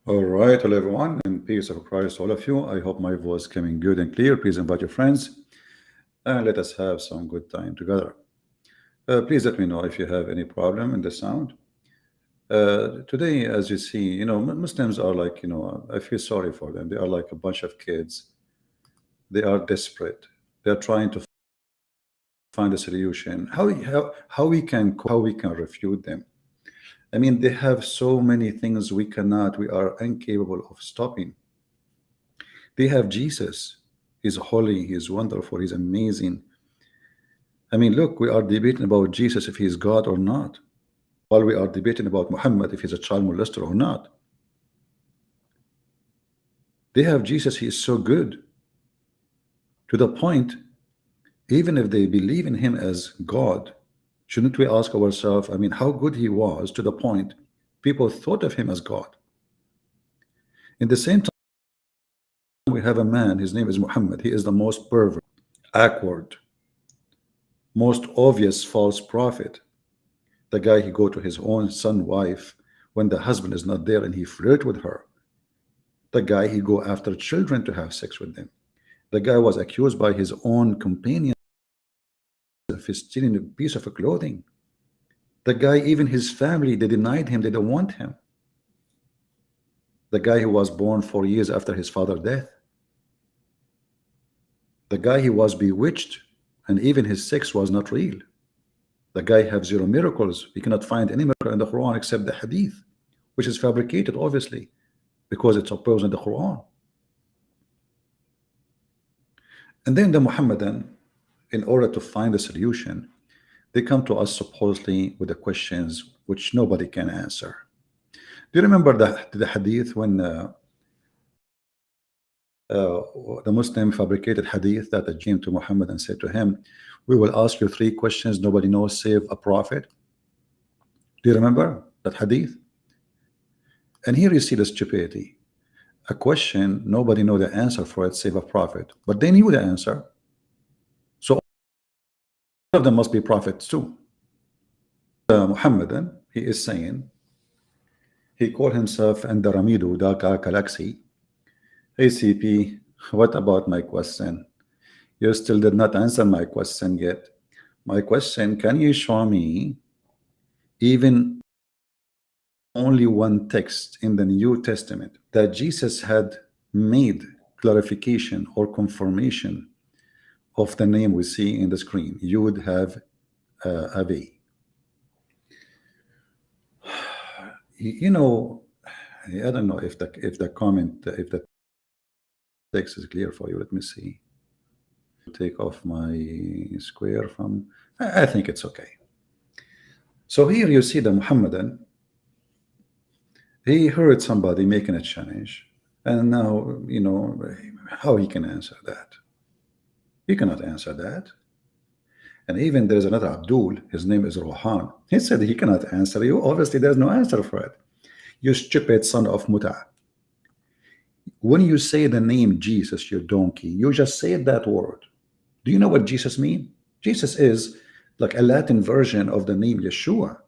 All right, hello everyone, and peace of Christ to all of you. I hope my voice coming good and clear. Please invite your friends and let us have some good time together. Please let me know if you have any problem in the sound. Today, as you see, Muslims are like, I feel sorry for them. They are like a bunch of kids. They are desperate. They are trying to find a solution. How we can refute them? I mean, they have so many things we are incapable of stopping. They have Jesus. He's holy, he's wonderful, he's amazing. I mean, look, we are debating about Jesus if he's God or not, while we are debating about Muhammad if he's a child molester or not. They have Jesus, he is so good to the point, even if they believe in him as God, shouldn't we ask ourselves, I mean, how good he was to the point people thought of him as God? In the same time, we have a man, his name is Muhammad. He is the most perverse, awkward, most obvious false prophet. The guy he go to his own son wife when the husband is not there and he flirt with her. The guy he go after children to have sex with them. The guy was accused by his own companion of stealing a piece of clothing. The guy, even his family, they denied him, they don't want him. The guy who was born 4 years after his father's death. The guy he was bewitched and even his sex was not real. The guy have zero miracles. We cannot find any miracle in the Quran except the hadith, which is fabricated obviously because it's opposed in the Quran. And then the Muhammadan, in order to find a solution, they come to us supposedly with the questions which nobody can answer. Do you remember the hadith when the Muslim fabricated hadith that came to Muhammad and said to him, we will ask you 3 questions nobody knows save a prophet? Do you remember that hadith? And here you see the stupidity. A question nobody know the answer for it save a prophet, but they knew the answer, so all of them must be prophets too. Muhammadan, he is saying, he called himself Andaramidu Daka Galaxy. Hey CP, what about my question? You still did not answer my question yet. My question, can you show me even only one text in the New Testament that Jesus had made clarification or confirmation of the name we see in the screen? You would have Avi. I don't know if the comment, if the text is clear for you. Let me see. Take off my square from. I think it's okay. So here you see the Muhammadan. He heard somebody making a challenge, and now how he can answer that. He cannot answer that. And even there's another Abdul, his name is Rohan. He said he cannot answer you. Obviously, there's no answer for it. You stupid son of Muta. When you say the name Jesus, you donkey, you just say that word. Do you know what Jesus means? Jesus is like a Latin version of the name Yeshua.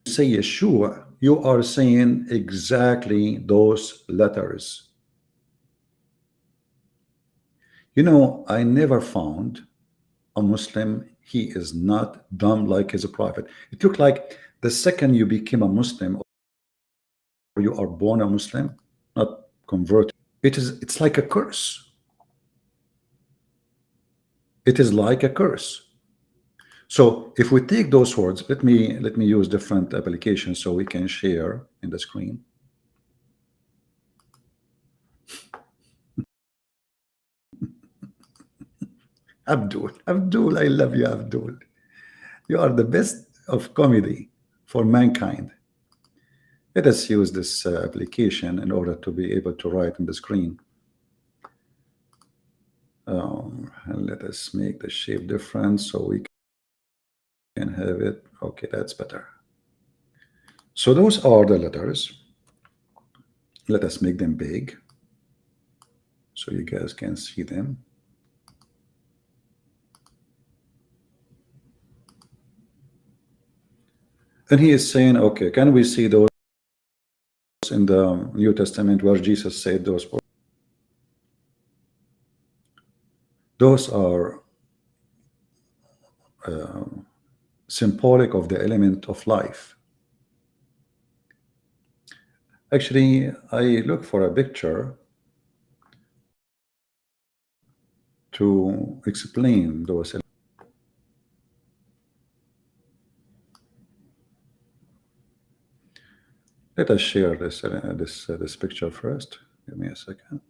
You say Yeshua, you are saying exactly those letters. I never found a Muslim, he is not dumb like his prophet. It looked like the second you became a Muslim or you are born a Muslim, not converted, it's like a curse. It is like a curse. So if we take those words, let me use different applications so we can share in the screen. Abdul, I love you, Abdul. You are the best of comedy for mankind. Let us use this application in order to be able to write in the screen. And let us make the shape different so we can have it. Okay, that's better. So those are the letters. Let us make them big so you guys can see them. And he is saying, okay, can we see those in the New Testament where Jesus said those words? Those are symbolic of the element of life. Actually, I look for a picture to explain those elements. Let us share this picture first. Give me a second.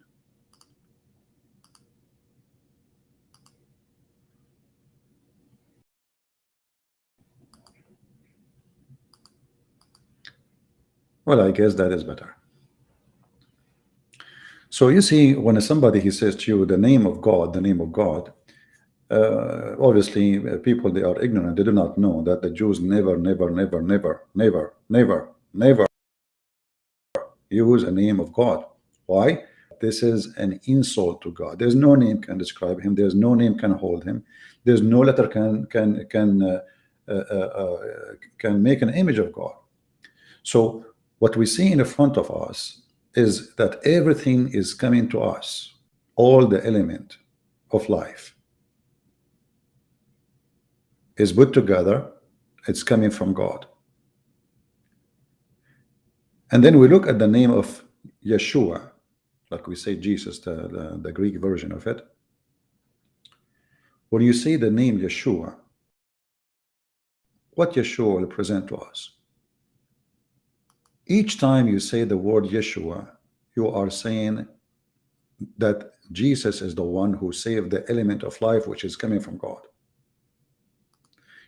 Well, I guess that is better. So you see, when somebody he says to you the name of God, obviously people, they are ignorant. They do not know that the Jews never use a name of God. Why? This is an insult to God. There's no name can describe him. There's no name can hold him. There's no letter can make an image of God. So what we see in the front of us is that everything is coming to us, all the element of life is put together, it's coming from God. And then we look at the name of Yeshua, like we say Jesus, the Greek version of it. When you say the name Yeshua, what Yeshua will present to us? Each time you say the word Yeshua, you are saying that Jesus is the one who saved the element of life which is coming from God.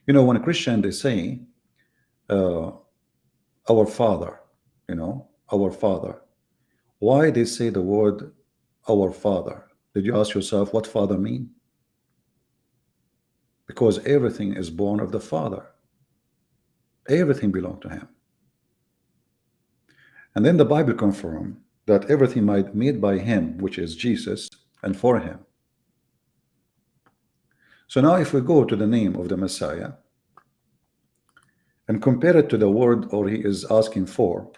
You know, when a Christian, they say our Father, you know, our Father. Why they say the word our Father? Did you ask yourself what Father mean? Because everything is born of the Father. Everything belongs to him. And then the Bible confirms that everything made by him, which is Jesus, and for him. So now if we go to the name of the Messiah and compare it to the word or he is asking for,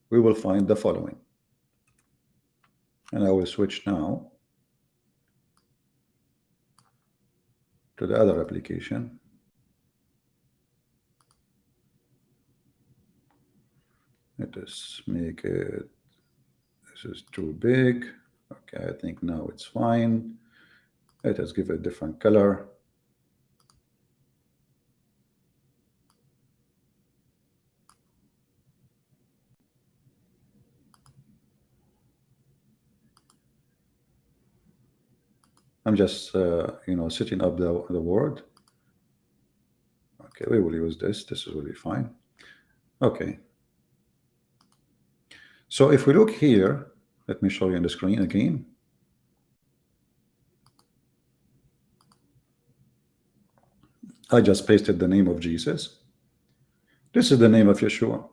we will find the following. And I will switch now to the other application. Let us make it, this is too big. Okay, I think now it's fine. Let us give it a different color. I'm just, you know, setting up the word. Okay, we will use this. This will be fine. Okay. So if we look here, let me show you on the screen again. I just pasted the name of Jesus. This is the name of Yeshua.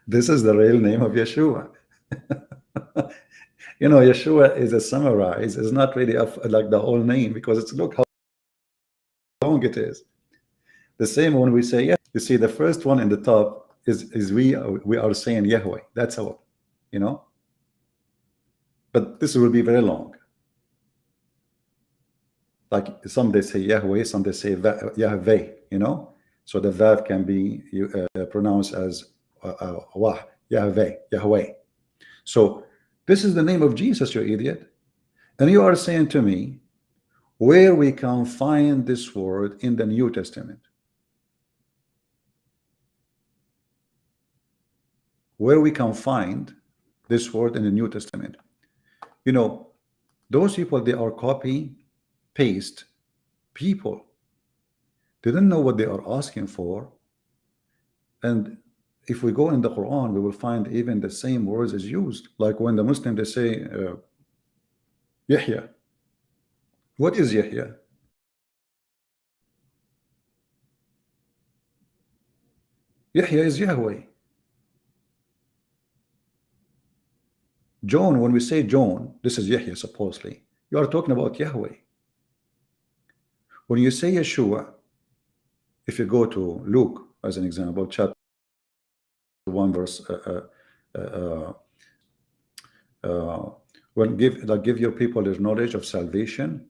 This is the real name of Yeshua. You know, Yeshua is a summarize. It's not really like the whole name, because it's, look how long it is. The same when we say, yeah, you see the first one in the top is we are saying Yahweh. That's all, you know. But this will be very long. Like some they say Yahweh, some they say Yahweh, you know. So the Vav can be pronounced as Wah, Yahweh, Yahweh. So this is the name of Jesus, you idiot. And you are saying to me where we can find this word in the New Testament. Where we can find this word in the New Testament. You know, those people, they are copy, paste people. They don't know what they are asking for. And if we go in the Quran, we will find even the same words is used. Like when the Muslim, they say Yahya. What is Yahya? Yahya is Yahweh. John, when we say John, this is Yahya supposedly. You are talking about Yahweh. When you say Yeshua, if you go to Luke as an example, chapter 1 verse well, give your people the knowledge of salvation,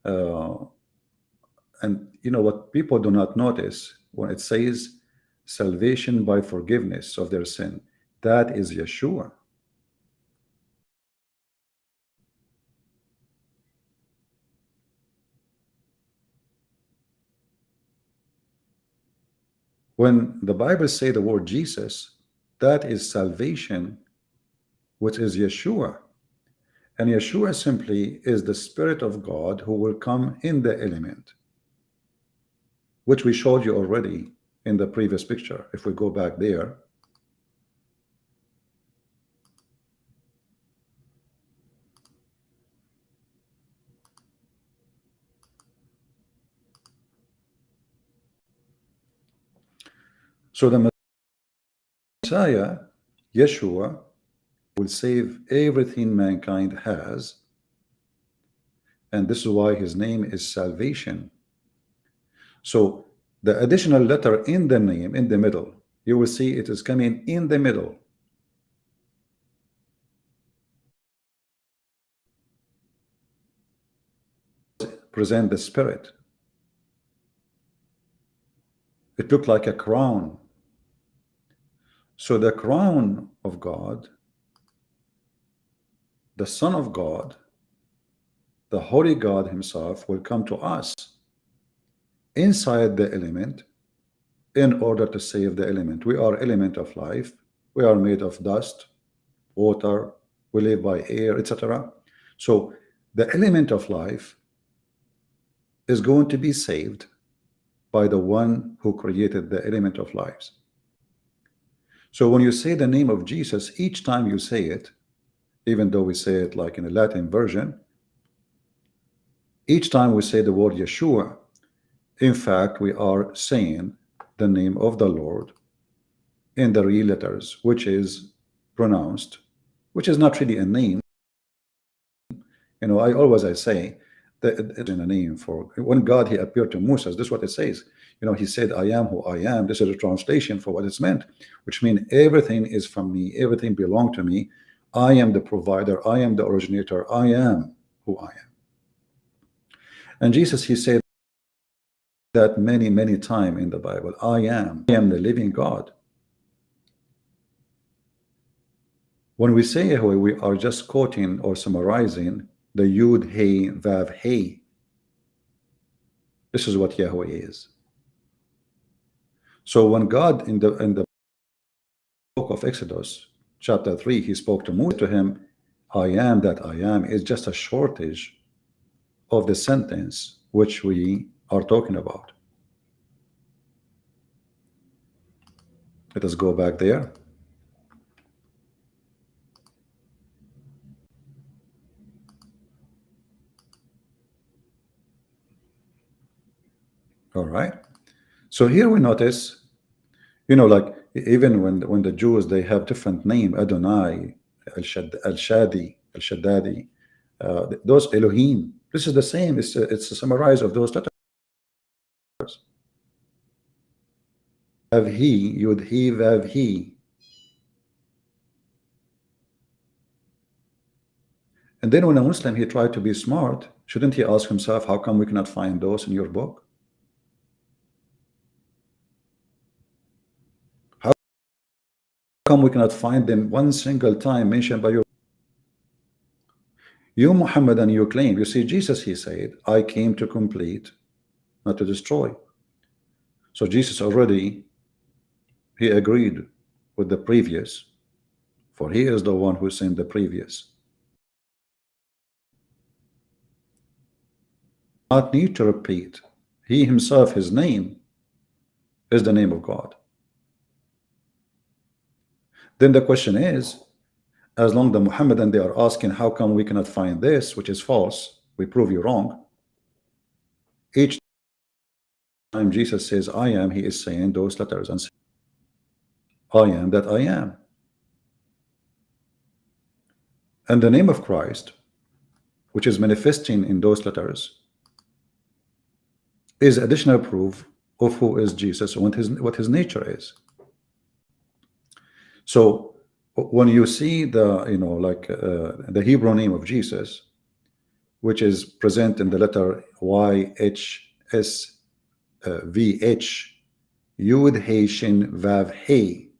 and you know what people do not notice when it says salvation by forgiveness of their sin, that is Yeshua. When the Bible say the word Jesus, that is salvation, which is Yeshua. And Yeshua simply is the Spirit of God who will come in the element, which we showed you already in the previous picture. If we go back there, so the Messiah, Yeshua, will save everything mankind has, and this is why his name is salvation. So the additional letter in the name, in the middle, you will see it is coming in the middle. Present the Spirit. It looked like a crown. So the crown of God, the Son of God, the Holy God himself will come to us inside the element in order to save the element. We are element of life. We are made of dust, water, we live by air, etc. So the element of life is going to be saved by the one who created the element of lives. So when you say the name of Jesus, each time you say it, even though we say it like in a Latin version, each time we say the word Yeshua, in fact, we are saying the name of the Lord in the real letters, which is pronounced, which is not really a name. You know, I say that it's in a name. For when God he appeared to Moses, this is what it says. You know, he said, I am who I am. This is a translation for what it's meant, which means everything is from me, everything belongs to me. I am the provider, I am the originator, I am who I am. And Jesus, he said that many times in the Bible. I am the living God. When we say Yahweh, we are just quoting or summarizing the Yud Hey Vav Hey. This is what Yahweh is. So when God in the book of Exodus chapter 3, he spoke to Moses, to him, I am that I am, is just a shortage of the sentence which we are talking about. Let us go back there. All right. So here we notice, you know, like even when the Jews, they have different name, Adonai, El-Shadi, El-Shaddadi, those Elohim. This is the same. It's a summarize of those letters. Vav He, Yud He, Vav He. And then when a Muslim, he tried to be smart, shouldn't he ask himself, how come we cannot find those in your book? How come we cannot find them one single time mentioned by you, Muhammad, and you claim, you see, Jesus, he said, I came to complete, not to destroy. So Jesus already, he agreed with the previous, for he is the one who sent the previous. Not need to repeat. He himself, his name is the name of God. Then the question is, as long as the Muhammadan, they are asking, how come we cannot find this, which is false, we prove you wrong. Each time Jesus says, I am, he is saying those letters and saying, I am that I am. And the name of Christ, which is manifesting in those letters, is additional proof of who is Jesus and what his nature is. So when you see the the Hebrew name of Jesus, which is present in the letter YHS VH Yud He Shin Vav He,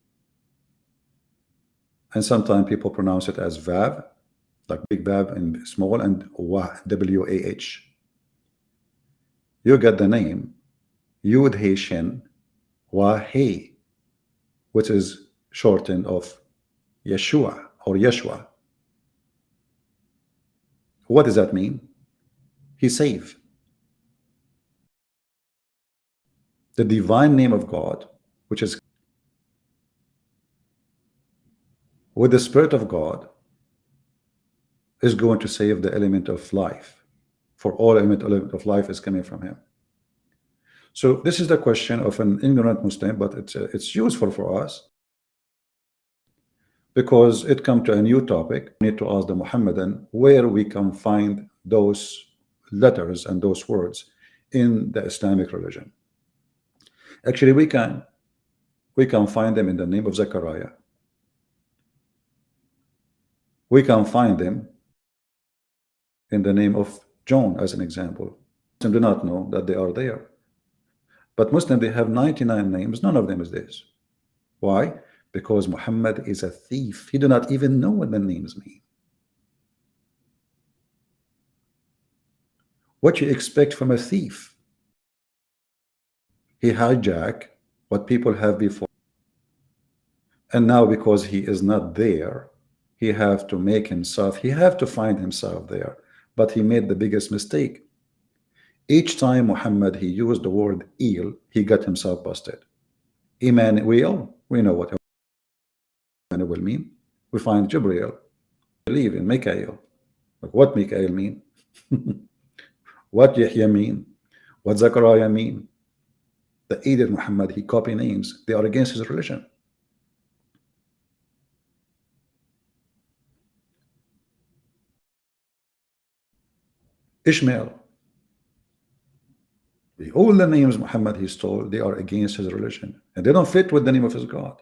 and sometimes people pronounce it as Vav, like big Vav and small, and Wah, WAH. You get the name Yud He Shin Wah He, which is shortened of Yeshua or Yeshua. What does that mean? He save. The divine name of God, which is with the Spirit of God, is going to save the element of life. For all element of life is coming from him. So this is the question of an ignorant Muslim, but it's useful for us because it comes to a new topic. We need to ask the Muhammadan where we can find those letters and those words in the Islamic religion. Actually, we can find them in the name of Zechariah. We can find them in the name of John, as an example. Muslims do not know that they are there. But Muslims, they have 99 names. None of them is this. Why? Because Muhammad is a thief. He do not even know what the names mean. What you expect from a thief? He hijack what people have before. And now because he is not there, he have to make himself, he have to find himself there. But he made the biggest mistake. Each time Muhammad, he used the word Il, he got himself busted. Emmanuel, we know what Emmanuel mean. We find Jibreel, believe in Mikael. Like what Mikael mean? What Yahya mean? What Zechariah mean? The idiot Muhammad, he copy names. They are against his religion. Ishmael. All the names Muhammad he stole, they are against his religion. And they don't fit with the name of his God.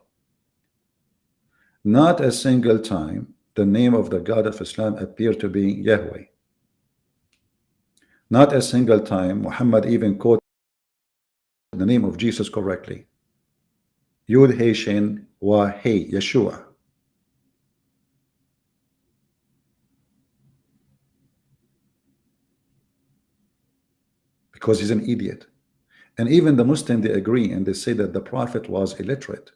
Not a single time the name of the God of Islam appeared to be Yahweh. Not a single time Muhammad even quoted the name of Jesus correctly. Yud He Shin Wah He, Yeshua. Because he's an idiot. And even the Muslims, they agree and they say that the Prophet was illiterate.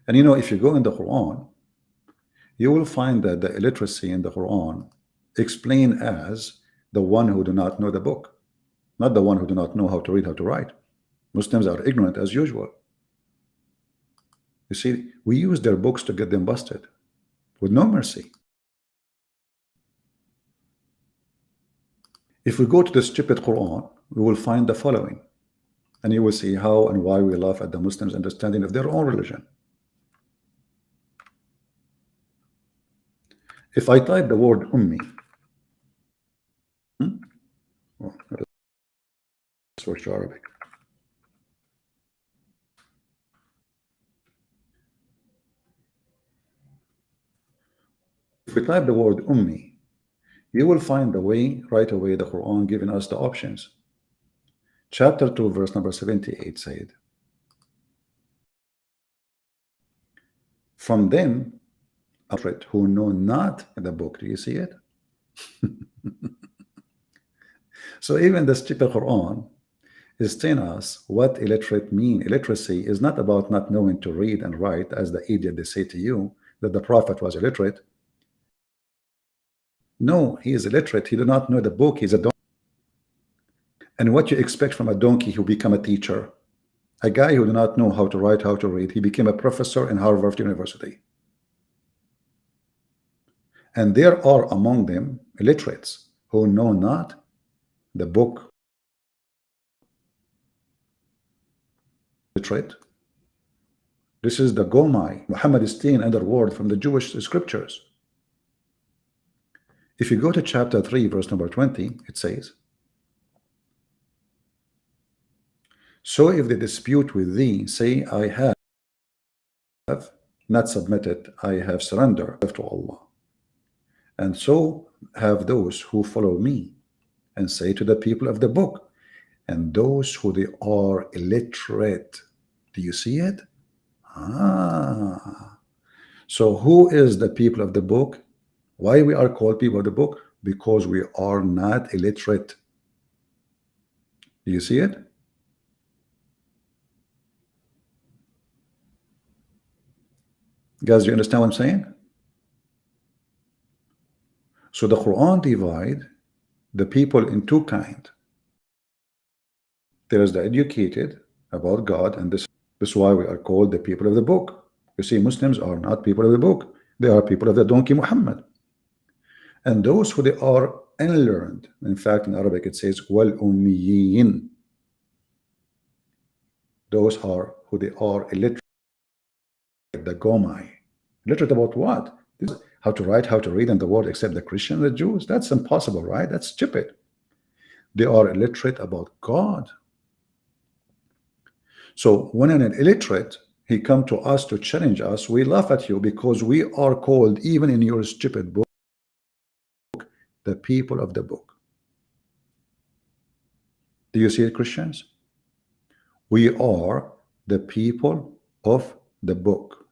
And you know, if you go in the Quran, you will find that the illiteracy in the Quran explained as the one who do not know the book, not the one who do not know how to read, how to write. Muslims are ignorant as usual. You see, we use their books to get them busted with no mercy. If we go to the stupid Quran, we will find the following, and you will see how and why we laugh at the Muslims' understanding of their own religion. If I type the word Ummi, oh, switch to Arabic. If we type the word Ummi, you will find the way right away the Quran giving us the options. Chapter 2, verse number 78 said, from them who know not the book. Do you see it? So even the stupid Quran is telling us what illiterate mean. Illiteracy is not about not knowing to read and write, as the idiot they say to you that the Prophet was illiterate. No, he is illiterate. He do not know the book. He's a donkey. And what you expect from a donkey who become a teacher? A guy who do not know how to write, how to read. He became a professor in Harvard University. And there are among them illiterates who know not the book. Illiterate. This is the Gomai. Muhammad is stealing another word from the Jewish scriptures. If you go to chapter 3, verse number 20, it says, So if they dispute with thee, say, I have not submitted, I have surrendered to Allah. And so have those who follow me, and say to the people of the book, and those who they are illiterate. Do you see it? Ah. So who is the people of the book? Why we are called people of the book? Because we are not illiterate. Do you see it? Guys, you understand what I'm saying? So the Quran divide the people in two kinds. There is the educated about God, and this is why we are called the people of the book. You see, Muslims are not people of the book. They are people of the donkey Muhammad. And those who they are unlearned. In fact, in Arabic it says wal ummiyin. Those are who they are illiterate, the Gomai. Illiterate about what? How to write, how to read in the world, except the Christians, the Jews. That's impossible, right? That's stupid. They are illiterate about God. So when an illiterate, he come to us to challenge us, we laugh at you because we are called, even in your stupid book, the people of the book. Do you see it, Christians? We are the people of the book.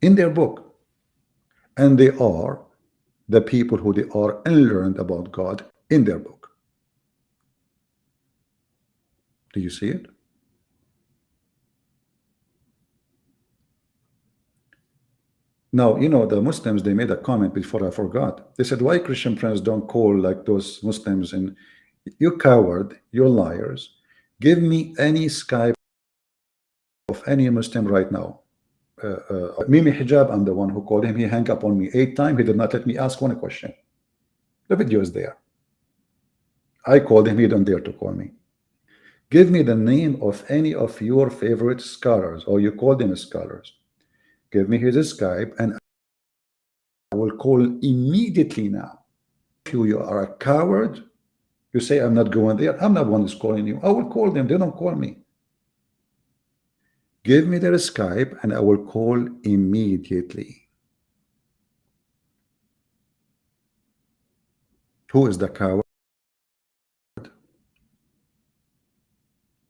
In their book. And they are the people who they are unlearned about God in their book. Do you see it? Now, you know, the Muslims, they made a comment before I forgot. They said, why Christian friends don't call like those Muslims? And you coward, you're liars. Give me any Skype of any Muslim right now. Mimi Hijab, I'm the one who called him. He hung up on me 8 times. He did not let me ask one question. The video is there. I called him. He don't dare to call me. Give me the name of any of your favorite scholars, or you call them scholars. Give me his Skype, and I will call immediately now. If you are a coward, you say, I'm not going there. I'm not one who's calling you. I will call them. They don't call me. Give me their Skype, and I will call immediately. Who is the coward?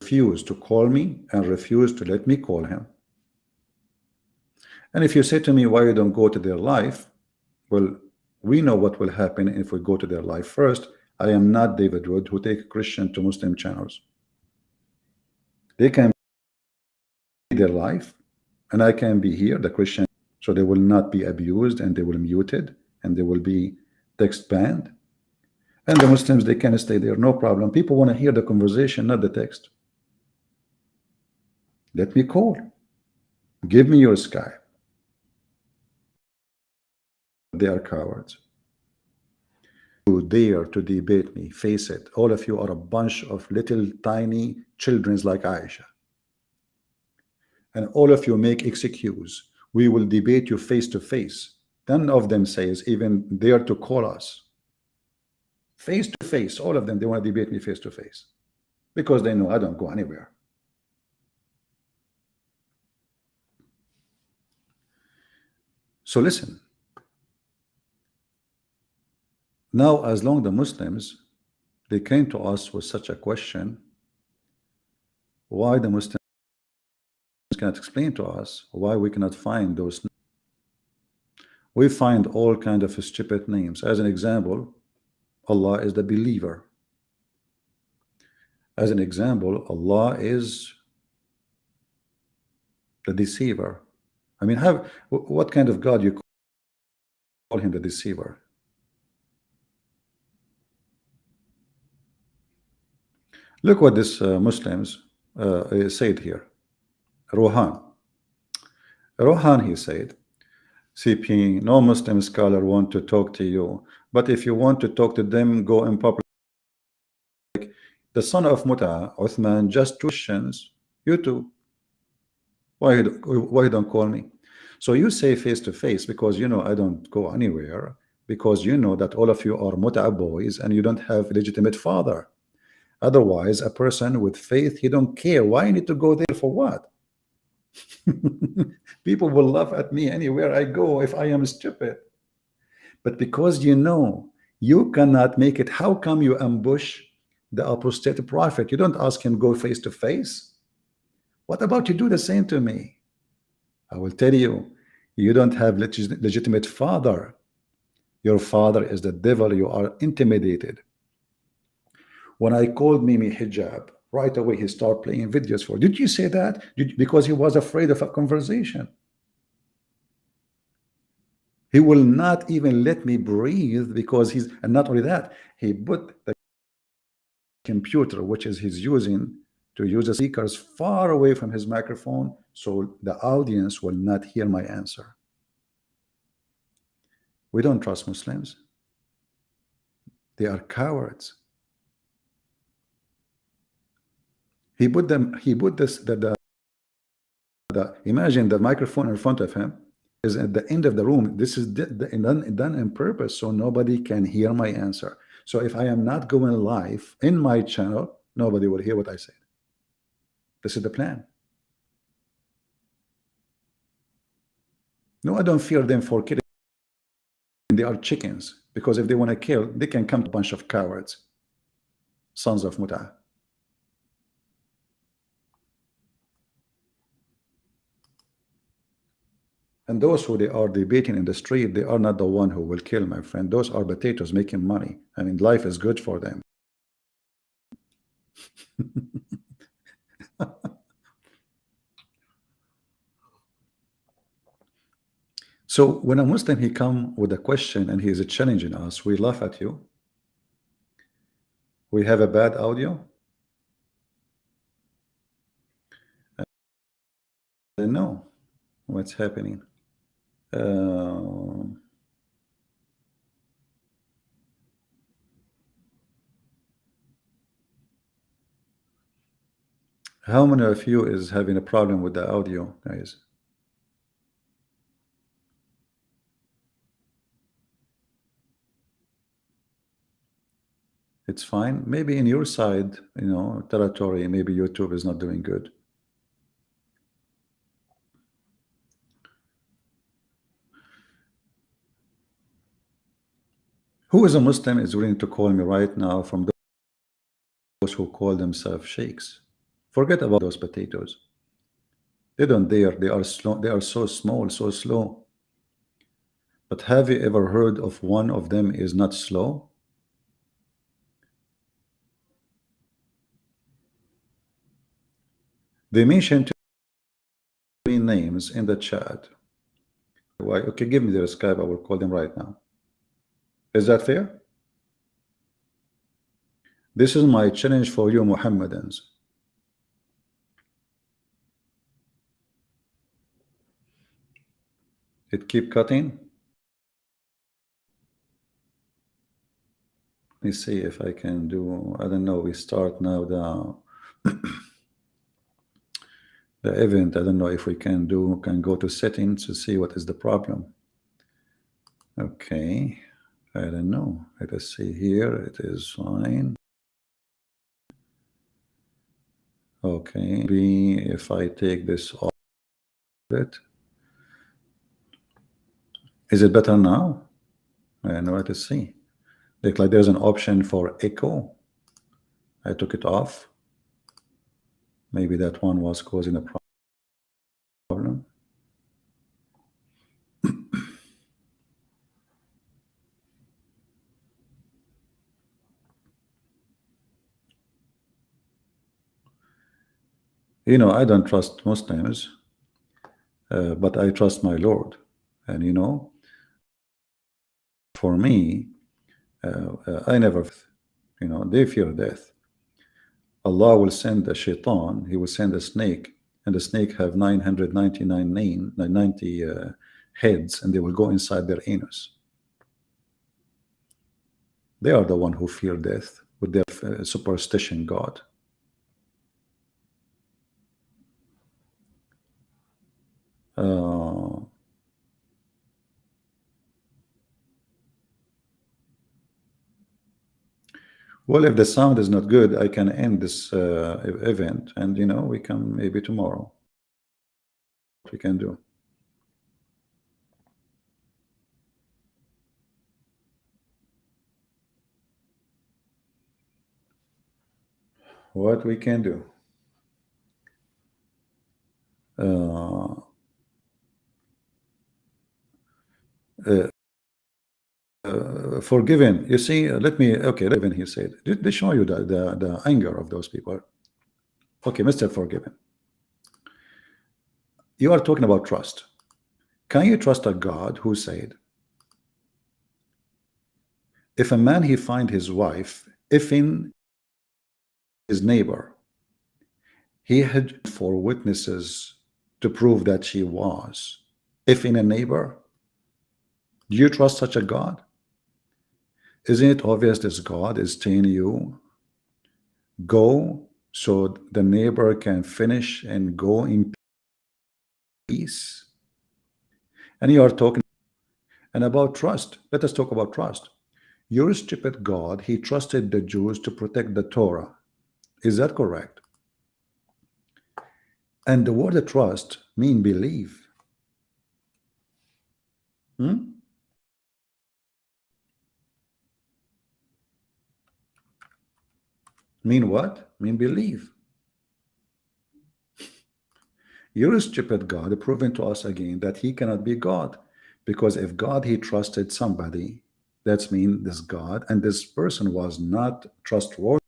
Refuse to call me and refuse to let me call him. And if you say to me, why you don't go to their life? Well, we know what will happen if we go to their life first. I am not David Wood who take Christian to Muslim channels. They can be their life, and I can be here, the Christian, so they will not be abused, and they will be muted, and they will be text banned. And the Muslims, they can stay there, no problem. People want to hear the conversation, not the text. Let me call. Give me your Skype. They are cowards. You dare to debate me, face it. All of you are a bunch of little tiny children like Aisha. And all of you make excuse. We will debate you face to face. None of them says even dare to call us. Face to face, all of them, they want to debate me face to face. Because they know I don't go anywhere. So listen. Now, as long the Muslims, they came to us with such a question, why the Muslims cannot explain to us why we cannot find those. We find all kinds of stupid names. As an example, Allah is the believer. As an example, Allah is the deceiver. I mean, what kind of God you call him the deceiver? Look what this Muslims said here. Rohan, he said, CP, no Muslim scholar want to talk to you, but if you want to talk to them, go in public. The son of Muta, Uthman, just 2 questions. You too. Why don't call me? So you say face to face because you know I don't go anywhere, because you know that all of you are Muta boys and you don't have legitimate father. Otherwise, a person with faith, he don't care. Why I need to go there for what? People will laugh at me anywhere I go if I am stupid. But because you know you cannot make it, how come you ambush the apostate prophet? You don't ask him go face to face. What about you do the same to me? I will tell you, you don't have legitimate father. Your father is the devil. You are intimidated. When I called Mimi Hijab, right away he started playing videos for. Did you say that? Because he was afraid of a conversation. He will not even let me breathe because he's, and not only that, he put the computer, which is he's using to use the speakers far away from his microphone, so the audience will not hear my answer. We don't trust Muslims. They are cowards. He put this, imagine the microphone in front of him is at the end of the room. This is done on purpose so nobody can hear my answer. So if I am not going live in my channel, nobody will hear what I said. This is the plan. No, I don't fear them for killing. They are chickens, because if they want to kill, they can come to a bunch of cowards, sons of Mut'ah. And those who they are debating in the street, they are not the one who will kill, my friend. Those are potatoes making money. I mean, life is good for them. So when a Muslim, he come with a question and he is challenging us, we laugh at you. We have a bad audio. I don't know what's happening. How many of you is having a problem with the audio, guys? It's fine. Maybe in your side, you know, territory, maybe YouTube is not doing good. Who is a Muslim is willing to call me right now from those who call themselves sheikhs? Forget about those potatoes. They don't dare. They are slow. They are so small, so slow. But have you ever heard of one of them is not slow? They mentioned three names in the chat. Why? Okay, give me their Skype. I will call them right now. Is that fair? This is my challenge for you Mohammedans. It keep cutting. Let me see if I can do, I don't know, we start now the event. I don't know if we can go to settings to see what is the problem. Okay, I don't know. Let us see here. It is fine. Okay, maybe if I take this off it, is it better now? I know. Let us see. Look like there's an option for echo. I took it off. Maybe that one was causing a problem. You know, I don't trust Muslims, but I trust my Lord. And you know, for me, I never, you know, they fear death. Allah will send a shaitan, he will send a snake, and the snake have 90 heads, and they will go inside their anus. They are the one who fear death with their superstition God. Well, if the sound is not good, I can end this event, and we can maybe tomorrow. What we can do. What we can do. Forgiven. You see, let me. Okay, forgiven. He said. Did they show you the anger of those people? Okay, Mr. Forgiven. You are talking about trust. Can you trust a God who said, if a man he find his wife, if in his neighbor, he had 4 witnesses to prove that she was, if in a neighbor, do you trust such a God? Isn't it obvious this God is telling you, go so the neighbor can finish and go in peace? And you are talking and about trust. Let us talk about trust. Your stupid God, he trusted the Jews to protect the Torah. Is that correct? And the word trust mean believe. Mean what? Mean believe. Your stupid God proving to us again that he cannot be God, because if God he trusted somebody, that's mean this God and this person was not trustworthy.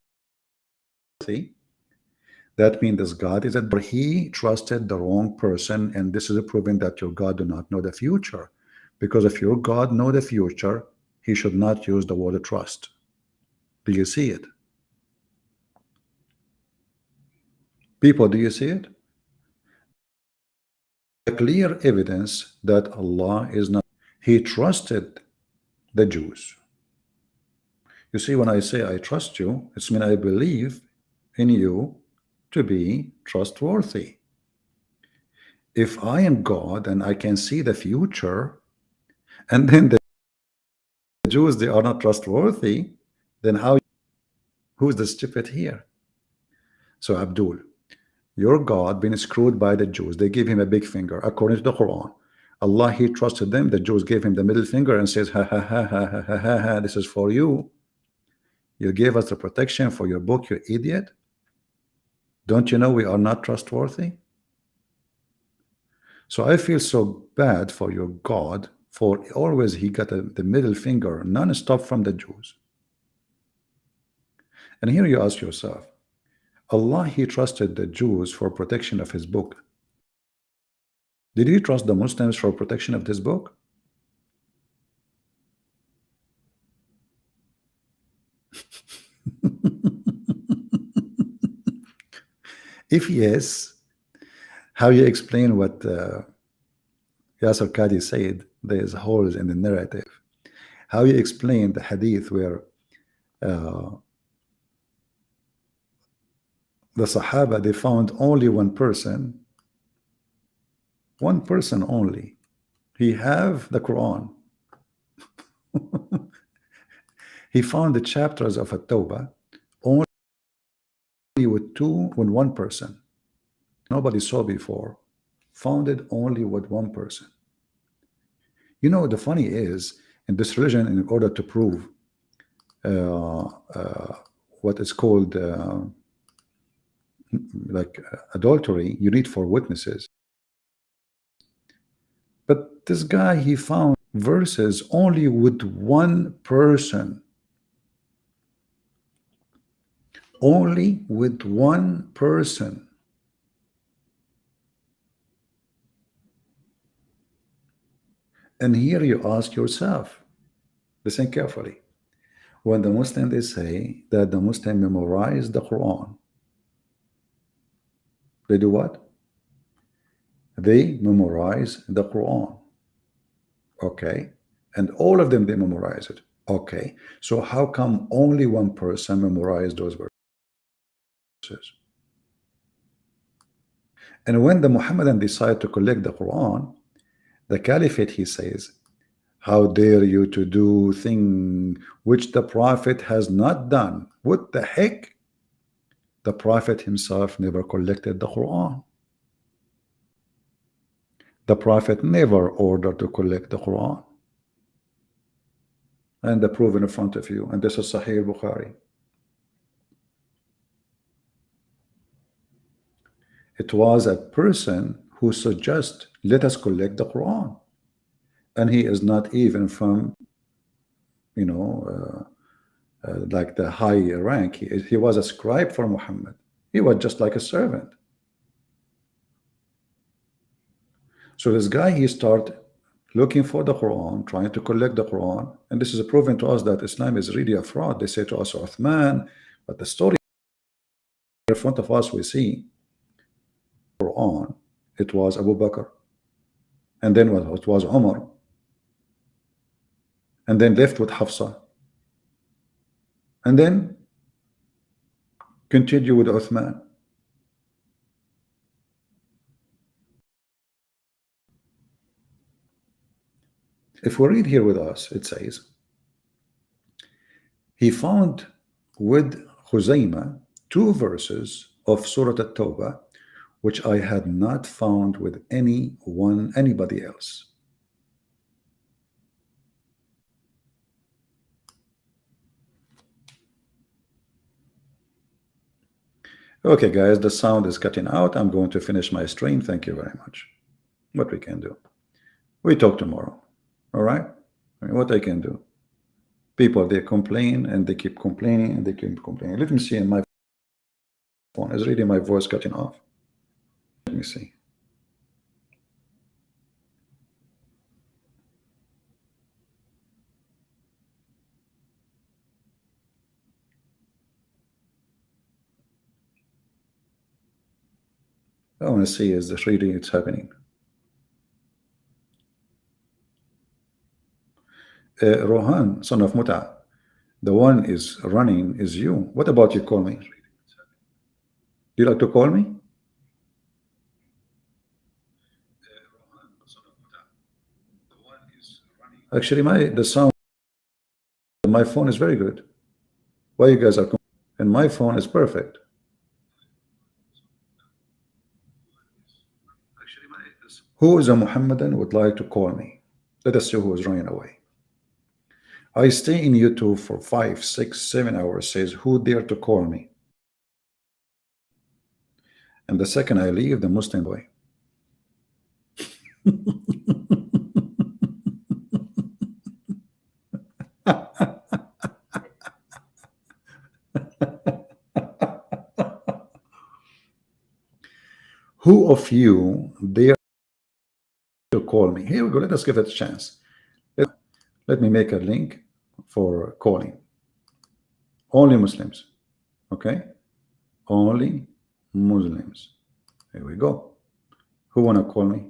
That means this God is that he trusted the wrong person, and this is a proving that your God do not know the future. Because if your God know the future, he should not use the word trust. Do you see it? People, do you see it? The clear evidence that Allah is not. He trusted the Jews. You see, when I say I trust you, it's mean I believe in you to be trustworthy. If I am God and I can see the future, and then the Jews they are not trustworthy, then who's the stupid here? So Abdul, your God been screwed by the Jews. They gave him a big finger according to the Quran. Allah he trusted them. The Jews gave him the middle finger and says, ha ha ha ha ha ha ha, ha. This is for you. You gave us the protection for your book, you idiot. Don't you know we are not trustworthy? So I feel so bad for your God, for always he got the middle finger non-stop from the Jews. And here you ask yourself, Allah he trusted the Jews for protection of his book. Did he trust the Muslims for protection of this book? If yes, how you explain what Yasser Qadhi said, there's holes in the narrative. How you explain the hadith where the Sahaba, they found only one person only. He have the Quran. He found the chapters of At-Tawbah only with one person. Nobody saw before. Found it only with one person. You know, the funny is, in this religion, in order to prove what is called like adultery, you need 4 witnesses. But this guy, he found verses only with one person. Only with one person. And here you ask yourself, listen carefully. When the Muslim they say that the Muslim memorize the Quran, they do what? They memorize the Quran. Okay. And all of them they memorize it. Okay. So how come only one person memorized those verses? And when the Muhammadan decide to collect the Quran, the Caliphate he says, How dare you to do thing which the Prophet has not done? What the heck? The Prophet himself never collected the Quran. The Prophet never ordered to collect the Quran. And the proof in front of you. And this is Sahih Bukhari. It was a person who suggests, let us collect the Quran. And he is not even from, like the high rank. He was a scribe for Muhammad. He was just like a servant. So this guy, he started looking for the Quran, trying to collect the Quran. And this is proven to us that Islam is really a fraud. They say to us, Uthman, but the story in front of us, we see Quran, it was Abu Bakr. And then it was Umar. And then left with Hafsa. And then continue with Uthman. If we read here with us, it says, he found with Khuzaymah 2 verses of Surah At-Tawbah, which I had not found with anybody else. Okay, guys, the sound is cutting out. I'm going to finish my stream. Thank you very much. What we can do? We talk tomorrow. All right? I mean, what I can do? People, they complain and they keep complaining and they keep complaining. Let me see in my phone. Is really my voice cutting off? Let me see. I want to see is this really it's happening. Rohan, son of Muta, the one is running is you. What about you? Call me. Do you like to call me? Actually, the sound on my phone is very good. Why you guys are? And my phone is perfect. Who is a Muhammadan would like to call me? Let us see who is running away. I stay in YouTube for 5, 6, 7 hours, says who dare to call me? And the second I leave, the Muslim boy. Who of you dare to call me? Here we go. Let us give it a chance. Let me make a link for calling. Only Muslims. Okay? Only Muslims. Here we go. Who wanna call me?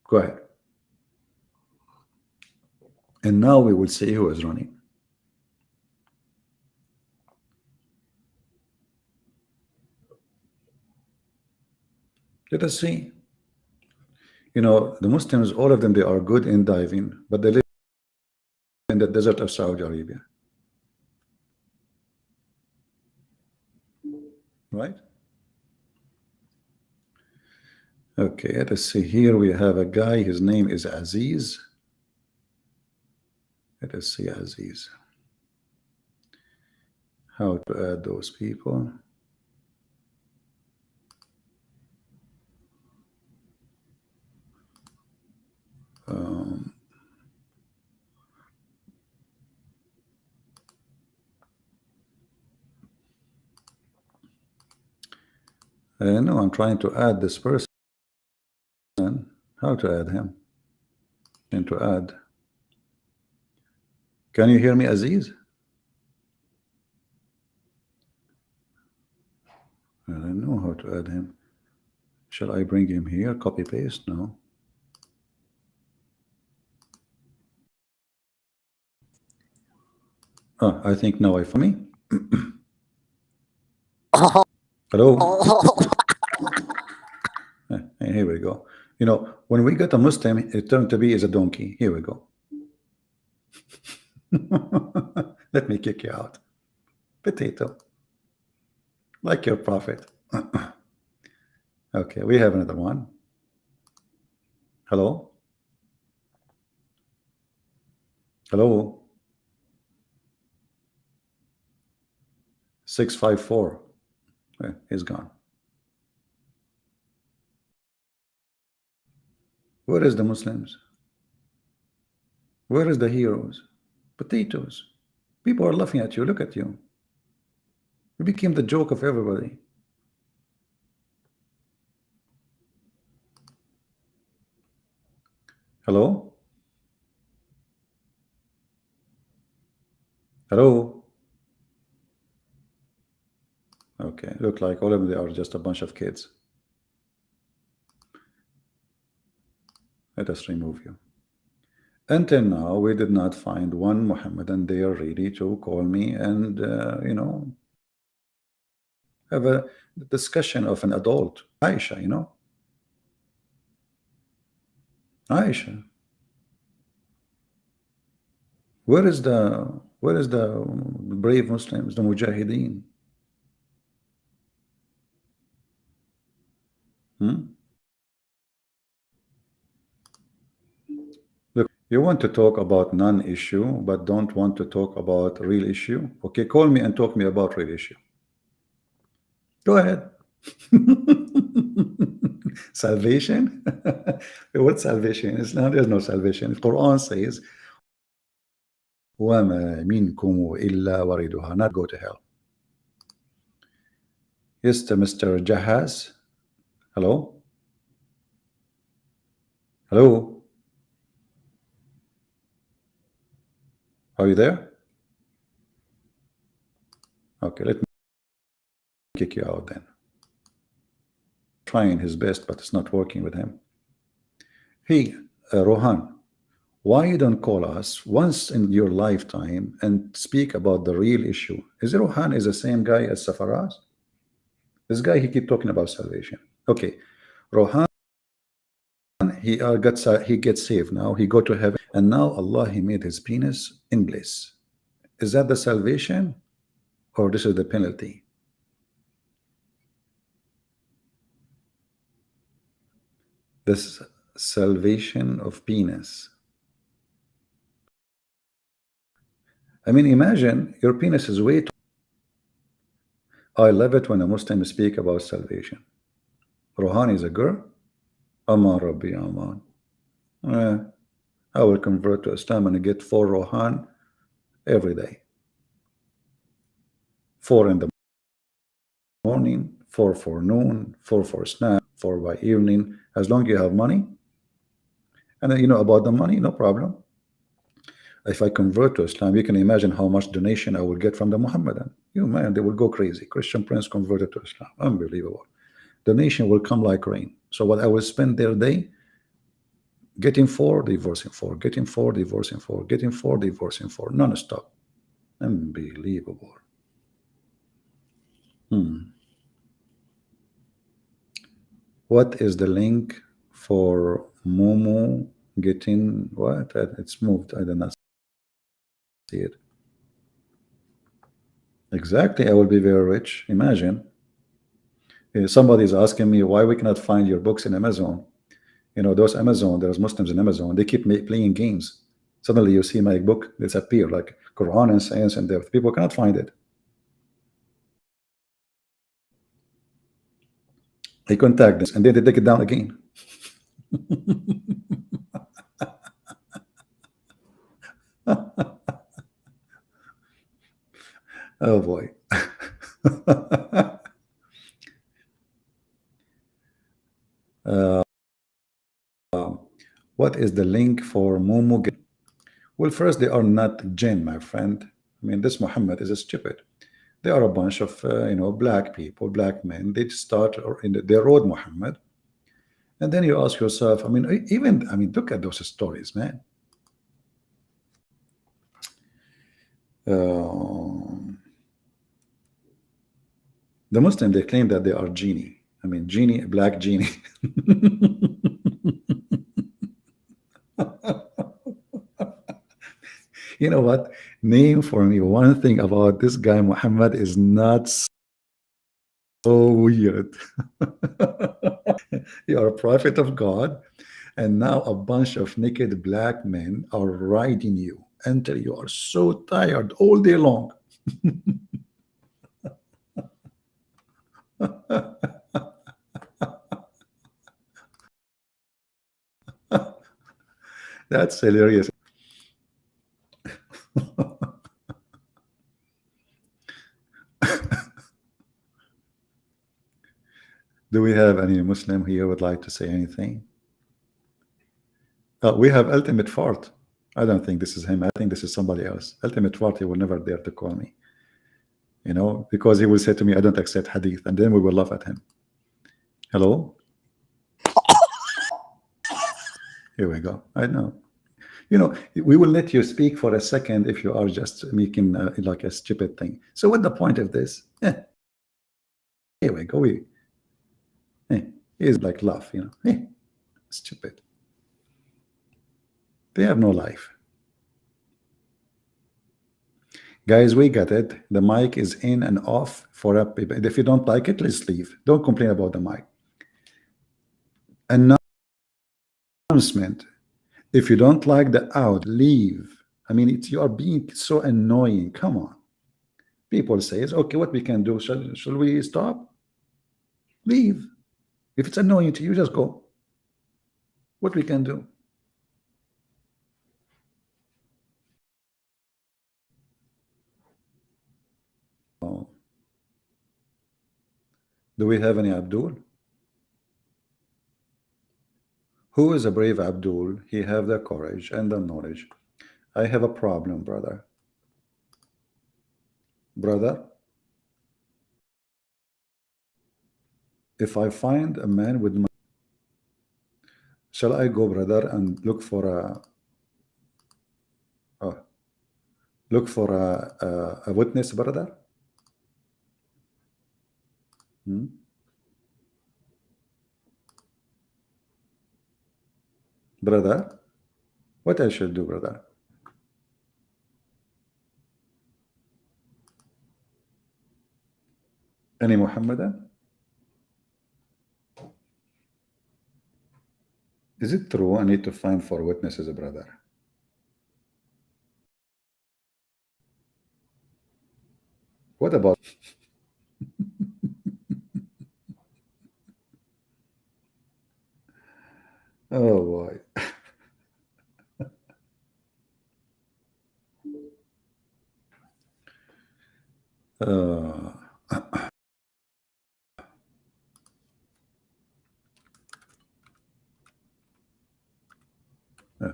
Go ahead. And now we will see who is running. Let us see. You know, the Muslims, all of them, they are good in diving, but they live in the desert of Saudi Arabia. Right? Okay, let us see. Here we have a guy, his name is Aziz. Let us see Aziz. How to add those people. No, I'm trying to add this person. How to add him? And to add. Can you hear me, Aziz? I don't know how to add him. Shall I bring him here? Copy paste? No. Oh, I think now I found me. Hello. Here we go. You know, when we get a Muslim, it turned to be as a donkey. Here we go. Let me kick you out. Potato. Like your prophet. Okay, we have another one. Hello? Hello? 654. He's gone. Where is the Muslims? Where is the heroes? Potatoes. People are laughing at you. Look at you. You became the joke of everybody. Hello? Hello? Okay, look like all of them are just a bunch of kids. Let us remove you. Until now, we did not find one Mohammedan there ready to call me and, you know, have a discussion of an adult. Aisha, you know? Aisha. Where is the brave Muslims, the Mujahideen? Look, you want to talk about non-issue, but don't want to talk about real issue. Okay, call me and talk me about real issue. Go ahead. Salvation? What salvation? Islam, there's no salvation. The Quran says, وَمَا مِنْكُمْ إِلَّا وَرِدُهَا, not go to hell. Yes, Mr. Jahaz. Hello? Hello? Are you there? Okay, let me kick you out then. Trying his best, but it's not working with him. Hey, Rohan, why you don't call us once in your lifetime and speak about the real issue? Is Rohan is the same guy as Safaraz? This guy, he keep talking about salvation. Okay, Rohan, he gets saved now. He go to heaven, and now Allah, he made his penis in bliss. Is that the salvation, or this is the penalty? This salvation of penis. I mean, imagine your penis is way too. I love it when a Muslim speak about salvation. Rohan is a girl. Aman Rabbi Aman. I will convert to Islam and get 4 Rohan every day. 4 in the morning, 4 for noon, 4 for snack, 4 by evening, as long as you have money. And then, you know about the money, no problem. If I convert to Islam, you can imagine how much donation I will get from the Mohammedan. You man, they will go crazy. Christian prince converted to Islam. Unbelievable. Donation will come like rain. So what I will spend their day getting 4, divorcing 4, getting 4, divorcing 4, getting 4, divorcing 4, non-stop. Unbelievable. What is the link for Momo getting what? It's moved. I did not see it. Exactly. I will be very rich. Imagine. Somebody is asking me why we cannot find your books in Amazon. You know, those Amazon, there's Muslims in Amazon, they keep playing games. Suddenly you see my book disappear, like Quran and Science and Depth. People cannot find it. They contact this and then they take it down again. Oh boy. What is the link for Momo? Well, first, they are not jinn, my friend. I mean, this Muhammad is a stupid. They are a bunch of you know, black people, black men. They start they rode Muhammad, and then you ask yourself, I mean, even, I mean, look at those stories, man. The Muslim, they claim that they are genie. I mean, genie, black genie. You know what? Name for me one thing about this guy, Muhammad, is not so weird. You are a prophet of God, and now a bunch of naked black men are riding you until you are so tired all day long. That's hilarious. Do we have any Muslim here would like to say anything? We have Ultimate Fart. I don't think this is him. I think this is somebody else. Ultimate Fart, he will never dare to call me. You know, because he will say to me, I don't accept hadith, and then we will laugh at him. Hello? Here we go. I know. You know, we will let you speak for a second if you are just making like a stupid thing. So what the point of this? Here we go. He's like laugh, you know. Stupid. They have no life. Guys, we got it. The mic is in and off for a people. If you don't like it, let's leave. Don't complain about the mic. Announcement. If you don't like the out, leave. I mean, you are being so annoying. Come on. People say, okay, what we can do? Shall we stop? Leave. If it's annoying to you, just go. What we can do? Oh. Do we have any Abdul? Who is a brave Abdul? He have the courage and the knowledge. I have a problem, brother. Brother, if I find a man with my... Shall I go, brother, and look for a... look for a witness, brother? Brother, what I should do, brother? Any Muhammadan? Is it true I need to find 4 witnesses, brother? What about... Oh boy.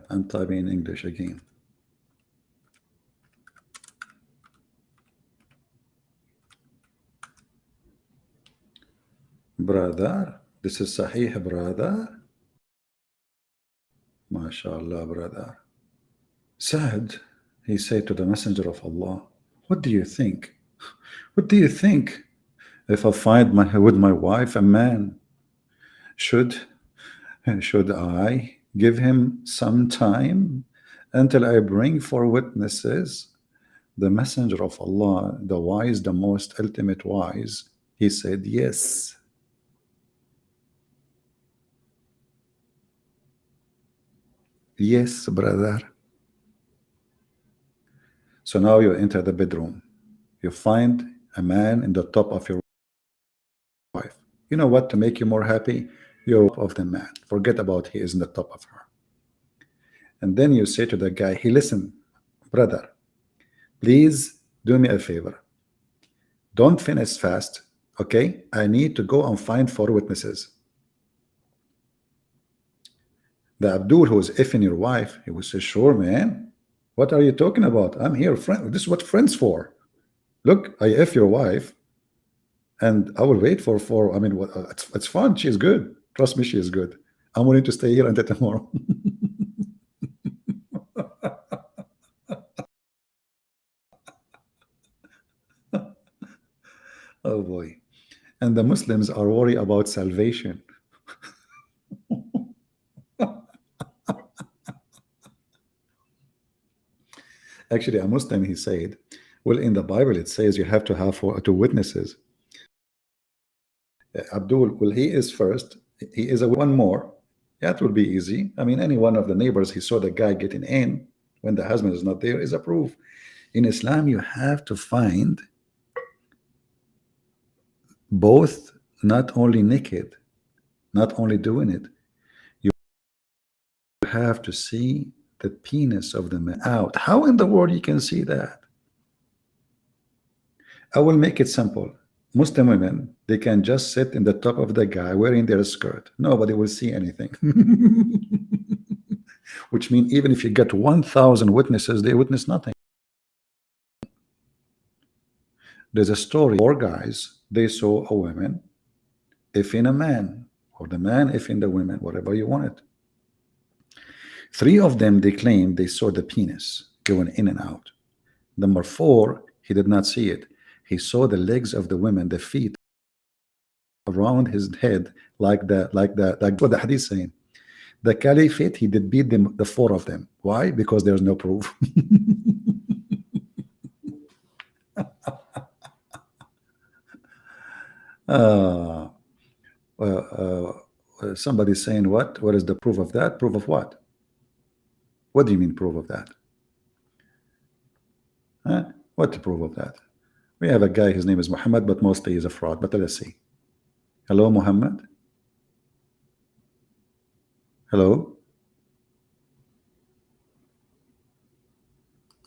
I'm typing in English again. Brother, this is Sahih, brother. MashaAllah, brother. Said, he said to the Messenger of Allah, what do you think? What do you think? If I find with my wife a man, should I give him some time until I bring 4 witnesses? The Messenger of Allah, the wise, the most ultimate wise, he said yes. Yes, brother. So now you enter the bedroom. You find a man in the top of your wife. You know what to make you more happy? You're of the man. Forget about he is in the top of her. And then you say to the guy, hey, listen, brother, please do me a favor. Don't finish fast, okay? I need to go and find 4 witnesses. The Abdul who is effing your wife, he will say, sure, man. What are you talking about? I'm here, friend. This is what friends for. Look, I F your wife, and I will wait for 4. I mean, it's fun. She's good. Trust me, she is good. I'm willing to stay here until tomorrow. Oh boy. And the Muslims are worried about salvation. Actually, a Muslim, he said, well, in the Bible, it says you have to have two witnesses. Abdul, well, he is first. He is a one more. That will be easy. I mean, any one of the neighbors, he saw the guy getting in when the husband is not there, is a proof. In Islam, you have to find both, not only naked, not only doing it, you have to see the penis of the man out. How in the world you can see that? I will make it simple. Muslim women, they can just sit in the top of the guy wearing their skirt. Nobody will see anything. Which means even if you get 1,000 witnesses, they witness nothing. There's a story, 4 guys, they saw a woman if in a man, or the man if in the women, whatever you want it. 3 of them, they claimed they saw the penis going in and out. Number 4, he did not see it. He saw the legs of the women, the feet around his head, like what the hadith is saying. The caliphate, he did beat them, the 4 of them. Why? Because there's no proof. Somebody's saying what? What is the proof of that? Proof of what? What do you mean proof of that? Huh? What the proof of that? We have a guy, his name is Mohammed, but mostly he's a fraud. But let's see. Hello, Mohammed. Hello.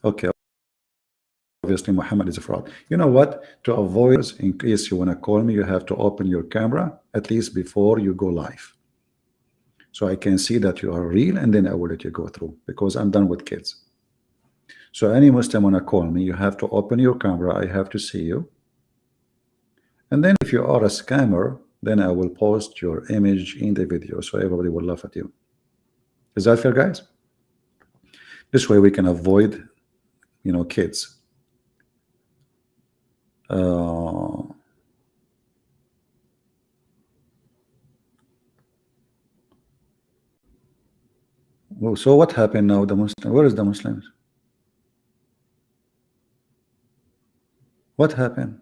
Okay. Obviously, Mohammed is a fraud. You know what? To avoid, in case you want to call me, you have to open your camera at least before you go live, so I can see that you are real, and then I will let you go through, because I'm done with kids. So any Muslim want to call me, you have to open your camera. I have to see you, and then if you are a scammer, then I will post your image in the video, so everybody will laugh at you. Is that fair, guys? This way we can avoid, you know, kids. Well, so what happened now? The Muslim, where is the Muslims? What happened?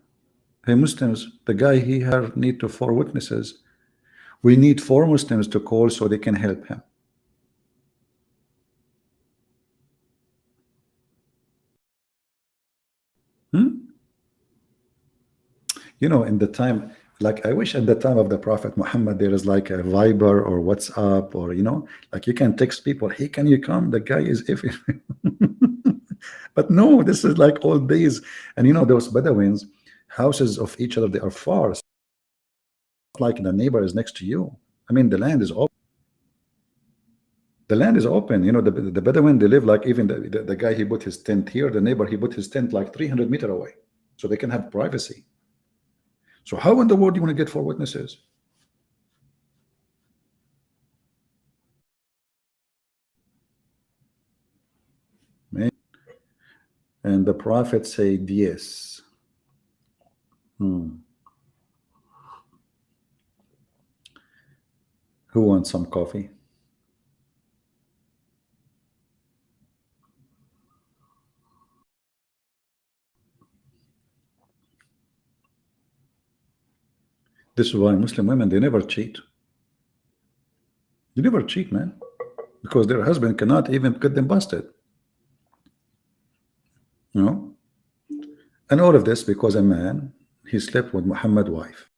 Hey, Muslims, the guy here need to 4 witnesses. We need 4 Muslims to call so they can help him. You know, in the time, like I wish at the time of the Prophet Muhammad, there is like a Viber or WhatsApp, or, you know, like you can text people, hey, can you come? The guy is if. But no, this is like old days. And you know, those Bedouins, houses of each other, they are far. It's like the neighbor is next to you. I mean, the land is open. The land is open. You know, the Bedouin, they live like, even the guy, he put his tent here, the neighbor, he put his tent like 300 meters away, so they can have privacy. So how in the world do you want to get 4 witnesses? Man. And the Prophet said yes. Who wants some coffee? This is why Muslim women, they never cheat. They never cheat, man, because their husband cannot even get them busted. You know? And all of this because a man, he slept with Muhammad's wife.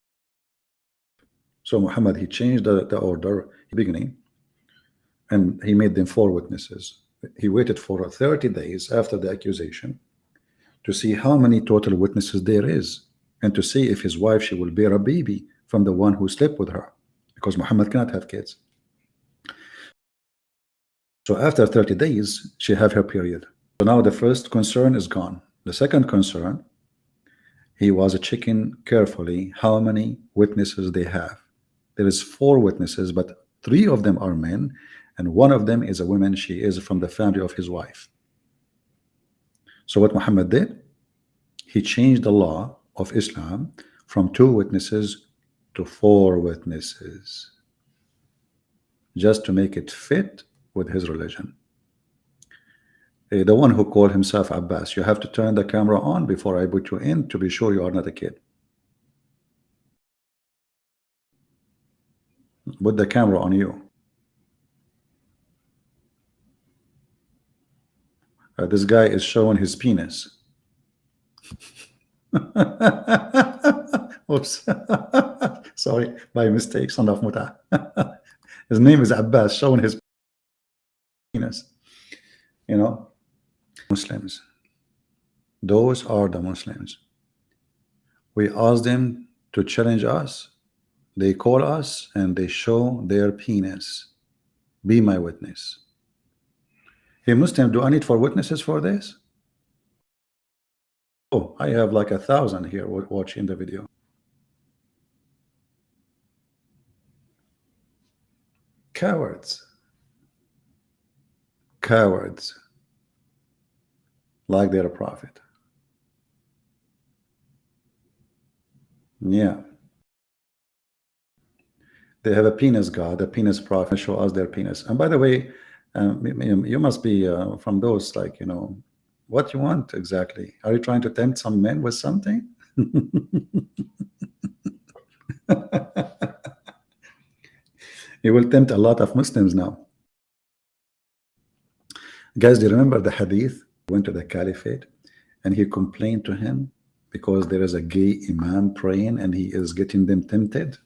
So Muhammad, he changed the order in the beginning, and he made them 4 witnesses. He waited for 30 days after the accusation to see how many total witnesses there is, and to see if his wife, she will bear a baby from the one who slept with her, because Muhammad cannot have kids. So after 30 days, she have her period. So now the first concern is gone. The second concern, he was checking carefully how many witnesses they have. There is 4 witnesses, but 3 of them are men, and 1 of them is a woman. She is from the family of his wife. So what Muhammad did, he changed the law of Islam from 2 witnesses to 4 witnesses just to make it fit with his religion. The one who called himself Abbas, you have to turn the camera on before I put you in to be sure you are not a kid. Put the camera on you. This guy is showing his penis. Oops. Sorry, by mistake, son of Muta. His name is Abbas, showing his penis. You know, Muslims. Those are the Muslims. We ask them to challenge us. They call us and they show their penis. Be my witness. Hey, Muslim, do I need 4 witnesses for this? Oh, I have like 1,000 here watching the video. Cowards. Cowards. Like they're a prophet. Yeah. They have a penis god, a penis prophet, show us their penis. And by the way, you must be from those, like, you know, what you want exactly? Are you trying to tempt some men with something? You will tempt a lot of Muslims now. Guys, do you remember the hadith? He went to the caliphate and he complained to him because there is a gay imam praying and he is getting them tempted.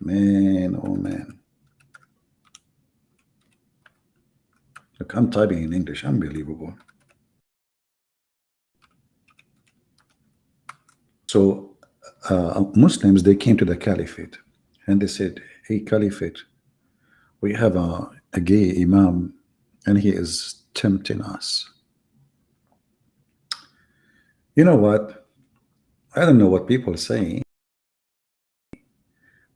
Man, oh man. Look, I'm typing in English. Unbelievable. So Muslims, they came to the caliphate and they said, hey, caliphate, we have a gay imam and he is tempting us. You know what? I don't know what people say,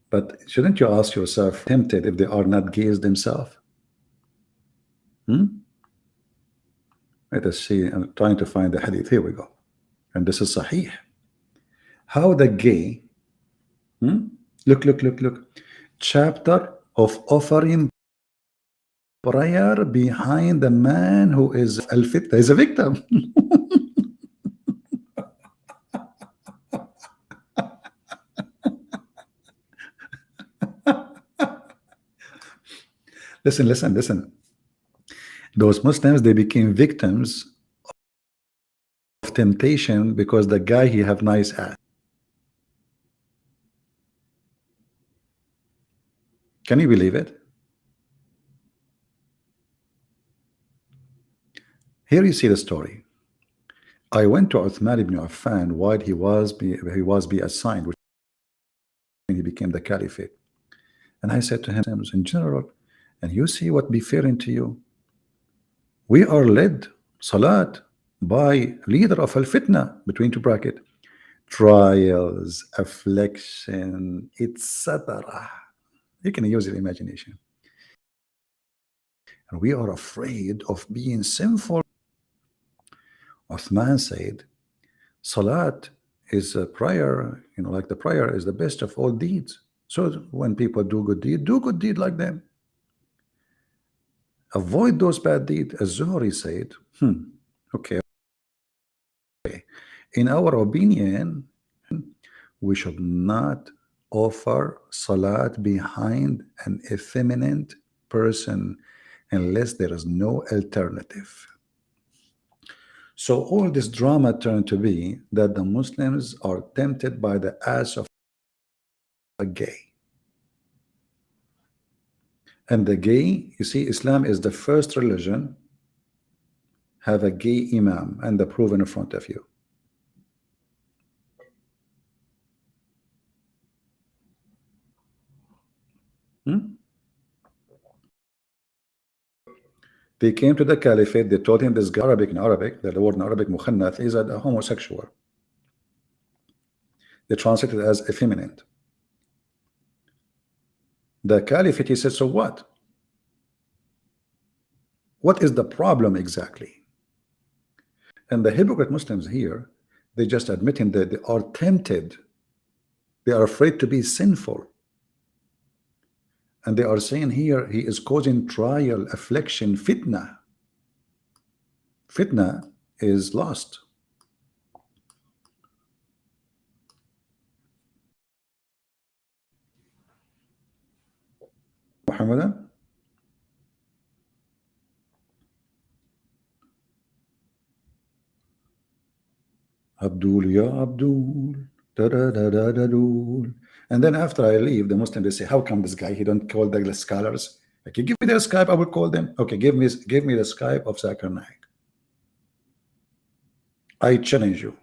but shouldn't you ask yourself, tempted if they are not gays themselves? Let us see. I'm trying to find the hadith. Here we go. And this is Sahih. How the gay, look. Chapter of offering prayer behind the man who is al-fitna, is a victim. Listen. Those Muslims, they became victims of temptation because the guy, he have nice ass. Can you believe it? Here you see the story. I went to Uthman ibn Affan while he was be assigned when he became the caliphate. And I said to him, in general, and you see what befitting to you. We are led salat by leader of al-fitna, between 2 brackets, trials, affliction, etc. You can use your imagination. And we are afraid of being sinful. Uthman said, salat is a prayer, you know, like the prayer is the best of all deeds. So when people do good deed like them. Avoid those bad deeds. As Zuhri said, okay. In our opinion, we should not offer salat behind an effeminate person unless there is no alternative. So all this drama turned to be that the Muslims are tempted by the ass of a gay. And the gay, you see, Islam is the first religion have a gay imam and the proof in front of you. They came to the caliphate, they told him this guy in Arabic, the word in Arabic mukhannath is a homosexual. They translated it as effeminate. The caliphate, he said, so what? What is the problem exactly? And the hypocrite Muslims here, they just admitting that they are tempted They are afraid to be sinful. And they are saying here, he is causing trial, affliction, fitna. Fitna is lost. Mohammedan? Abdul, ya Abdul. Da, da, da, da, da, dul. And then after I leave, the Muslims, they say, how come this guy, he don't call the scholars? Okay, give me their Skype, I will call them. Okay, give me the Skype of Zakir Naik. I challenge you.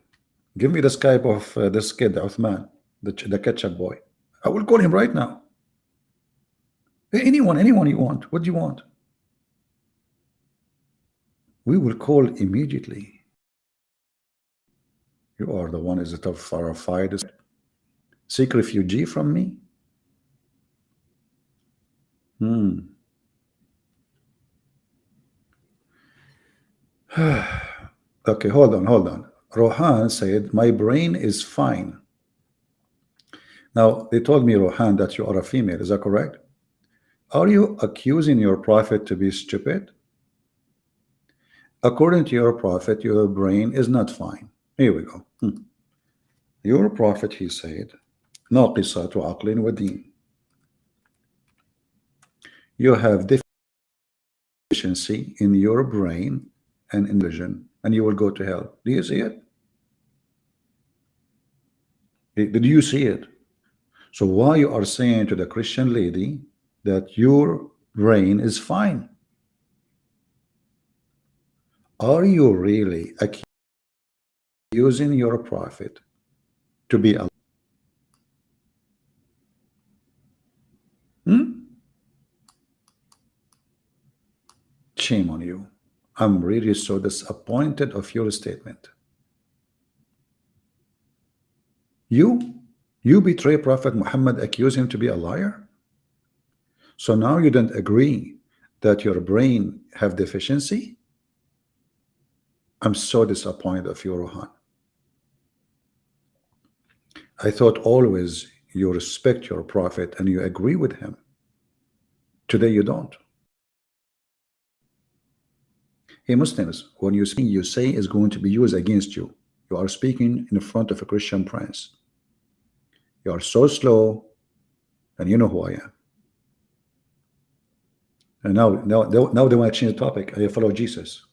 Give me the Skype of this kid, Uthman, the ketchup boy. I will call him right now. Anyone you want. What do you want? We will call immediately. You are the one is it of fight. Seek refugee from me? Okay, hold on. Rohan said, my brain is fine. Now, they told me, Rohan, that you are a female. Is that correct? Are you accusing your prophet to be stupid? According to your prophet, your brain is not fine. Here we go. Your prophet, he said, ناقصات عقل ودين. You have deficiency in your brain and in vision, and you will go to hell. Do you see it? Did you see it? So why you are saying to the Christian lady that your brain is fine? Are you really accusing your prophet to be a Shame on you. I'm really so disappointed of your statement. You betray Prophet Muhammad, accuse him to be a liar. So now you don't agree that your brain have deficiency? I'm so disappointed of you, Rohan. I thought always you respect your prophet and you agree with him. Today you don't. Hey Muslims, when you say is going to be used against you, you are speaking in front of a Christian prince. You are so slow, and you know who I am. And now they want to change the topic. I follow Jesus.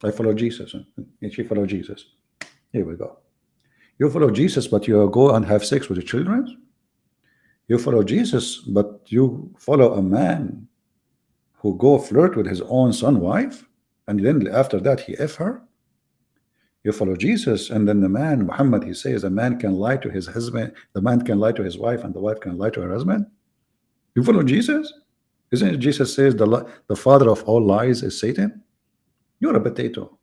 I follow Jesus. And she follow Jesus. Here we go. You follow Jesus, but you go and have sex with your children? You follow Jesus, but you follow a man who go flirt with his own son wife, and then after that he F her? You follow Jesus, and then the man, Muhammad, he says a man can lie to his husband, the man can lie to his wife, and the wife can lie to her husband? You follow Jesus? Isn't it Jesus says the father of all lies is Satan? You're a potato.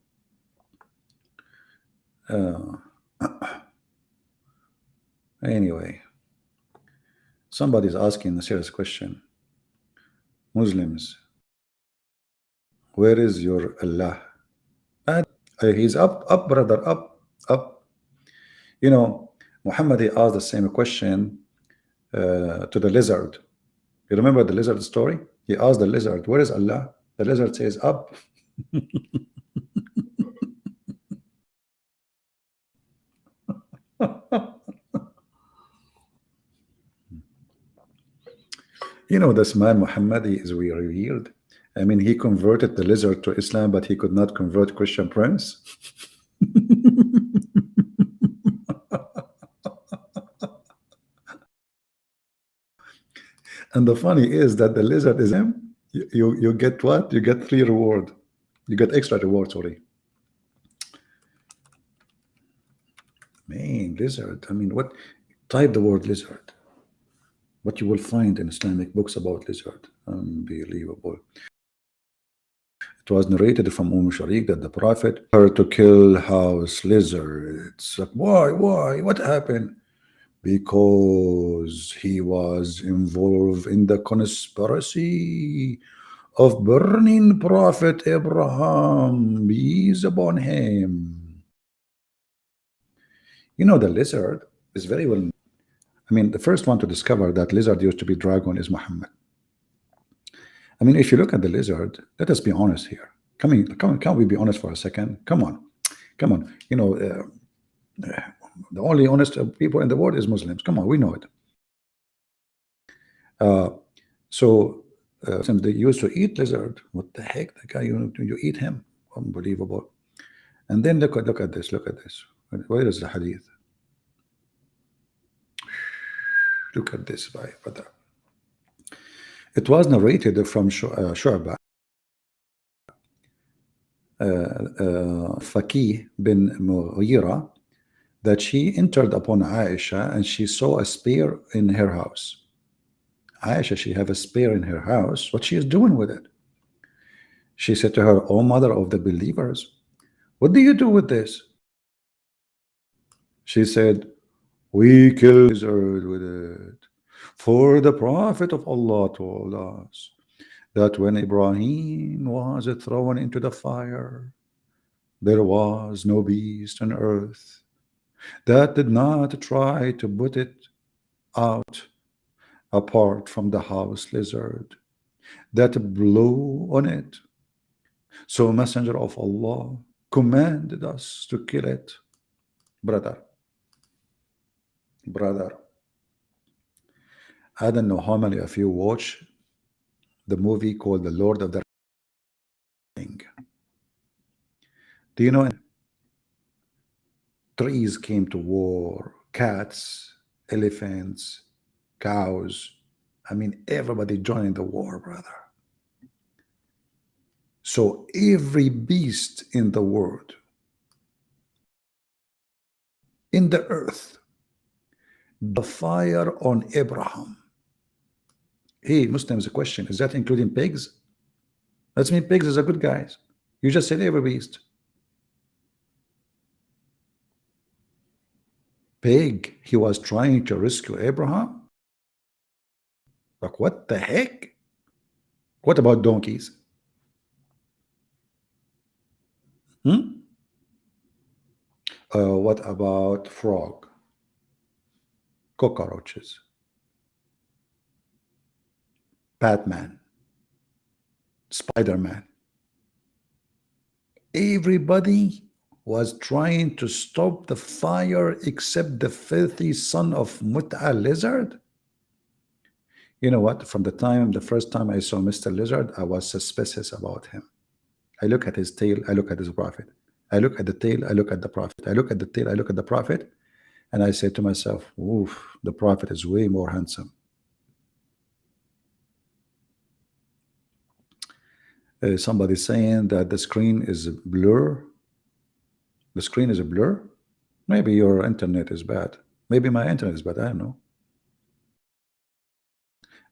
Anyway, somebody's asking a serious question. Muslims, where is your Allah? He's up, brother, up. You know, Muhammad, he asked the same question to the lizard. You remember the lizard story? He asked the lizard, where is Allah? The lizard says, up. You know, this man Muhammad, he is weird. I mean, he converted the lizard to Islam, but he could not convert Christian prince. And the funny is that the lizard is him. You get what? You get free reward. You get extra reward, sorry. Man, lizard. I mean, what? Type the word lizard. What you will find in Islamic books about lizard. Unbelievable. It was narrated from Sharik that the Prophet her to kill house lizards. Like, why? What happened? Because he was involved in the conspiracy of burning Prophet Abraham, peace upon him. You know, the lizard is very well. I mean, the first one to discover that lizard used to be dragon is Muhammad. I mean, if you look at the lizard, let us be honest here. Can we be honest for a second? Come on, come on. You know, the only honest people in the world is Muslims. Come on, we know it. Since they used to eat lizard, what the heck? The guy, you eat him? Unbelievable. And then look at this. Look at this. Where is the hadith? Look at this, brother. It was narrated from Shu'bah, Faqih bin Mughira, that she entered upon Aisha and she saw a spear in her house. Aisha, she have a spear in her house. What she is doing with it? She said to her, "O mother of the believers, what do you do with this?" She said, "We kill lizard with it. For the Prophet of Allah told us that when Ibrahim was thrown into the fire, there was no beast on earth that did not try to put it out apart from the house lizard that blew on it. So Messenger of Allah commanded us to kill it." Brother, I don't know how many of you watch the movie called The Lord of the Ring. Do you know trees came to war, cats, elephants, cows? I mean, everybody joining the war, brother. So every beast in the world, in the earth, the fire on Abraham. Hey, Muslims, a question: is that including pigs? That means pigs is a good guys. You just said every beast. Pig, he was trying to rescue Abraham. Like, what the heck? What about donkeys? What about frog? Cockroaches? Batman? Spider-Man? Everybody was trying to stop the fire except the filthy son of Mut'a lizard. You know what? From the first time I saw Mr. Lizard, I was suspicious about him. I look at his tail, I look at his prophet. I look at the tail, I look at the prophet. I look at the tail, I look at the prophet. And I say to myself, oof, the prophet is way more handsome. Somebody saying that the screen is a blur. The screen is a blur. Maybe your internet is bad. Maybe my internet is bad. I don't know.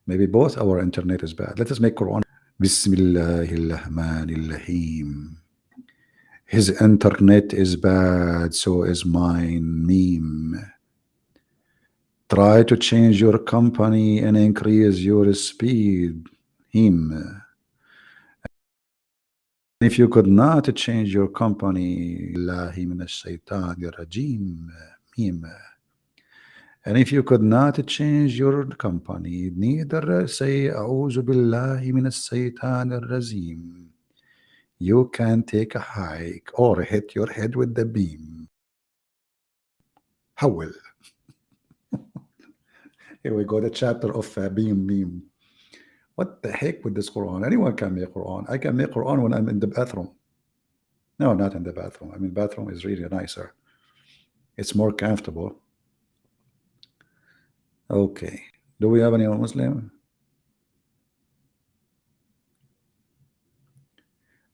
Maybe both our internet is bad. Let us make Quran. Bismillahirrahmanirrahim. His internet is bad, so is mine. Meme. Try to change your company and increase your speed. Him. If you could not change your company, meme. And if you could not change your company, neither say A'udhu billahi minas shaitanir rajim. You can take a hike or hit your head with the beam. How will? Here we go, the chapter of beam meme. What the heck with this Quran? Anyone can make Quran. I can make Quran when I'm in the bathroom. No, not in the bathroom. I mean, bathroom is really nicer. It's more comfortable. Okay. Do we have any Muslim?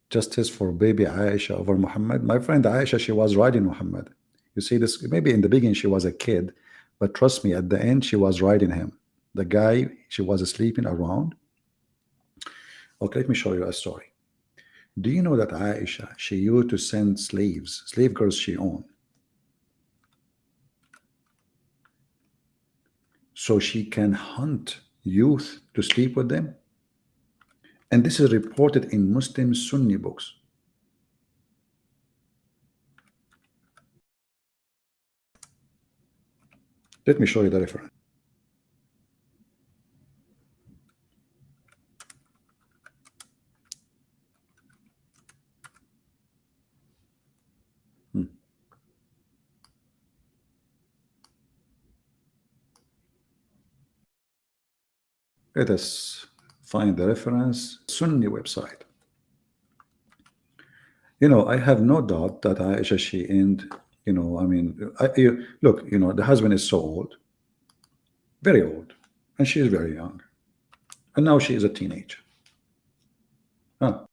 Justice for baby Aisha over Muhammad. My friend Aisha, she was riding Muhammad. You see this, maybe in the beginning she was a kid, but trust me, at the end she was riding him. The guy, she was sleeping around. Okay, let me show you a story. Do you know that Aisha, she used to send slaves, slave girls she owned, so she can hunt youth to sleep with them? And this is reported in Muslim Sunni books. Let me show you the reference. Let us find the reference. Sunni website. You know, I have no doubt that Aisha, she and, you know, I mean, look, you know, the husband is so old, very old, and she is very young, and now she is a teenager. Huh.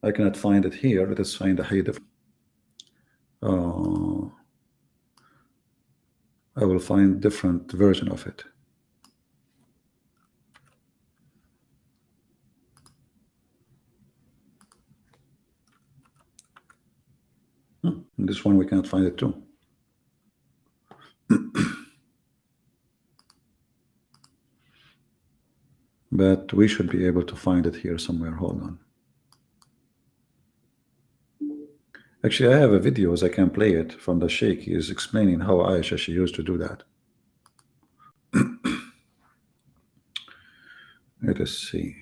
I cannot find it here. Let us find the hadith. I will find different version of it. This one we cannot find it too. But we should be able to find it here somewhere. Hold on. Actually, I have a video, as I can play it from the Sheikh. He is explaining how Aisha, she used to do that. Let us see.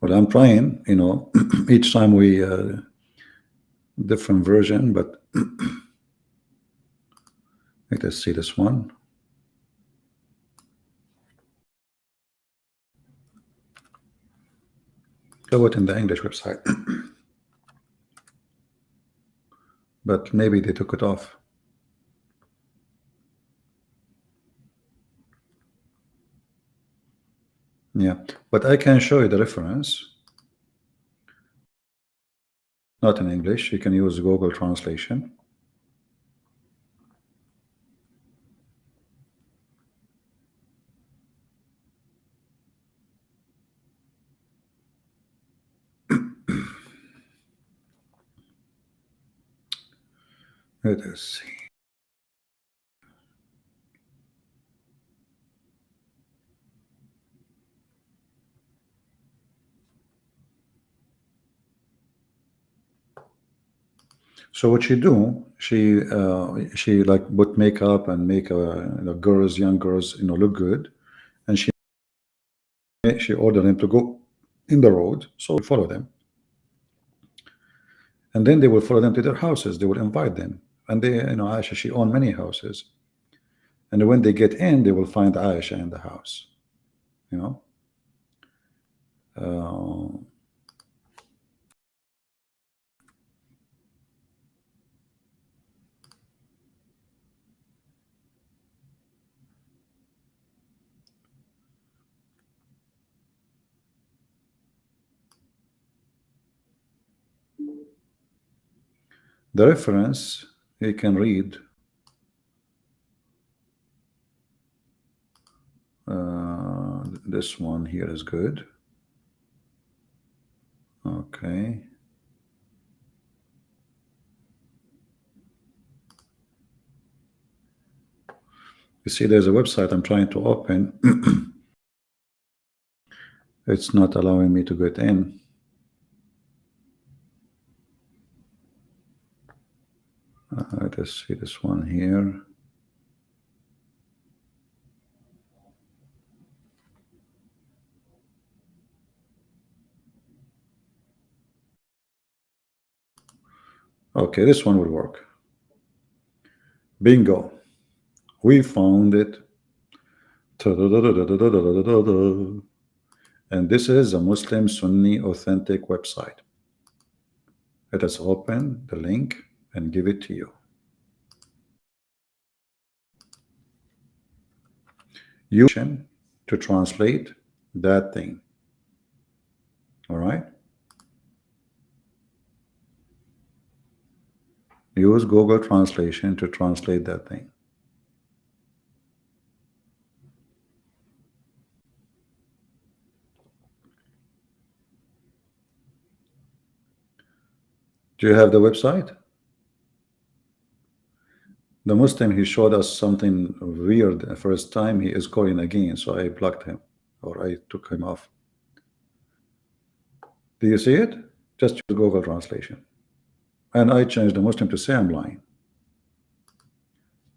Well, I'm trying, you know, each time we different version, but let us see this one. Go it in the English website, but maybe they took it off. Yeah, but I can show you the reference. Not in English. You can use Google translation. Let us see. So what she do? She like put makeup and make girls, young girls, you know, look good, and she ordered them to go in the road, so we follow them, and then they will follow them to their houses. They will invite them, and they, you know, Aisha, she owned many houses, and when they get in, they will find Aisha in the house, you know. The reference you can read. This one here is good. Okay. You see, there's a website I'm trying to open. It's not allowing me to get in. Let us see this one here. Okay, this one will work. Bingo. We found it. And this is a Muslim Sunni authentic website. Let us open the link and give it to you. Use to translate that thing. All right. Use Google translation to translate that thing. Do you have the website? The Muslim, he showed us something weird the first time. He is calling again, so I blocked him, or I took him off. Do you see it? Just use Google translation. and I changed the Muslim to say I'm lying.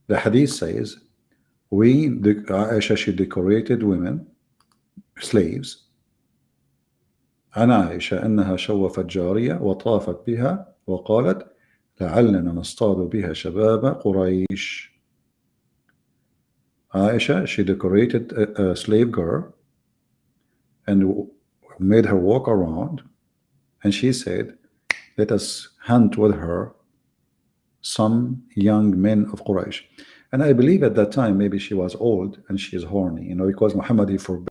The hadith says, Aisha, she decorated women, slaves. عن عائشة أنها شوفت جارية وطافت بها وقالت لعلنا نصطاد بها شباب قريش. Aisha, she decorated a slave girl and made her walk around, and she said, let us hunt with her some young men of Quraysh. And I believe at that time maybe she was old and she is horny, because Muhammad, he forbade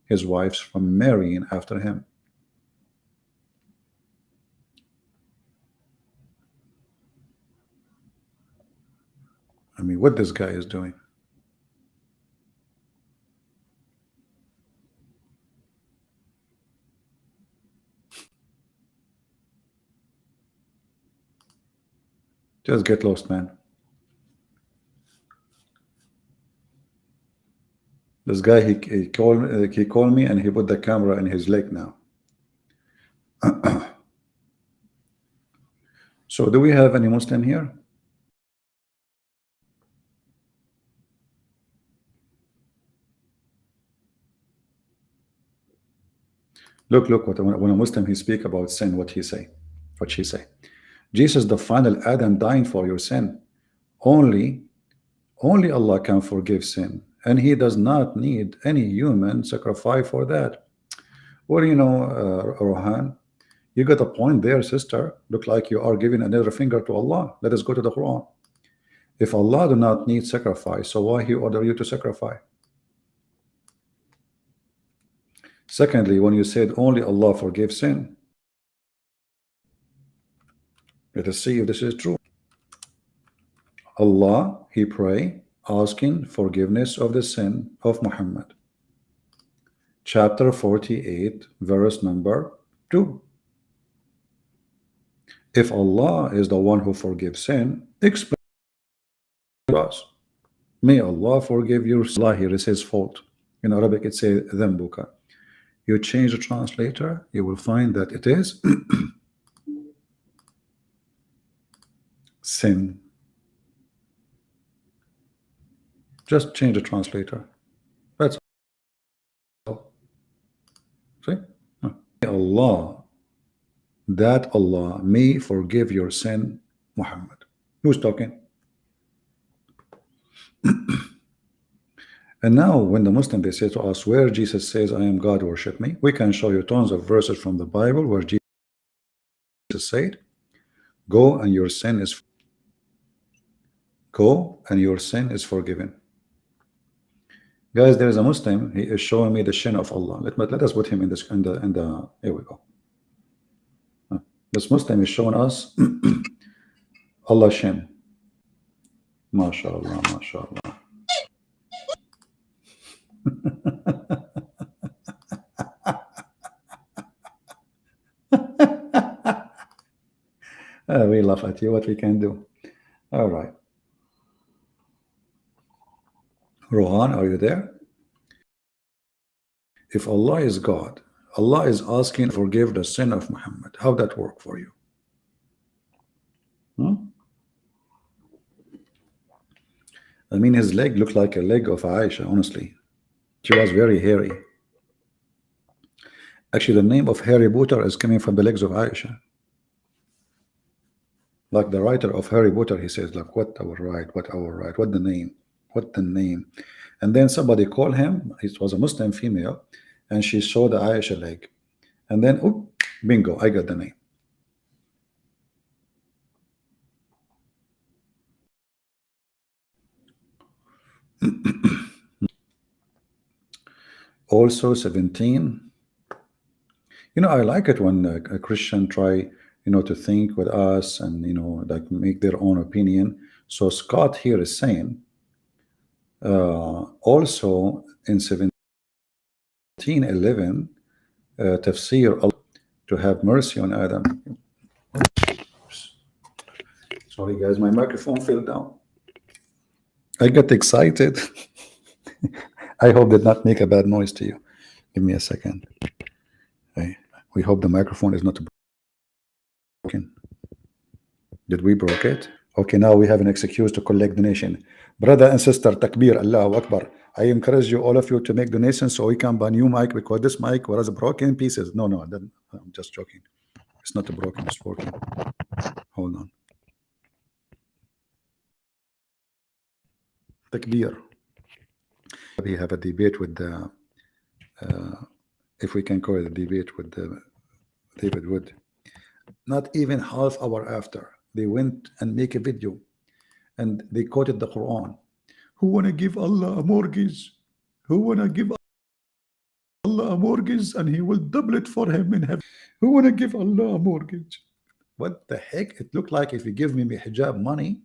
his wives from marrying after him. I mean, what this guy is doing. Just get lost, man. This guy, he called me and he put the camera in his leg now. So do we have any Muslim here? Look, when a Muslim he speak about sin, what she say? Jesus, the final Adam, dying for your sin. Only Allah can forgive sin, and He does not need any human sacrifice for that. Well, Rohan, you got a point there, sister. Look like you are giving another finger to Allah. Let us go to the Quran. If Allah do not need sacrifice, so why He order you to sacrifice? Secondly, when you said only Allah forgives sin, let us see if this is true. Allah, He pray, asking forgiveness of the sin of Muhammad. Chapter 48, verse number 2. If Allah is the one who forgives sin, explain to us. May Allah forgive your sin. Allah here, it says fault. In Arabic it says dhanbuka. You change the translator, you will find that it is sin. Just change the translator. That's all. See? Allah, that Allah may forgive your sin, Muhammad. Who's talking? And now when the Muslim, they say to us, where Jesus says, I am God, worship me, we can show you tons of verses from the Bible where Jesus said, go and your sin is forgiven. Guys, there is a Muslim, he is showing me the shin of Allah. Let us put him in this, here we go. This Muslim is showing us Allah shin. MashaAllah, MashaAllah. We laugh at you, what we can do. All right. Rohan, are you there? If Allah is God, Allah is asking to forgive the sin of Muhammad. How that work for you? I mean, his leg looked like a leg of Aisha, honestly. She was very hairy. Actually, the name of Harry Potter is coming from the legs of Aisha. Like the writer of Harry Potter, he says, like, what our right, what the name. And then somebody called him, it was a Muslim female, and she saw the Aisha leg. And then, oh, bingo, I got the name. Also 17. I like it when a Christian try, to think with us and, like make their own opinion. So Scott here is saying, also in 17:11, tafsir Allah to have mercy on Adam. Sorry guys, my microphone fell down. I got excited. I hope did not make a bad noise to you. Give me a second. Okay. We hope the microphone is not broken? Did we broke it? Okay, now we have an excuse to collect donation. Brother and sister, takbir, Allahu Akbar. I encourage you, all of you, to make donations so we can buy new mic, because this mic was broken pieces. No, I'm just joking. It's not broken, it's working. Hold on. Takbir. We have a debate with the, if we can call it a debate with the David Wood. Not even half hour after, they went and make a video and they quoted the Quran. Who wanna give Allah a mortgage? Who wanna give Allah a mortgage and he will double it for him in heaven? Who wanna give Allah a mortgage? What the heck? It looked like if you give me hijab money,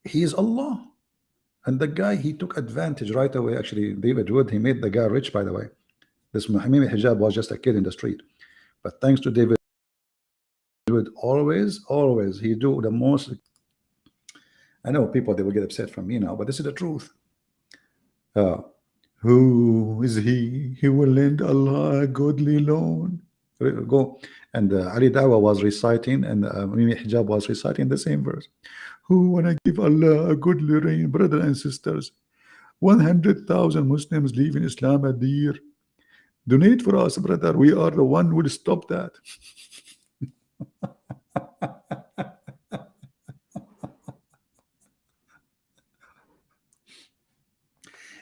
he is Allah. And the guy, he took advantage right away. Actually, David Wood, he made the guy rich, by the way. This Muhammad hijab was just a kid in the street. But thanks to David Wood, always, he do the most. I know people, they will get upset from me now, but this is the truth. Who is he? He will lend Allah a godly loan. Go. And Ali Dawah was reciting, and Mimi Hijab was reciting the same verse. Who wanna give Allah a godly rain? Brothers and sisters, 100,000 Muslims leave in Islam a year. Donate for us, brother. We are the one who will stop that.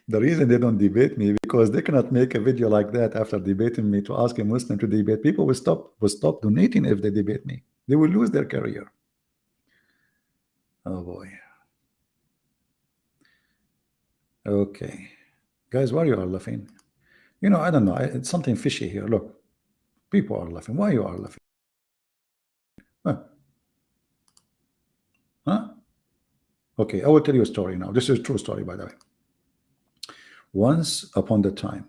The reason they don't debate me, because they cannot make a video like that after debating me to ask a Muslim to debate. People will stop donating if they debate me. They will lose their career. Oh boy. Okay, guys, why you are laughing? You know, I don't know. It's something fishy here. Look, people are laughing. Why you are laughing? Huh? Okay, I will tell you a story now. This is a true story, by the way. Once upon the time,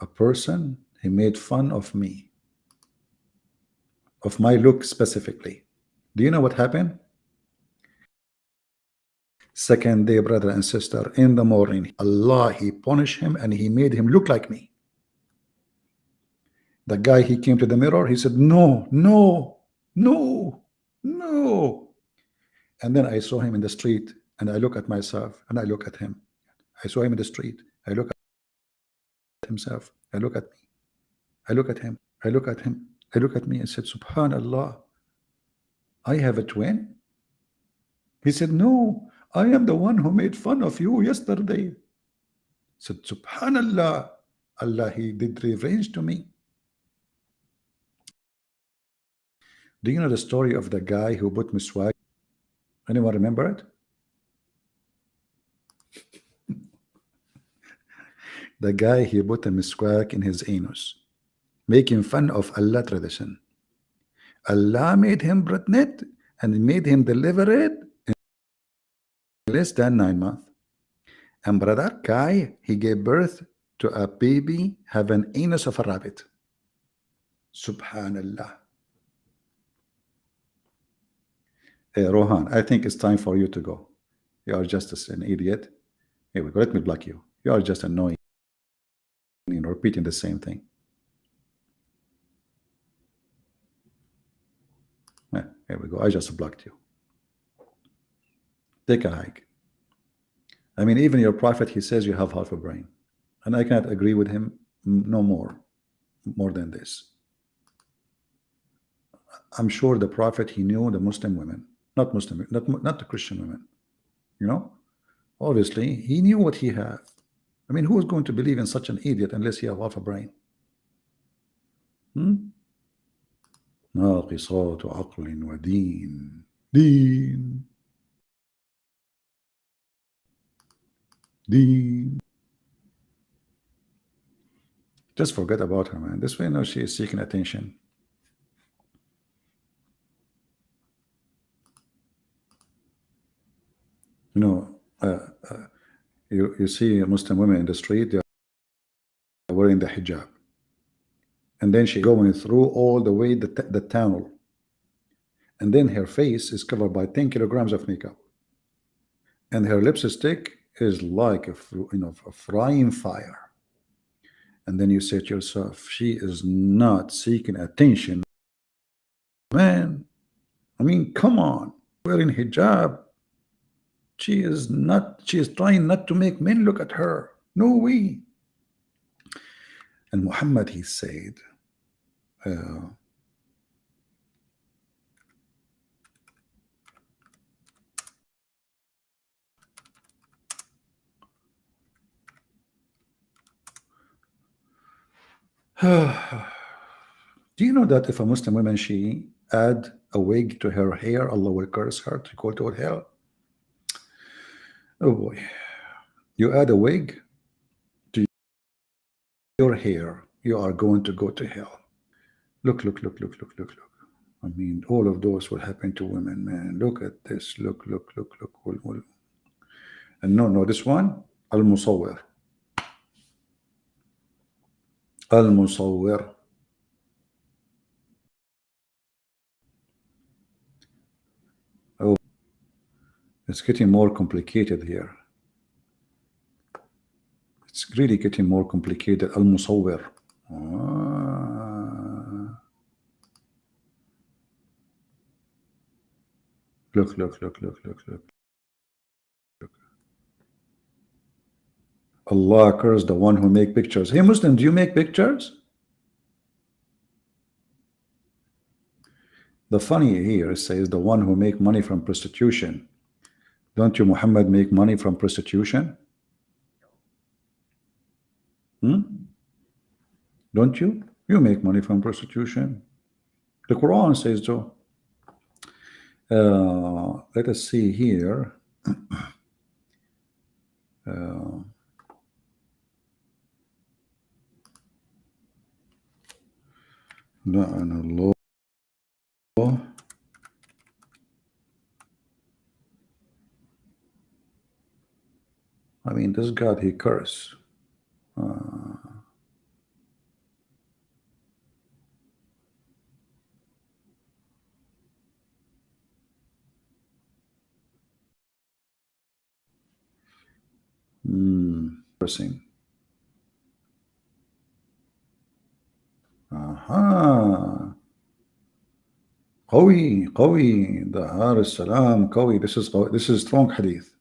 a person, he made fun of me, of my look specifically. Do you know what happened? Second day, brother and sister, in the morning, Allah, he punished him and he made him look like me. The guy, he came to the mirror, he said, no, no, no, no. And then I saw him in the street, and I look at myself, and I look at him. I saw him in the street. I look at himself. I look at me. I look at him. I look at him. I look at me and said, Subhanallah, I have a twin? He said, no, I am the one who made fun of you yesterday. I said, Subhanallah, Allah, he did revenge to me. Do you know the story of the guy who put miswak? Anyone remember it? The guy, he put a miswak in his anus, making fun of Allah tradition. Allah made him pregnant and made him deliver it in less than 9 months. And brother guy, he gave birth to a baby have an anus of a rabbit. Subhanallah. Hey, Rohan, I think it's time for you to go. You are just an idiot. Here we go. Let me block you. You are just annoying and repeating the same thing. Here we go. I just blocked you. Take a hike. I mean, even your prophet, he says you have half a brain. And I cannot agree with him no more than this. I'm sure the prophet, he knew the Muslim women, not the Christian women. You know, obviously he knew what he had. I mean, who is going to believe in such an idiot unless he have half a brain? ناقصات عقل ودين دين. Just forget about her, man. This way, no, she is seeking attention. You know, you see Muslim women in the street, they are wearing the hijab, and then she going through all the way the tunnel, and then her face is covered by 10 kilograms of makeup, and her lipstick is like a frying fire. And then you say to yourself, she is not seeking attention Man, I mean, come on. Wearing hijab. She is trying not to make men look at her. No way. And Muhammad, he said, uh, do you know that if a Muslim woman, she add a wig to her hair, Allah will curse her to go to hell? Oh boy. You add a wig to your hair, you are going to go to hell. Look. I mean, all of those will happen to women, man. Look at this. Look. And no, this one, Al-Musawwir. Al-Musawwir. Oh, it's getting more complicated here. It's really getting more complicated. Al-Musawwir. Look. Allah curse the one who make pictures. Hey Muslim, do you make pictures? The funny here says the one who make money from prostitution. Don't you, Muhammad, make money from prostitution? Don't you? You make money from prostitution. The Quran says so. Let us see here. Allah. I mean, this God, he curse. Cursing. قوي دهار السلام قوي. This is strong hadith.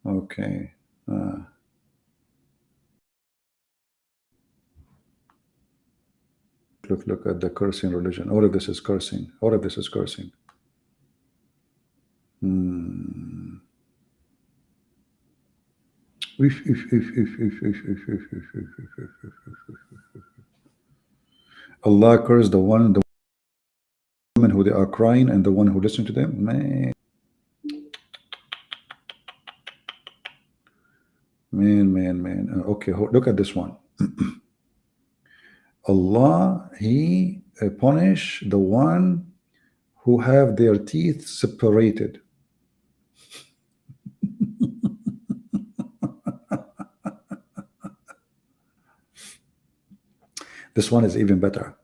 Okay. Look at the cursing religion. All of this is cursing. Allah curse the women who they are crying and the one who listen to them. Man. Okay, look at this one. Allah, he punish the one who have their teeth separated. This one is even better.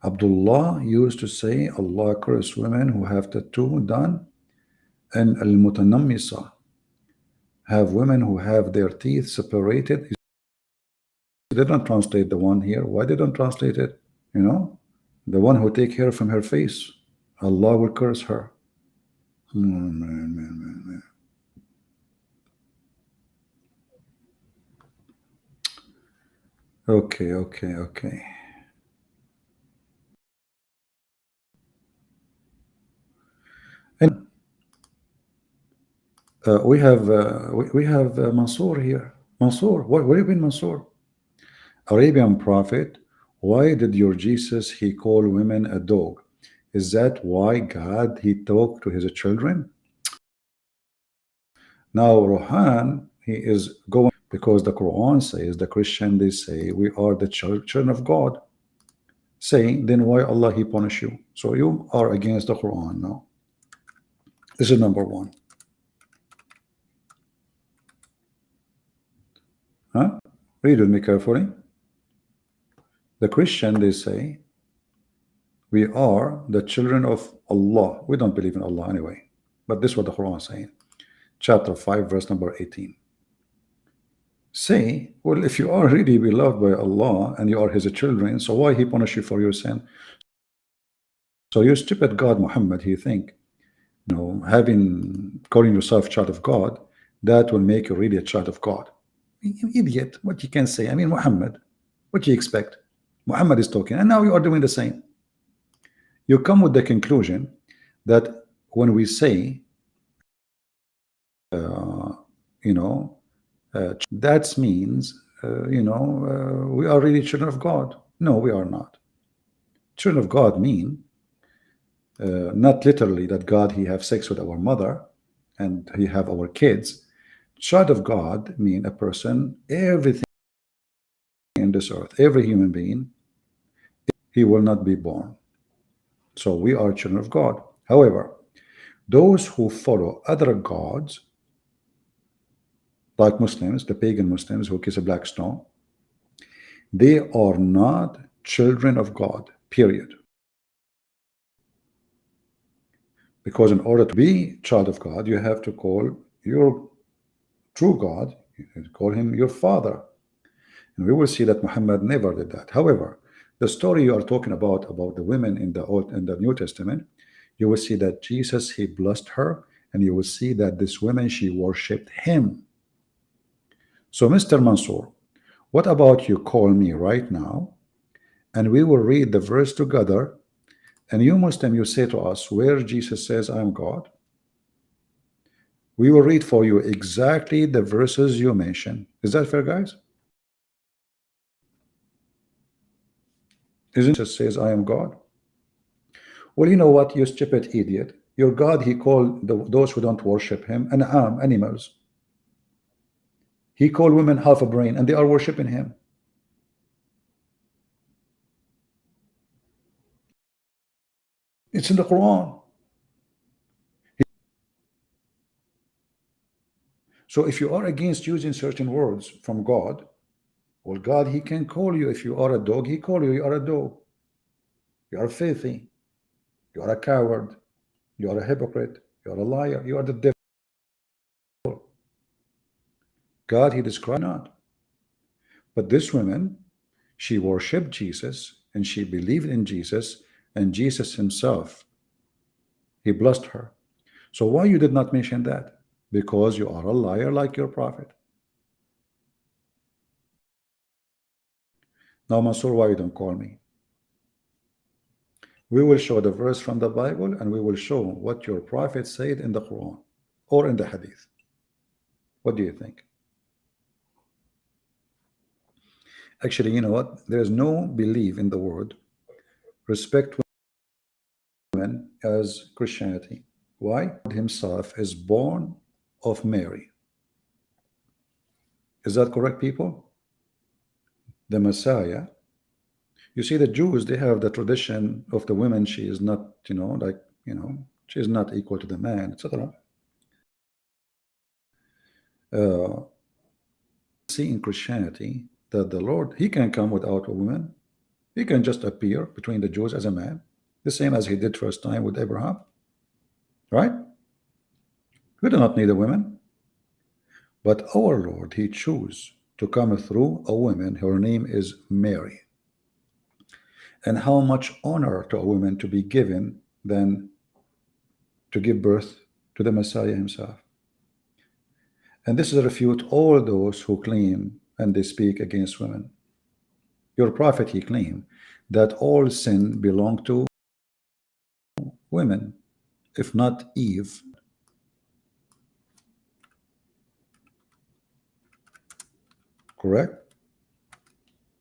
Abdullah used to say, Allah curse women who have tattoo done, and al-mutanammisa have women who have their teeth separated. They don't translate the one here. Why they don't translate it? You know, the one who take hair from her face, Allah will curse her. Man. Okay. And we have Masood here. Masood, what have you been, Masood? Arabian prophet, why did your Jesus he call women a dog? Is that why God he talked to his children? Now Rohan, he is going because the Quran says, the Christian they say we are the children of God. Saying then why Allah he punish you? So you are against the Quran now. This is number one. Read with me carefully. The Christian they say we are the children of Allah. We don't believe in Allah anyway, but this is what the Quran is saying. Chapter 5 verse number 18. Say, well, if you are really beloved by Allah and you are his children, so why he punish you for your sin? So you stupid God Muhammad, he think, having calling yourself child of God, that will make you really a child of God. Idiot, what you can say. I mean, Muhammad, what do you expect? Muhammad is talking, and now you are doing the same. You come with the conclusion that when we say, that means, we are really children of God. No, we are not. Children of God mean not literally that God, he have sex with our mother and he have our kids. Child of God mean a person, everything in this earth, every human being, he will not be born. So we are children of God. However, those who follow other gods, like Muslims, the pagan Muslims who kiss a black stone, they are not children of God, period. Because in order to be child of God, you have to call your true God, you call him your father. And we will see that Muhammad never did that. However, the story you are talking about the women in the New Testament, you will see that Jesus, he blessed her, and you will see that this woman, she worshipped him. So Mr. Mansour, what about you call me right now, and we will read the verse together, and you Muslim, you say to us where Jesus says I am God. We will read for you exactly the verses you mentioned. Is that fair, guys? Isn't it says I am God? Well, you know what, you stupid idiot. Your God, he called those who don't worship him animals. He called women half a brain, and they are worshiping him. It's in the Quran. So if you are against using certain words from God, well, God, he can call you. If you are a dog, he call you. You are a dog. You are filthy. You are a coward. You are a hypocrite. You are a liar. You are the devil. God, he described not. But this woman, she worshipped Jesus and she believed in Jesus, and Jesus himself, he blessed her. So why you did not mention that? Because you are a liar like your prophet. Now, Mansour, why you don't call me? We will show the verse from the Bible, and we will show what your prophet said in the Quran or in the Hadith. What do you think? Actually, you know what? There's no belief in the word respect women as Christianity. Why? Himself is born of Mary. Is that correct, people? The Messiah. You see, the Jews, they have the tradition of the woman. She is not, she is not equal to the man, etc. See in Christianity that the Lord, he can come without a woman. He can just appear between the Jews as a man, the same as he did first time with Abraham, right? We do not need a woman. But our Lord, he chose to come through a woman. Her name is Mary. And how much honor to a woman to be given than to give birth to the Messiah himself. And this is a refute all those who claim and they speak against women. Your prophet, he claimed that all sin belonged to women, if not Eve. Correct?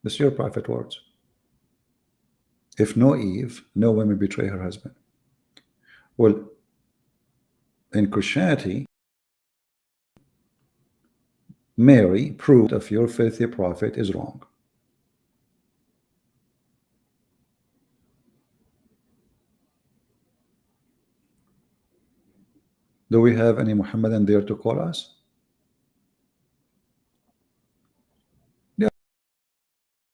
This is your prophet words. If no Eve, no woman betray her husband. Well, in Christianity, Mary proved of your filthy prophet is wrong. Do we have any Muhammadan there to call us? They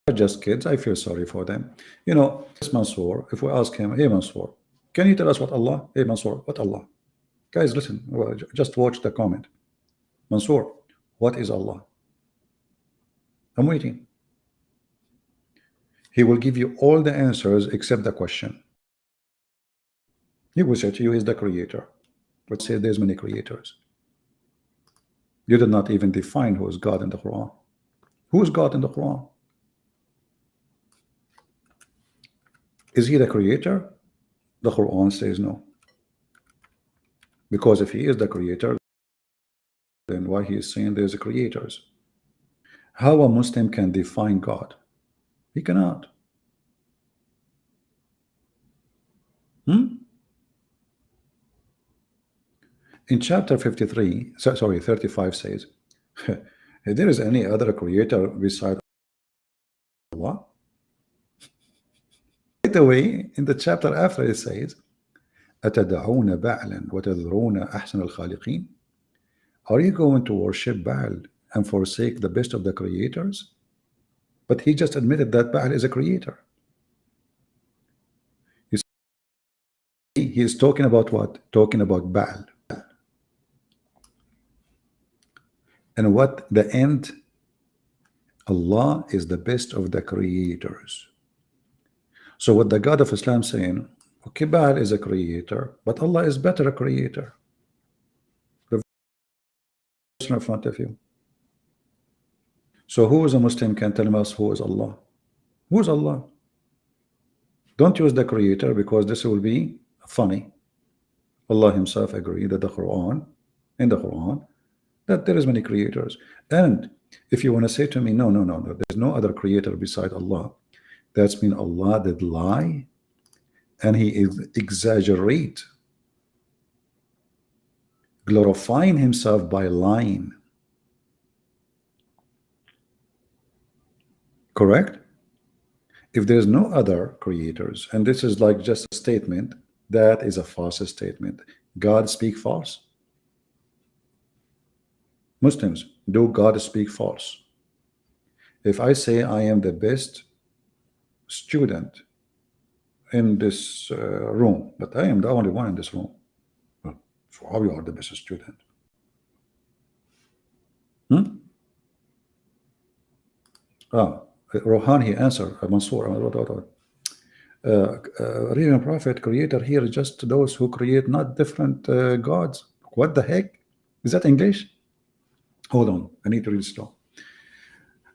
are just kids. I feel sorry for them. This Mansour, if we ask him, hey Mansour, can you tell us what Allah? Hey Mansour, what Allah? Guys, listen, just watch the comment. Mansour, what is Allah? I'm waiting. He will give you all the answers except the question. He will say to you, he's the creator. But say there's many creators. You did not even define who is God in the Quran. Who is God in the Quran? Is he the creator? The Quran says no. Because if he is the creator, then why he is saying there's creators? How a Muslim can define God? He cannot. In chapter 53, sorry, 35 says, if there is any other creator beside Allah. Right away, in the chapter after it says, أَتَدَعُونَ بَعْلًا وَتَذْرُونَ أَحْسَنَ الْخَالِقِينَ. Are you going to worship Baal and forsake the best of the creators? But he just admitted that Baal is a creator. You see, he is talking about what? Talking about Baal. And what the end? Allah is the best of the creators. So what the God of Islam saying, okay, Baal is a creator, but Allah is better a creator. The verse in front of you. So who is a Muslim can tell us who is Allah? Who is Allah? Don't use the creator because this will be funny. Allah himself agreed that in the Quran, that there is many creators. And if you want to say to me, no, there's no other creator beside Allah, that's mean Allah did lie and he exaggerate, glorifying himself by lying. Correct? If there's no other creators, and this is like just a statement, that is a false statement. God speak false? Muslims, do God speak false? If I say I am the best student in this room, but I am the only one in this room, so how you are the best student? Rohan, he answered, Mansoor, real prophet creator here is just those who create not different gods. What the heck? Is that English? Hold on, I need to read slow.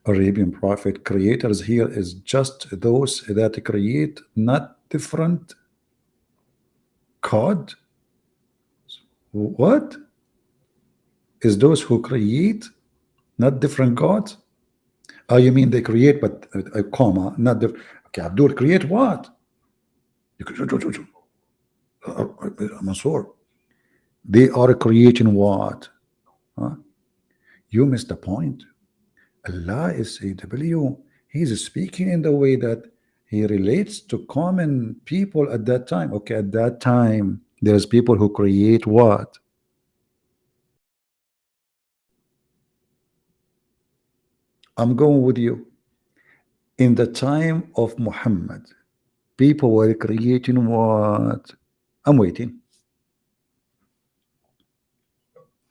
Arabian prophet creators here is just those that create not different God. What is those who create not different gods? Oh, you mean they create but a comma, not different. Okay, Abdul, create what? Masood, they are creating what? Huh? You missed the point. Allah is AW. He's speaking in the way that he relates to common people at that time. Okay, at that time, there's people who create what? I'm going with you. In the time of Muhammad, people were creating what? I'm waiting.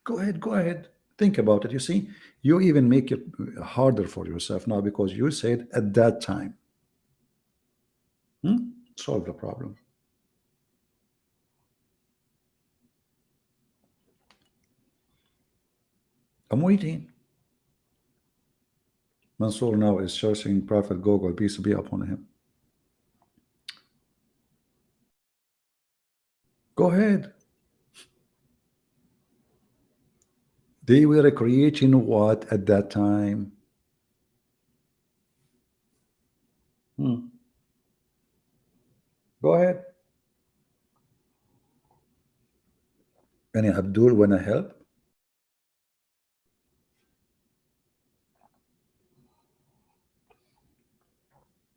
Go ahead. Think about it. You see, you even make it harder for yourself now because you said at that time. Solve the problem. I'm waiting. Mansoor now is searching Prophet Google, peace be upon him. Go ahead. They were creating what at that time? Go ahead. Any Abdul wanna help?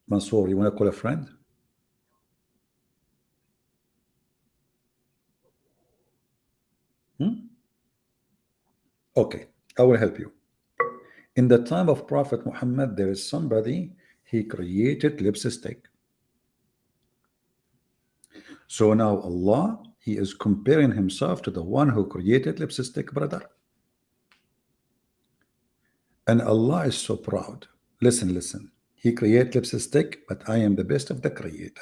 Mansoor, you wanna call a friend? Okay, I will help you. In the time of Prophet Muhammad, there is somebody, he created lipstick. So now Allah, he is comparing himself to the one who created lipstick, brother. And Allah is so proud. Listen. He created lipstick, but I am the best of the creator.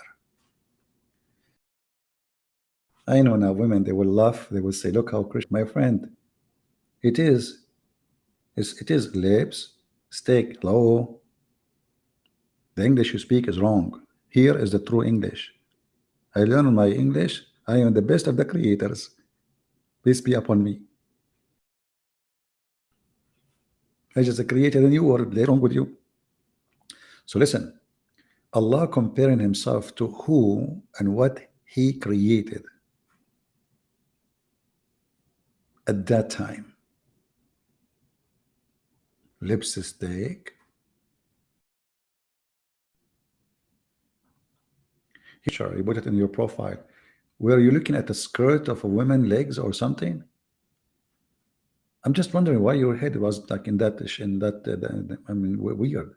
I know now women, they will laugh. They will say, look how Christian, my friend. It is. It is lips, steak, low. The English you speak is wrong. Here is the true English. I learn my English. I am the best of the creators. Peace be upon me. I just created a new word. What's wrong with you? So listen, Allah comparing himself to who and what he created at that time. Lipstick. Sure, you put it in your profile. Were you looking at the skirt of a woman's legs or something? I'm just wondering why your head was like in that, I mean, weird.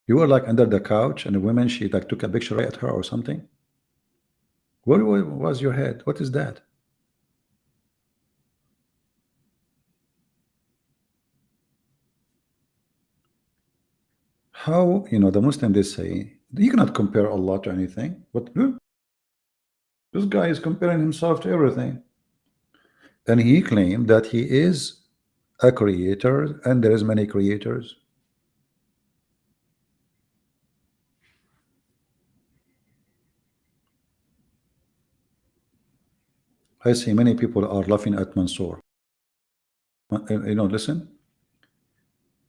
You were like under the couch and the woman, she like took a picture at her or something. Where was your head? What is that? How, the Muslim, they say, you cannot compare Allah to anything. But look, this guy is comparing himself to everything. And he claimed that he is a creator and there is many creators. I see many people are laughing at Mansoor. Listen,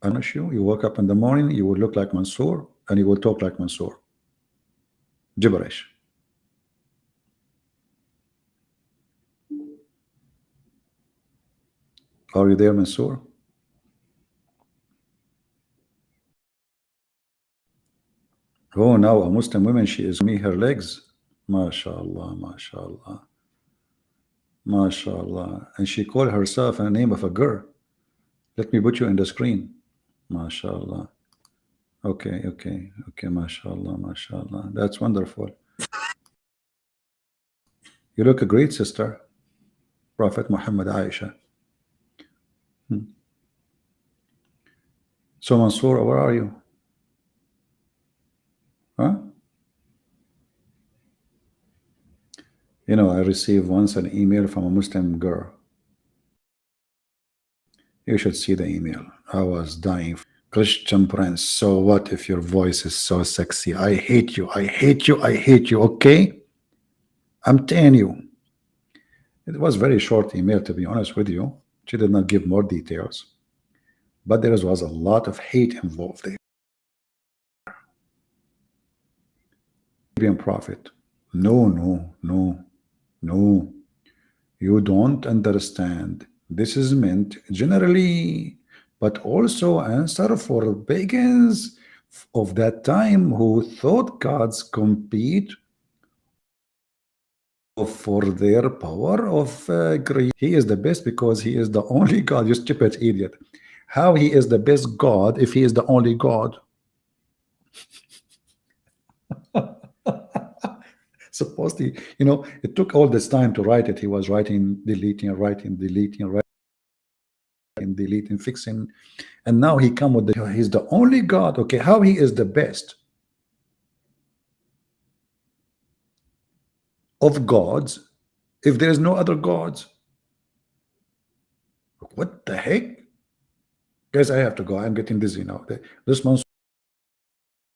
I promise you wake up in the morning, you will look like Mansoor and you will talk like Mansoor. Gibberish. Are you there, Mansoor? Oh, now a Muslim woman, she is me her legs. MashaAllah, MashaAllah, MashaAllah. And she called herself in the name of a girl. Let me put you in the screen. MashaAllah. Okay, okay, okay, MashaAllah, MashaAllah. That's wonderful. You look a great sister. Prophet Muhammad Aisha. So Mansoor, where are you? Huh? I received once an email from a Muslim girl. You should see the email. I was dying. Christian Prince, so what if your voice is so sexy? I hate you. I hate you. I hate you. Okay? I'm telling you. It was very short email, to be honest with you. She did not give more details. But there was a lot of hate involved there. Being prophet. No, no, no, no. You don't understand. This is meant generally, but also answer for pagans of that time who thought gods compete for their power of greed. He is the best because he is the only God. You stupid idiot. How he is the best God if he is the only God? Supposedly, it took all this time to write it. He was writing, deleting, writing, deleting, writing, deleting, fixing, and now he come with he's the only God. Okay, how he is the best of gods if there is no other gods? What the heck? Guys, I have to go. I'm getting dizzy now. This month,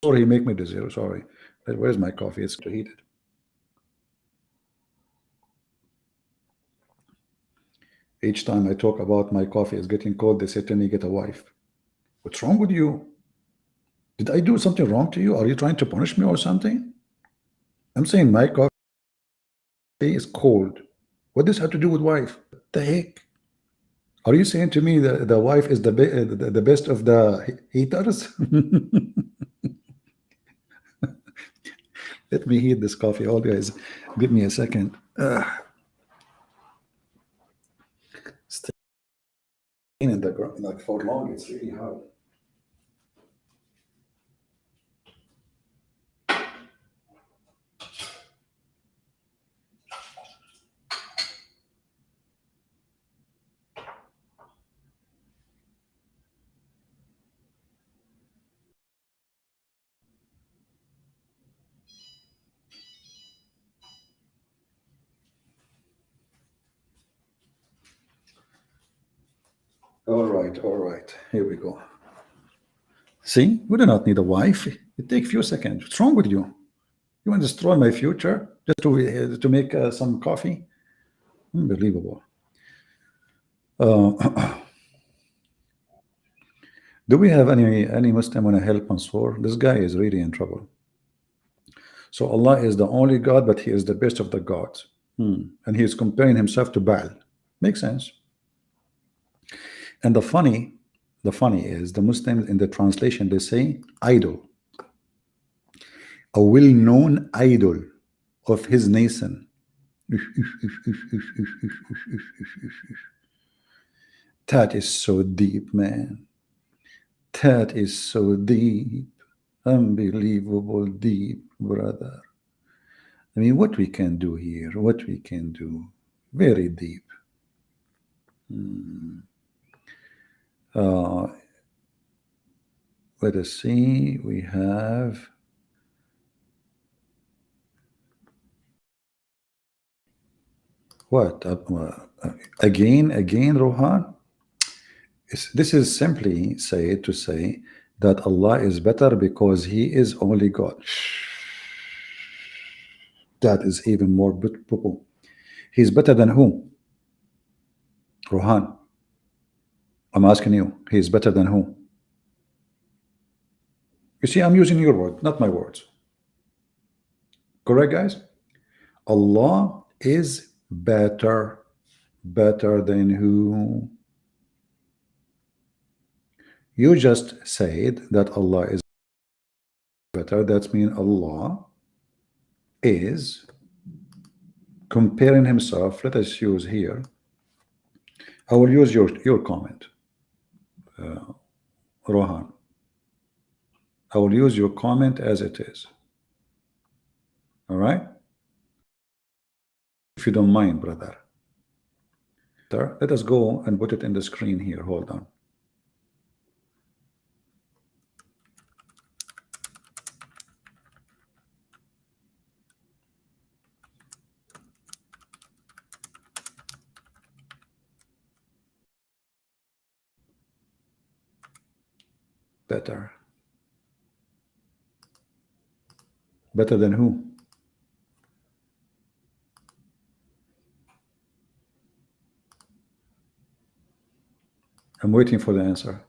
sorry, he make me dizzy. Sorry. Where's my coffee? It's to heat it. Each time I talk about my coffee is getting cold, they say to me, get a wife. What's wrong with you? Did I do something wrong to you? Are you trying to punish me or something? I'm saying my coffee is cold. What does this have to do with wife? What the heck? Are you saying to me that the wife is the best of the heaters? Let me heat this coffee. All guys, give me a second. Staying in the ground like for long, it's really hard. All right. Here we go. See, we do not need a wife. It takes few seconds. What's wrong with you? You want to destroy my future just to make some coffee? Unbelievable. Do we have any Muslim want to help Mansoor? This guy is really in trouble. So Allah is the only God, but He is the best of the gods. And He is comparing Himself to Baal. Makes sense. And the funny is the Muslims in the translation they say idol, a well-known idol of his nation. That is so deep, man. That is so deep. Unbelievable deep, brother. I mean, what we can do here, what we can do, very deep. Let us see, we have what? Again, Rohan? This is simply said to say that Allah is better because He is only God. That is even more beautiful. He's better than who? Rohan, I'm asking you, He's better than who? You see, I'm using your word, not my words. Correct, guys? Allah is better. Better than who? You just said that Allah is better. That means Allah is comparing Himself. Let us use here. I will use your comment, Rohan. I will use your comment as it is. All right? If you don't mind, brother. Let us go and put it in the screen here. Hold on. Better. Better than who? I'm waiting for the answer.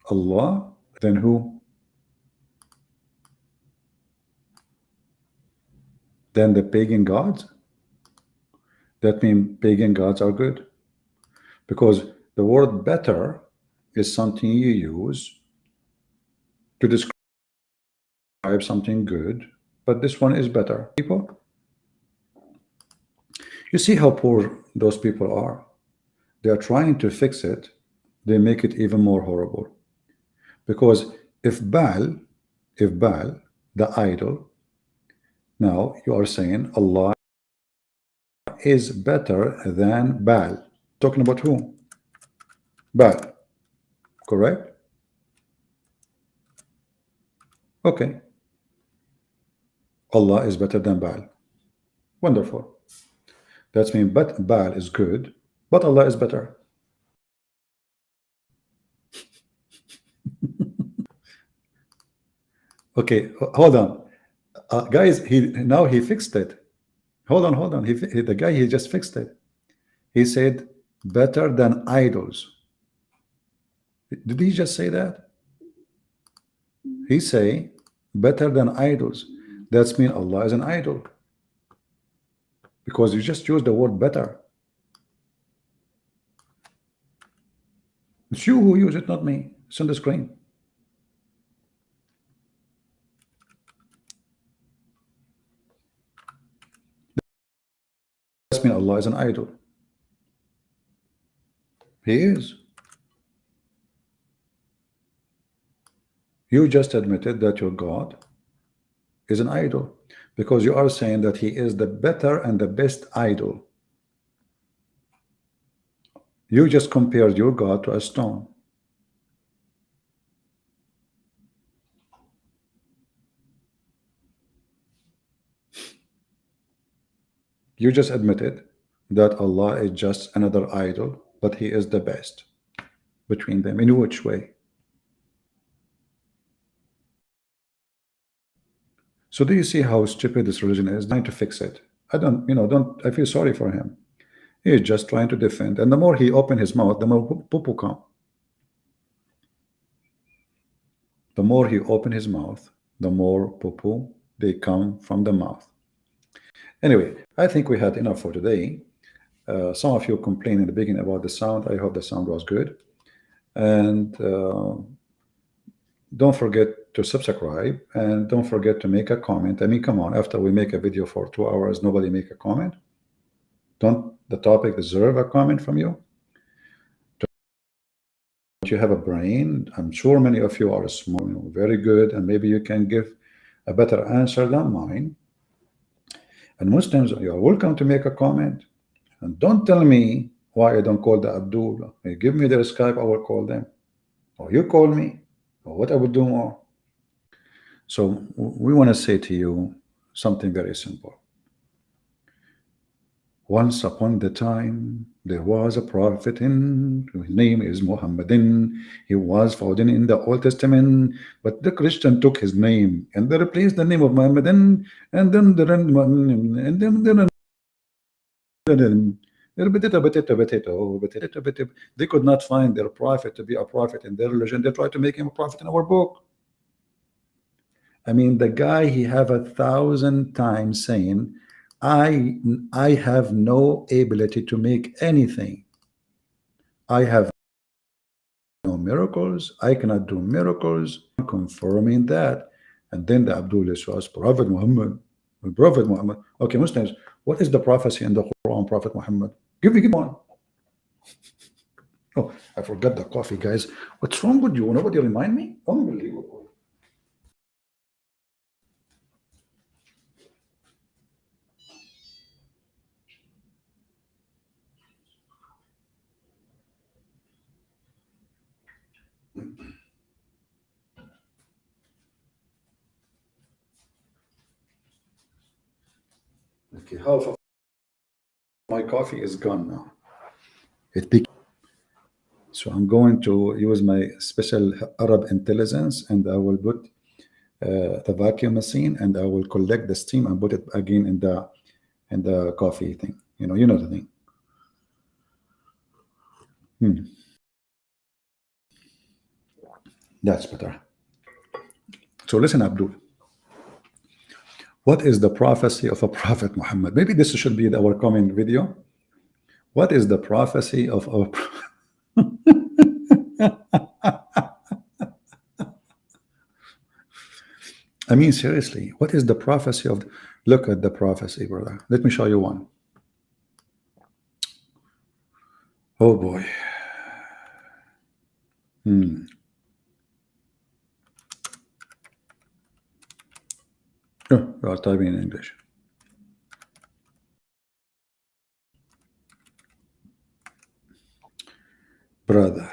Allah, then who? Then the pagan gods? That means pagan gods are good. Because the word better is something you use to describe something good, but this one is better. People, you see how poor those people are. They are trying to fix it. They make it even more horrible. Because if Baal, the idol, now you are saying Allah is better than Baal. Talking about who? Baal. Correct? Okay. Allah is better than Baal. Wonderful. That means but Baal is good, but Allah is better. Okay, hold on. Guys, he fixed it. Hold on. The guy, he just fixed it. He said better than idols. Did he just say that? He say better than idols. That's mean Allah is an idol. Because you just used the word better. It's you who use it, not me. It's on the screen. That's mean Allah is an idol. He is. You just admitted that your God is an idol because you are saying that he is the better and the best idol. You just compared your God to a stone. You just admitted that Allah is just another idol, but He is the best between them. In which way? So do you see how stupid this religion is? Trying to fix it. I don't, don't. I feel sorry for him. He is just trying to defend, and the more he open his mouth, the more poo come. The more he open his mouth, the more poo they come from the mouth. Anyway, I think we had enough for today. Some of you complained in the beginning about the sound. I hope the sound was good. And don't forget to subscribe, and don't forget to make a comment. I mean, come on, after we make a video for 2 hours, nobody make a comment? Don't the topic deserve a comment from you? Don't you have a brain? I'm sure many of you are smart, very good, and maybe you can give a better answer than mine. And Muslims, you are welcome to make a comment. And don't tell me why I don't call the Abdul. You give me their Skype, I will call them. Or you call me, or what I would do more. So we want to say to you something very simple. Once upon the time, there was a prophet his name is Mohammed. He was found in the Old Testament, but the Christian took his name and they replaced the name of Muhammad, and then they could not find their prophet to be a prophet in their religion. They tried to make him a prophet in our book. I mean, the guy, he have 1,000 times saying, I have no ability to make anything. I have no miracles. I cannot do miracles. Confirming that. And then the Abdul was Prophet Muhammad. Prophet Muhammad. Okay, Muslims, what is the prophecy in the Quran, Prophet Muhammad? Give me one. Oh, I forgot the coffee, guys. What's wrong with you? Nobody remind me? Unbelievable. Okay, half of my coffee is gone now. So I'm going to use my special Arab intelligence, and I will put the vacuum machine, and I will collect the steam and put it again in the coffee thing. You know the thing. That's better. So listen, Abdul. What is the prophecy of a prophet Muhammad? Maybe this should be our coming video. What is the prophecy of our I mean, seriously, what is the prophecy of? Look at the prophecy, brother. Let me show you one. Oh boy. Oh, we are typing in English. Brother,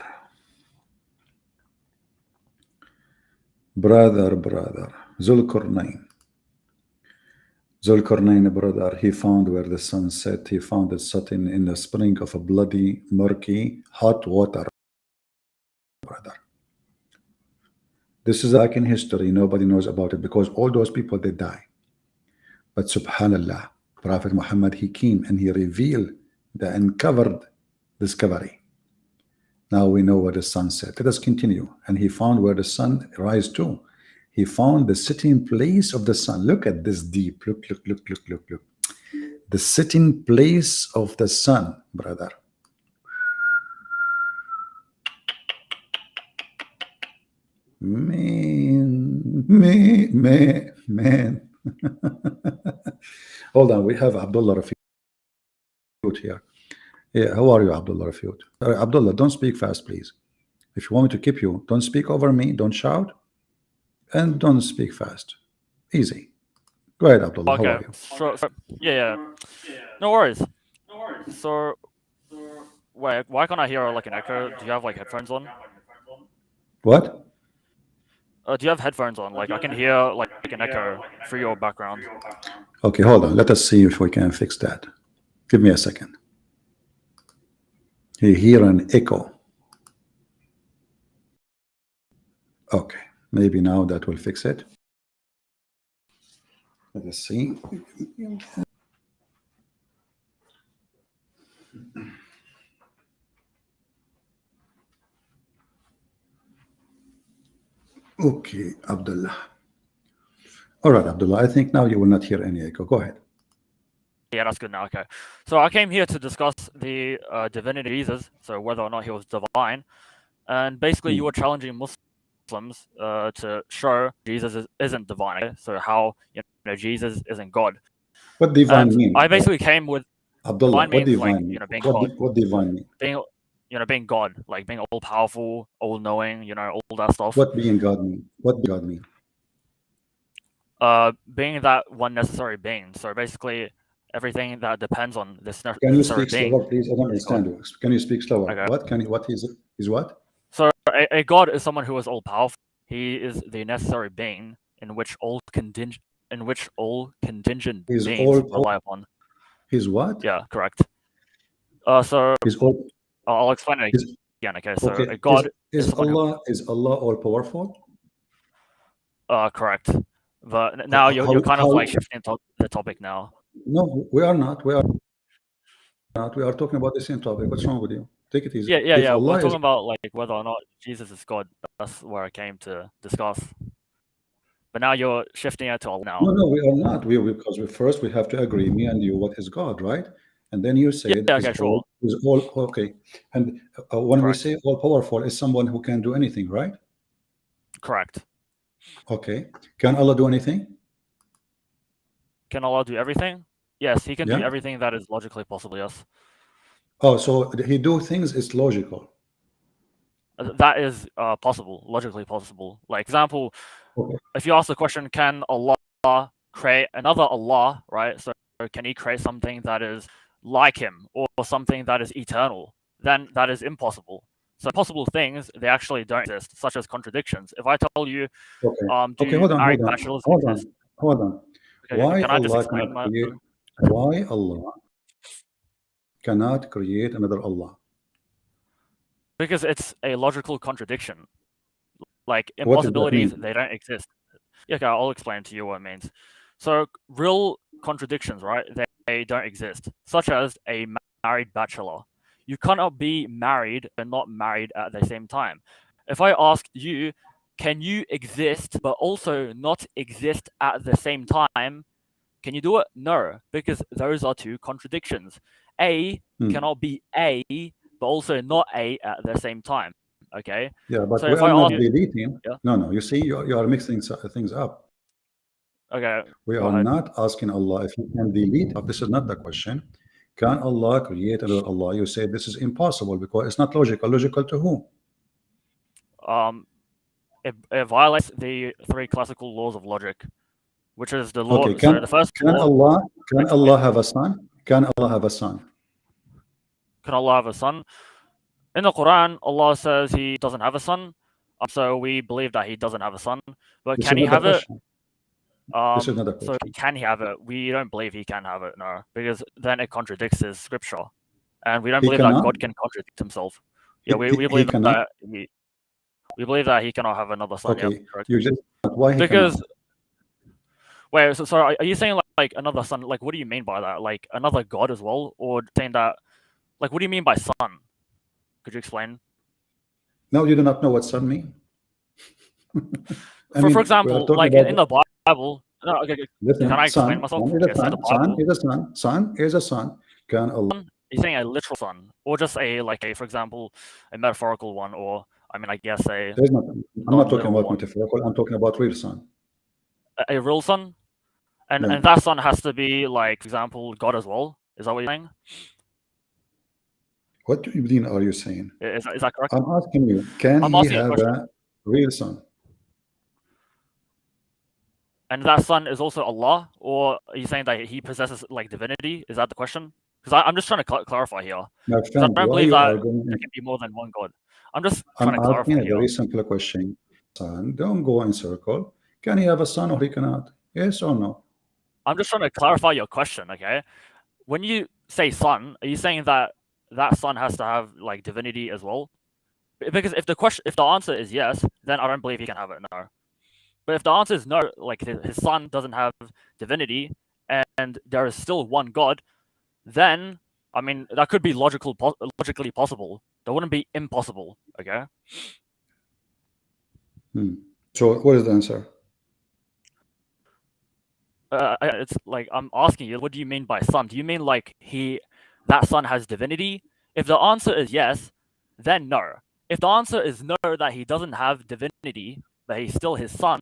Zulkarnain, brother, he found where the sun set. He found it setting in the spring of a bloody, murky, hot water, brother. This is back in history. Nobody knows about it because all those people, they die. But subhanallah, Prophet Muhammad, he came and he revealed the uncovered discovery. Now we know where the sun set. Let us continue. And he found where the sun rise to. He found the sitting place of the sun. Look at this deep. Look. The sitting place of the sun, brother. Man. Hold on, we have Abdullah Refutes here. Yeah, how are you, Abdullah Refutes? Abdullah, don't speak fast, please. If you want me to keep you, don't speak over me, don't shout, and don't speak fast. Easy. Go ahead, Abdullah. Okay. How are you? So yeah. No worries. So wait, why can't I hear like an echo? Do you have like headphones on? What? Do you have headphones on? Like I can hear like an echo through your background. Okay, hold on. Let us see if we can fix that. Give me a second. You hear an echo. Okay, maybe now that will fix it. Let us see. Okay, Abdullah. All right, Abdullah. I think now you will not hear any echo. Go ahead. Yeah, that's good now. Okay, so I came here to discuss the divinity of Jesus, so whether or not he was divine, and basically you were challenging Muslims to show Jesus isn't divine. Okay? So how Jesus isn't God. What divine And mean? I basically came with Abdullah, what means like divine mean? being God, What divine mean? being God, like being all powerful, all knowing, all that stuff. What being God mean? What God mean? Being that one necessary being. So basically, everything that depends on this Can you necessary speak being. slower, please? I don't understand you. Can you speak slower? Okay. What can you? What is what? So a God is someone who is all powerful. He is the necessary being in which all contingent He's beings all rely upon. He's what? Yeah, correct. So He's all. I'll explain it again. Okay, so Okay. a God Is someone Allah all powerful? who, correct. But now you're kind of like shifting the topic now. No, we are not. We are not. We are talking about the same topic. What's wrong with you? Take it easy. Yeah. We're talking about like whether or not Jesus is God. That's where I came to discuss. But now you're shifting it to Allah now. No, we are not. Because first we have to agree, me and you, what is God, right? And then you said Yeah, okay, sure. Is all okay. And when Correct. we say all powerful, is someone who can do anything, right? Correct. Okay. Can Allah do anything? Can Allah do everything? Yes, he can do everything that is logically possible, yes. Oh, so he do things is logical. That is possible, logically possible. Like example, if you ask the question, can Allah create another Allah, right? So can he create something that is like him or something that is eternal? Then that is impossible. So possible things, they actually don't exist, such as contradictions. If I tell you, hold on, married bachelors exist? Hold on. Okay, Why can I just Allah explain cannot create? Why Allah cannot create another Allah? Because it's a logical contradiction. Like impossibilities, they don't exist. Yeah, okay, I'll explain to you what it means. So real contradictions, right? They don't exist, such as a married bachelor. You cannot be married and not married at the same time. If I ask you, can you exist but also not exist at the same time? Can you do it? No, because those are two contradictions. A cannot be A but also not A at the same time. Okay. Yeah, but so we if are I not ask deleting. Yeah? No. You see, you are mixing things up. Okay. We are not asking Allah if He can delete. This is not the question. Can Allah create another Allah? You say this is impossible because it's not logical. Logical to who? It violates the three classical laws of logic, which is the law. Okay, so the first can law, Allah have a son? Can Allah have a son? Can Allah have a son? In the Quran, Allah says He doesn't have a son. So we believe that He doesn't have a son. But This can He have it? This is not a question. So can He have it? We don't believe He can have it, no, because then it contradicts His scripture, and we don't believe that God can contradict Himself. Yeah, we believe that we believe that He cannot have another son. Okay, correct. you just why? Because wait, so are you saying like another son? Like, what do you mean by that? Like another God as well, or saying that? Like, what do you mean by son? Could you explain? No, you do not know what son means. For example, like in the Bible. No, okay. Listen, can I explain myself? Son is a son. Son is a son. Can Allah? You're saying a literal son, or just for example, a metaphorical one, or I mean, I guess I'm not talking about metaphorical. I'm talking about real son. A real son, and that son has to be like, for example, God as well. Is that what you're saying? What do you mean? Are you saying? Is that correct? I'm asking you. Can he have a real son? And that son is also Allah, or are you saying that he possesses like divinity? Is that the question? Because I'm just trying to clarify here. My friend, I don't believe that there can be more than one God. I'm just trying to clarify a very simple question. son, don't go in circle. Can he have a son or he cannot? Yes or no? I'm just trying to clarify your question, okay? When you say son, are you saying that that son has to have like divinity as well? Because if the answer is yes, then I don't believe he can have it. No. But if the answer is no, like his son doesn't have divinity, and there is still one God, then I mean that could be logically possible. That wouldn't be impossible. Okay. So what is the answer? It's like I'm asking you, what do you mean by son? Do you mean like that son has divinity? If the answer is yes, then no. If the answer is no, that he doesn't have divinity, but he's still his son,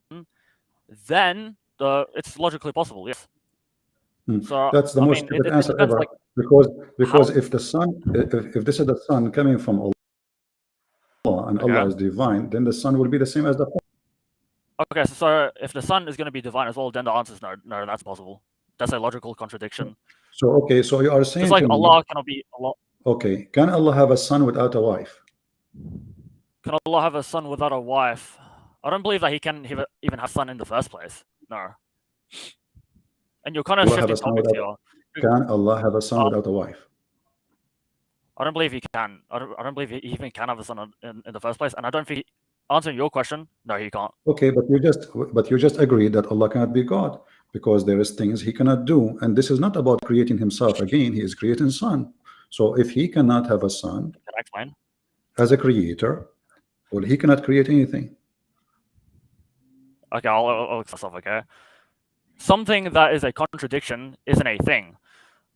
then it's logically possible. Yes. So that's the most stupid answer ever. Like, because if the son, if this is the son coming from Allah and Allah is divine, then the son will be the same as the father. Okay, so if the son is going to be divine as well, then the answer is no. No, that's possible. That's a logical contradiction. So okay, so you are saying it's like Allah cannot be Allah. Okay, can Allah have a son without a wife? Can Allah have a son without a wife? I don't believe that he can even have a son in the first place. No. And you're kind of shifting topics here. Can Allah have a son without a wife? I don't believe he can. I don't believe he even can have a son in the first place. And I don't think, answering your question, no, he can't. Okay, but you just agreed that Allah cannot be God because there is things he cannot do, and this is not about creating himself again. He is creating son. So if he cannot have a son, can I explain? As a creator, well, he cannot create anything. Okay, I'll explain stuff. Okay, something that is a contradiction isn't a thing.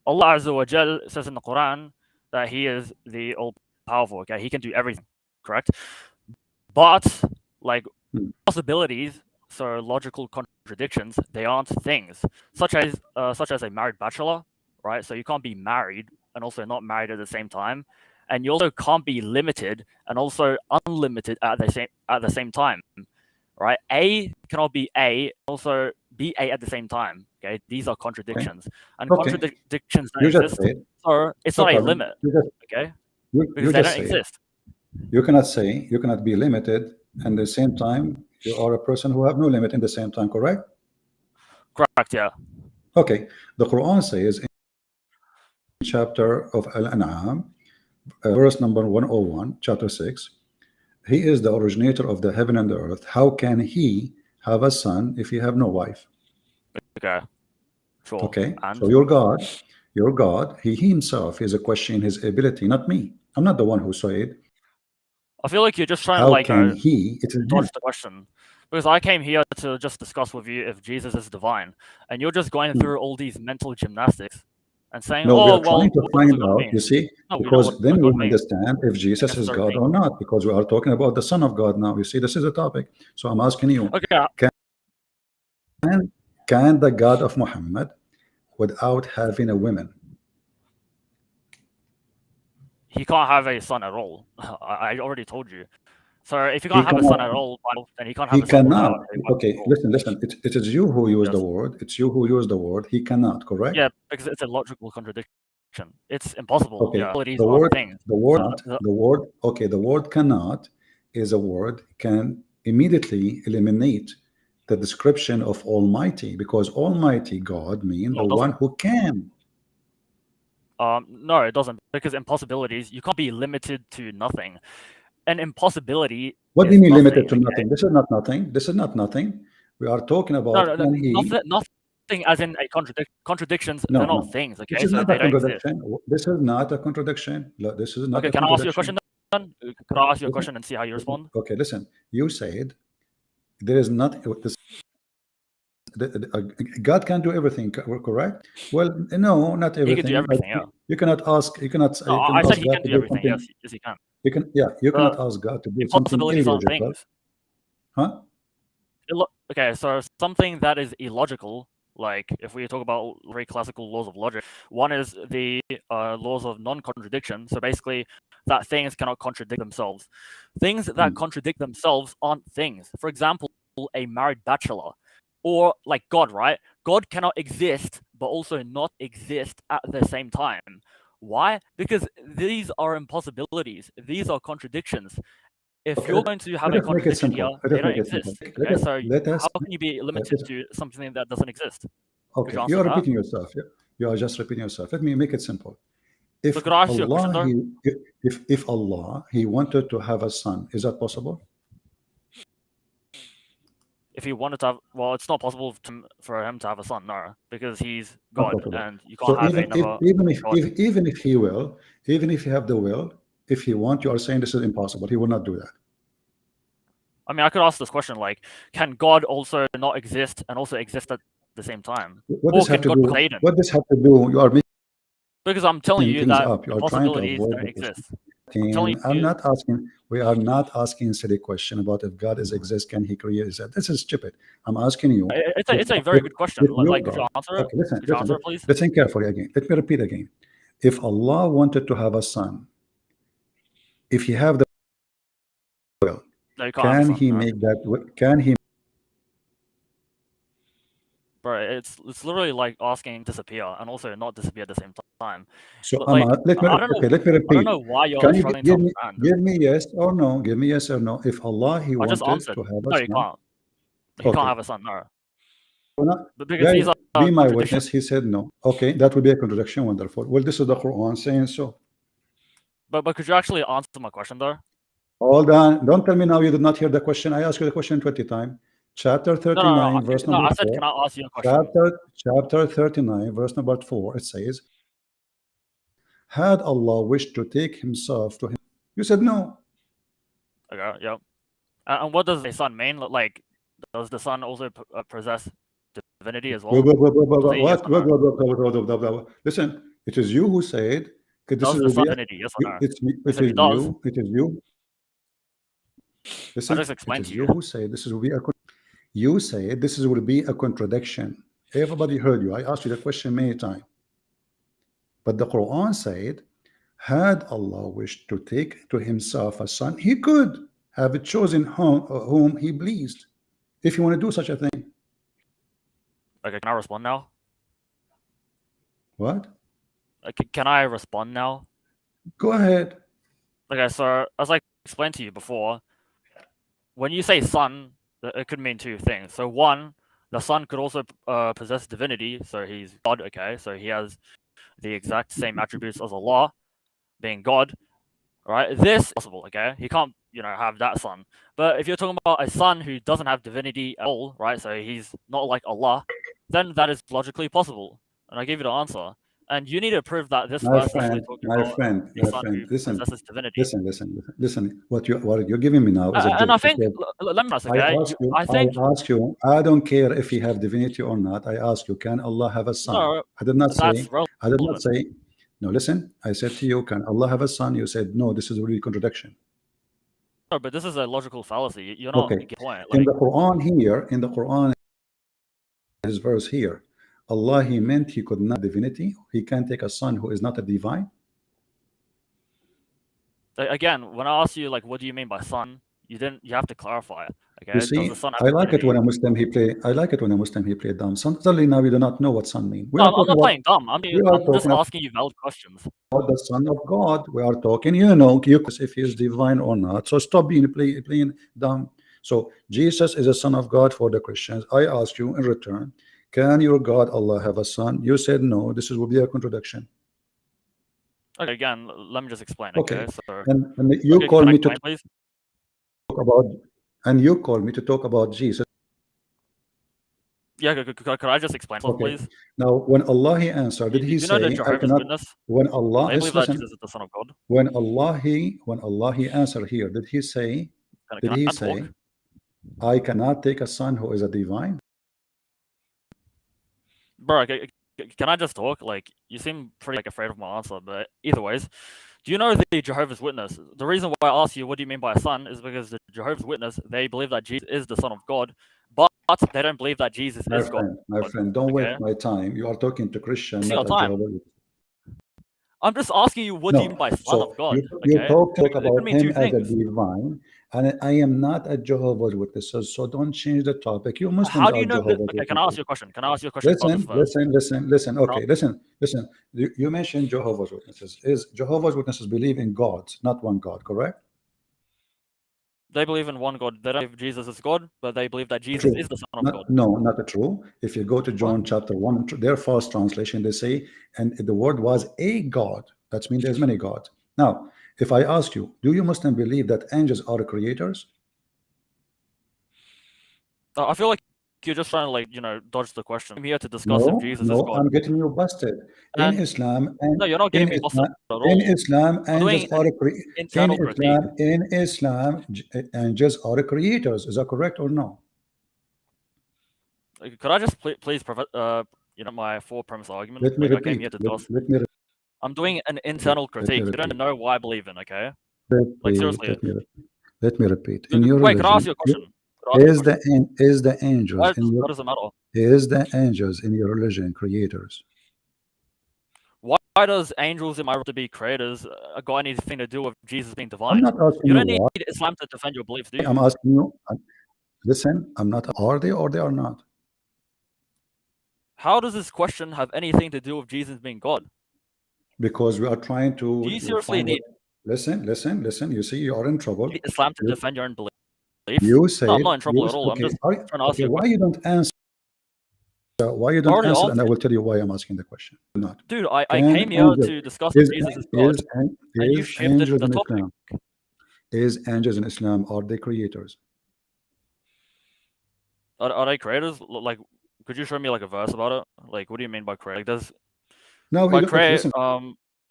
Allah Azza wa Jal says in the Quran that He is the all-powerful. Okay, He can do everything. Correct. But like possibilities, so logical contradictions, they aren't things. Such as a married bachelor, right? So you can't be married and also not married at the same time, and you also can't be limited and also unlimited at the same time, right? A cannot be A, also be A at the same time. Okay, these are contradictions, and contradictions don't exist. So it's not a limit. Okay, because they don't exist. You cannot be limited and at the same time you are a person who have no limit in the same time, correct? Correct, yeah. Okay, the Quran says in chapter of Al-An'am, verse number 101, chapter 6, He is the originator of the heaven and the earth. How can he have a son if he have no wife? Okay, sure. Okay, so your God, he himself is a question his ability, not me. I'm not the one who said. I feel like you're just trying to dodge the question, because I came here to just discuss with you if Jesus is divine, and you're just going through all these mental gymnastics and saying, no, we're trying to find out, you see, because then we understand if Jesus is God or not, because we are talking about the Son of God now. You see, this is a topic. So I'm asking you, can the God of Muhammad without having a woman? He can't have a son at all. I already told you. So if you can't have a son at all, then he can't have a son. He cannot. Okay, listen. It is you who use the word. It's you who use the word. He cannot, correct? Yeah, because it's a logical contradiction. It's impossible. Okay. Yeah. The word cannot is a word can immediately eliminate the description of Almighty, because Almighty God means the one who can. No, it doesn't, because impossibilities, you can't be limited to nothing. An impossibility. What do you mean limited to nothing? This is not nothing. This is not nothing. We are talking about nothing as in a contradictions. They're not things. Okay, this is not a contradiction. This is not a contradiction. This is not. Okay, can I ask you a question then? Can I ask you a question and see how you respond? Okay, listen. You said there is not this. God can do everything, correct? Well, no, not everything. He can do everything. Yeah. You cannot ask. You cannot. No, I said he can do everything. Yes, he can. You can. Yeah, you cannot ask God to do something illogical. Huh? Okay, so something that is illogical, like if we talk about very classical laws of logic, one is the laws of non-contradiction. So basically, that things cannot contradict themselves. Things that contradict themselves aren't things. For example, a married bachelor. Or like God, right? God cannot exist, but also not exist at the same time. Why? Because these are impossibilities. These are contradictions. if Okay, you're going to have let a us make it contradiction here, simple. Let they us don't make it exist. simple. Okay, so Let us. how can you be limited to something that doesn't exist? Could Okay, you you answer are that? repeating yourself. You are just repeating yourself. Let me make it simple. If So could I ask you a question Allah, though? if Allah, He wanted to have a son, is that possible? If he wanted to have, well, it's not possible for him to have a son, no, because he's Not God, possible. and you So can't have even if God. even if He will, even if He have the will, if He want, you are saying this is impossible. He will not do that. I mean, I could ask this question like, can God also not exist and also exist at the same time? What Or does have can to God do? Satan? What does have to do? You are Because I'm telling making you things that up. You are trying to impossibilities avoid don't the question. exist. I'm telling I'm you, not asking. We are not asking silly question about if God is exist. Can He create? Is that this is stupid? I'm asking you. it's a very good question. If your Like, could you God, answer it? okay, listen, Could you answer it, please? listen carefully again. Let me repeat again. If Allah wanted to have a son, if He have the will, No, you can't have a can son, He no. make that? Can He? Bro, it's literally like asking disappear and also not disappear at the same time. So Like, let me I don't know. okay. Let me I repeat. don't know why you're Can you struggling to understand. give me yes or no? Give me yes or no. If Allah He I just wanted answered. to have a No, you son, can't. You can't okay. have a son, no. But because Guys, these are be my contradictions. witness. He said no. Okay, that would be a contradiction. Wonderful. Well, this is the Quran saying so. But could you actually answer my question though? Hold on. Don't tell me now you did not hear the question. I asked you the question 20 times. Chapter 39, verse No, number I said, 4. can I ask you a question? Chapter 39, verse number 4. It says, had Allah wished to take himself to him. You said no. Okay, yep. And what does a son mean? Like, does the son also possess divinity as well? What? Listen, it is you who said, this Does is the son divinity? Yes or no? I said he does. It is you. I Listen, just it explained is to you you. who say this is will be a. You say this will be a contradiction. Everybody heard you. I asked you the question many times. But the Quran said, had Allah wished to take to himself a son, he could have chosen whom he pleased. If you want to do such a thing. Okay, can I respond now? What? Can I respond now? Go ahead. Okay, so as I explained to you before, when you say son, it could mean two things. So one, the son could also possess divinity, so he's God, okay? So he has the exact same attributes as Allah, being God, right? This is possible, okay? He can't, have that son. But if you're talking about a son who doesn't have divinity at all, right? So he's not like Allah, then that is logically possible. And I gave you the answer. And you need to prove that this verse is actually talking about a son who possesses divinity. Listen. What you're giving me now is a joke. And I think, let me ask, okay? I ask you, I don't care if he have divinity or not. I ask you, can Allah have a son? No, I did not that's say, no, listen, I said to you, can Allah have a son? You said, no, this is really contradiction. No, but this is a logical fallacy. You're not getting the point. In the Quran, his verse here, Allah, he meant he could not divinity. He can take a son who is not a divine. Again, when I ask you, like, what do you mean by son? You have to clarify it. Okay. You see, I like it when a Muslim he play dumb. Suddenly now you do not know what son means. I'm not playing dumb. I'm just asking you valid questions. About the Son of God, we are talking. If he is divine or not. So stop playing dumb. So Jesus is a son of God for the Christians. I ask you in return, can your God Allah have a son? You said no. This will be a contradiction. Okay, again, let me just explain. Okay. So, and you call me to please? talk about, and you call me to talk about Jesus. Yeah, could I just explain, please? Now, when Allah he answered, did he say, I cannot? When Allah, I believe that Jesus is the Son of God. When Allah he answered here, did he say? I cannot take a son who is a divine? Bro, can I just talk? Like, you seem pretty afraid of my answer, but either ways, do you know the Jehovah's Witness? The reason why I ask you what do you mean by a son is because the Jehovah's Witness, they believe that Jesus is the Son of God, but they don't believe that Jesus is God. My friend, don't waste my time. You are talking to Christian, not a Jehovah's Witness. I'm just asking you, what do you mean by Son of God? You talk about him as a divine, and I am not a Jehovah's Witness, so don't change the topic. You Muslims How do you are know Jehovah's that? Okay, can I ask you a question? Listen. Okay, listen. You mentioned Jehovah's Witnesses. Jehovah's Witnesses believe in gods, not one God, correct? They believe in one God. They don't believe Jesus is God, but they believe that Jesus is the Son of God. No, not true. If you go to John chapter 1, their first translation, they say, and the word was a God. That means there's many gods. Now, if I ask you, do you Muslim believe that angels are creators? I feel like you're just trying to, like, dodge the question. I'm here to discuss if Jesus is God. I'm getting you busted. In Islam, and no, you're not getting me busted at all. in Islam, angels are in Islam, angels are creators. Is that correct or no? Could I just please my four premise argument? Let me I came here to discuss. I'm doing an internal critique. You don't know why I believe in, okay? Seriously. Let me repeat. In your Wait, religion, can I ask you a question? Is the angels what does it matter? Is the angels in your religion creators? Why does angels in my religion to be creators got anything to do with Jesus being divine? I'm not asking you. Don't need Islam to defend your beliefs, do you? I'm asking you. Listen, I'm not. Are they or they are not? How does this question have anything to do with Jesus being God? Because we are trying to. Do you seriously need? Listen. You see, you are in trouble. Islam to defend your own beliefs. You say. No, I'm not in trouble at all. Okay, I'm just trying to ask you. Why you don't answer? Why you don't answer? And I will tell you why I'm asking the question. Not. Dude, I came here to discuss Jesus is God. And you shifted the topic. Is angels in Islam, are they creators? Are they creators? Like, could you show me like a verse about it? Like, what do you mean by create? Like,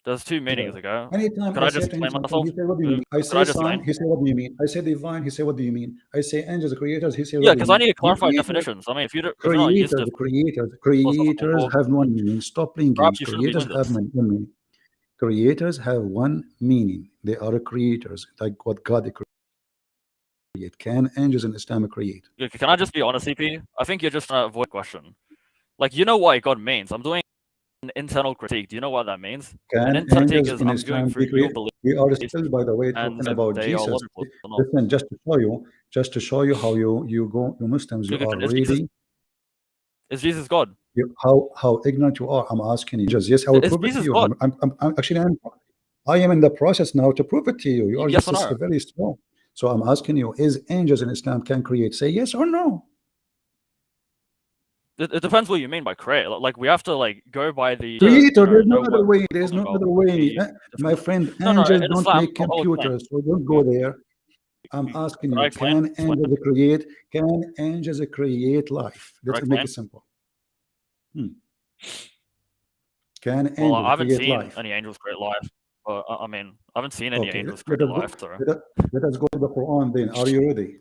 there's two meanings, okay? Anytime could I just explain myself? He say, what do you mean? I say son, he say, what do you mean? I say divine, he say, what do you mean? I say angels, creators, he say, yeah, because I need to clarify definitions. I mean, if you're not used to creators have one meaning. Stop playing games. Creators have one meaning. Creators have one meaning. They are creators, like what God create. Can angels in Islam create? Can I just be honest, CP? I think you're just trying to avoid the question. Like, you know what God means. I'm doing an internal critique. Do you know what that means? Can an internal critique is in I'm Islam going through your beliefs. We are still, by the way, talking about Jesus. Listen, just to show you how you Muslims, you are really. Is Jesus God? How ignorant you are. I'm asking you. Just yes, I will prove it to you. I am in the process now to prove it to you. You are just very slow. So I'm asking you: is angels in Islam can create? Say yes or no. It depends what you mean by create. Like, we have to go by the creator. There's no other way. There's no other way, my friend. Angels don't Islam, make computers, so don't go there. I'm asking you: can angels create? Can angels create life? Let's make it simple. Can angels I haven't create seen life? Any angels create life. I mean, I haven't seen any angels create life. Let us go to the Quran then. Are you ready?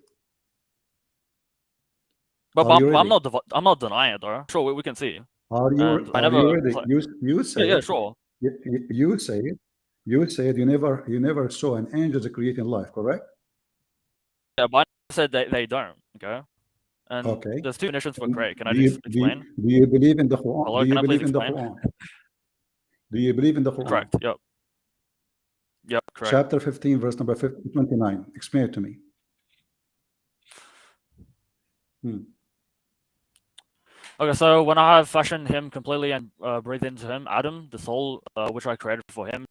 But I'm not denying it, though. Sure, we can see. Are you ready? You say yeah, sure. You say it. You said you never saw an angel creating life, correct? Yeah, but I said they don't. Okay. And there's two definitions for create. Can I just explain? Do you believe in the Quran? Hello, do you believe in the Quran? Do you believe in the Quran? Correct. Yep. Correct. Chapter 15, verse number 29. Explain it to me. Okay, so when I have fashioned him completely and breathed into him, Adam, the soul which I created for him,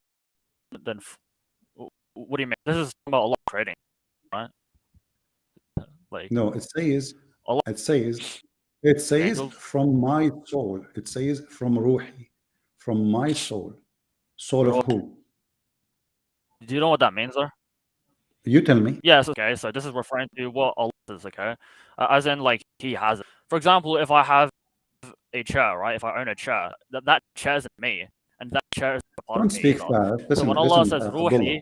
then what do you mean? This is about Allah creating, right? Like, no, it says Allah, it says from my soul. It says from Ruhi, from my soul. Soul of who? Do you know what that means, though? You tell me. Yes. Okay. So this is referring to what Allah is. Okay, as in like He has it. For example, if I have a chair, right? If I own a chair, that chair isn't me, and that chair is a part Don't of me. Speak fast. Listen, so when Allah says Ruhi,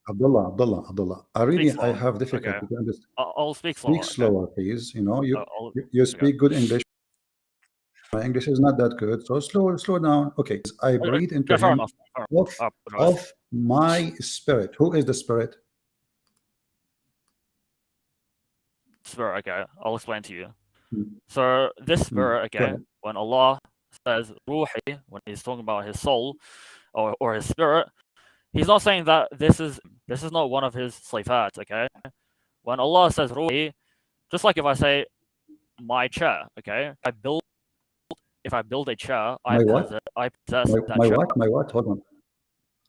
Abdullah, I have difficulty to understand. I'll speak slower. Speak slower, please. You know, you speak good English. My English is not that good, so slow down. Okay, I breathe into him of my spirit. Who is the spirit? Spirit. Okay, I'll explain to you. So this spirit, again, when Allah says Ruhi, when He's talking about His soul or His spirit, He's not saying that this is not one of His sifat. Okay, when Allah says Ruhi, just like if I say my chair, okay, if I build a chair, I possess that chair. My what? Hold on.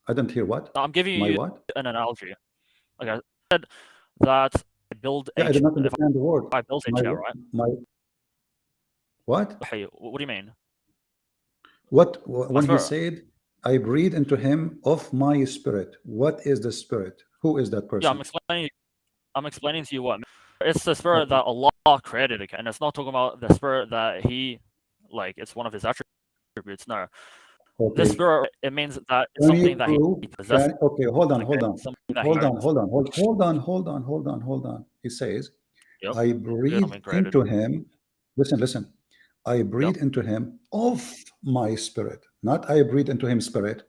I don't hear what. I'm giving you an analogy. Okay. that I build Yeah, I did not understand the word. I built a My, chair, right? What? Hey, what do you mean? When he spirit. said, I breathe into him of my spirit, what is the spirit? Who is that Yeah, person? I'm explaining to you what it's the spirit that Allah created again. And it's not talking about the spirit that He, like, it's one of His attributes. No, Okay. this spirit, it means that it's Can you something that prove? He possesses. Okay, hold on, Okay, hold on, something that hold he on, owns. hold on, hold on. He says, Yep. I breathe Something created. into him. Listen. I breathe Yep. into him of my spirit, not I breathe into him spirit.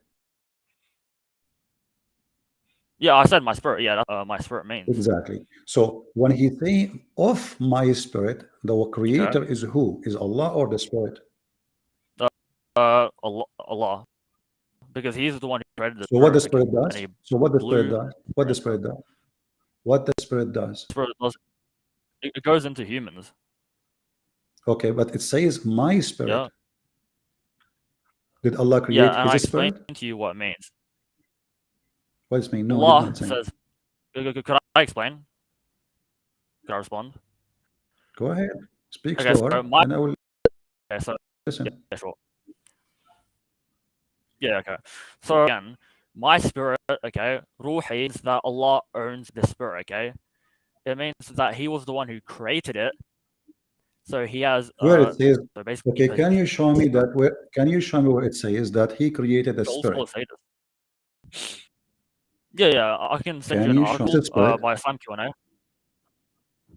Yeah, I said my spirit. Yeah, that's my spirit means. Exactly. So when he say of my spirit, the creator is who? Is Allah or the spirit? Allah, because He's the one who created the So what the spirit. spirit does? So what the spirit does? What the spirit does? What the spirit does? Spirit does. It goes into humans. Okay, but it says my spirit. Yeah. Did Allah create Yeah, and I his explained spirit? to you what it means. What does it mean? No, Allah you did not say. says, could I explain? Could I respond? Go ahead. Speak Okay, slower, so and I will listen. Yeah, sure. Yeah, okay. So again, my spirit, okay, ruhi means that Allah owns the spirit, okay? It means that He was the one who created it. So He has Where it says, so basically, okay, can you show me that? Can you show me where it says that he created the spirit? Yeah, I can send you an article by Islam Q&A.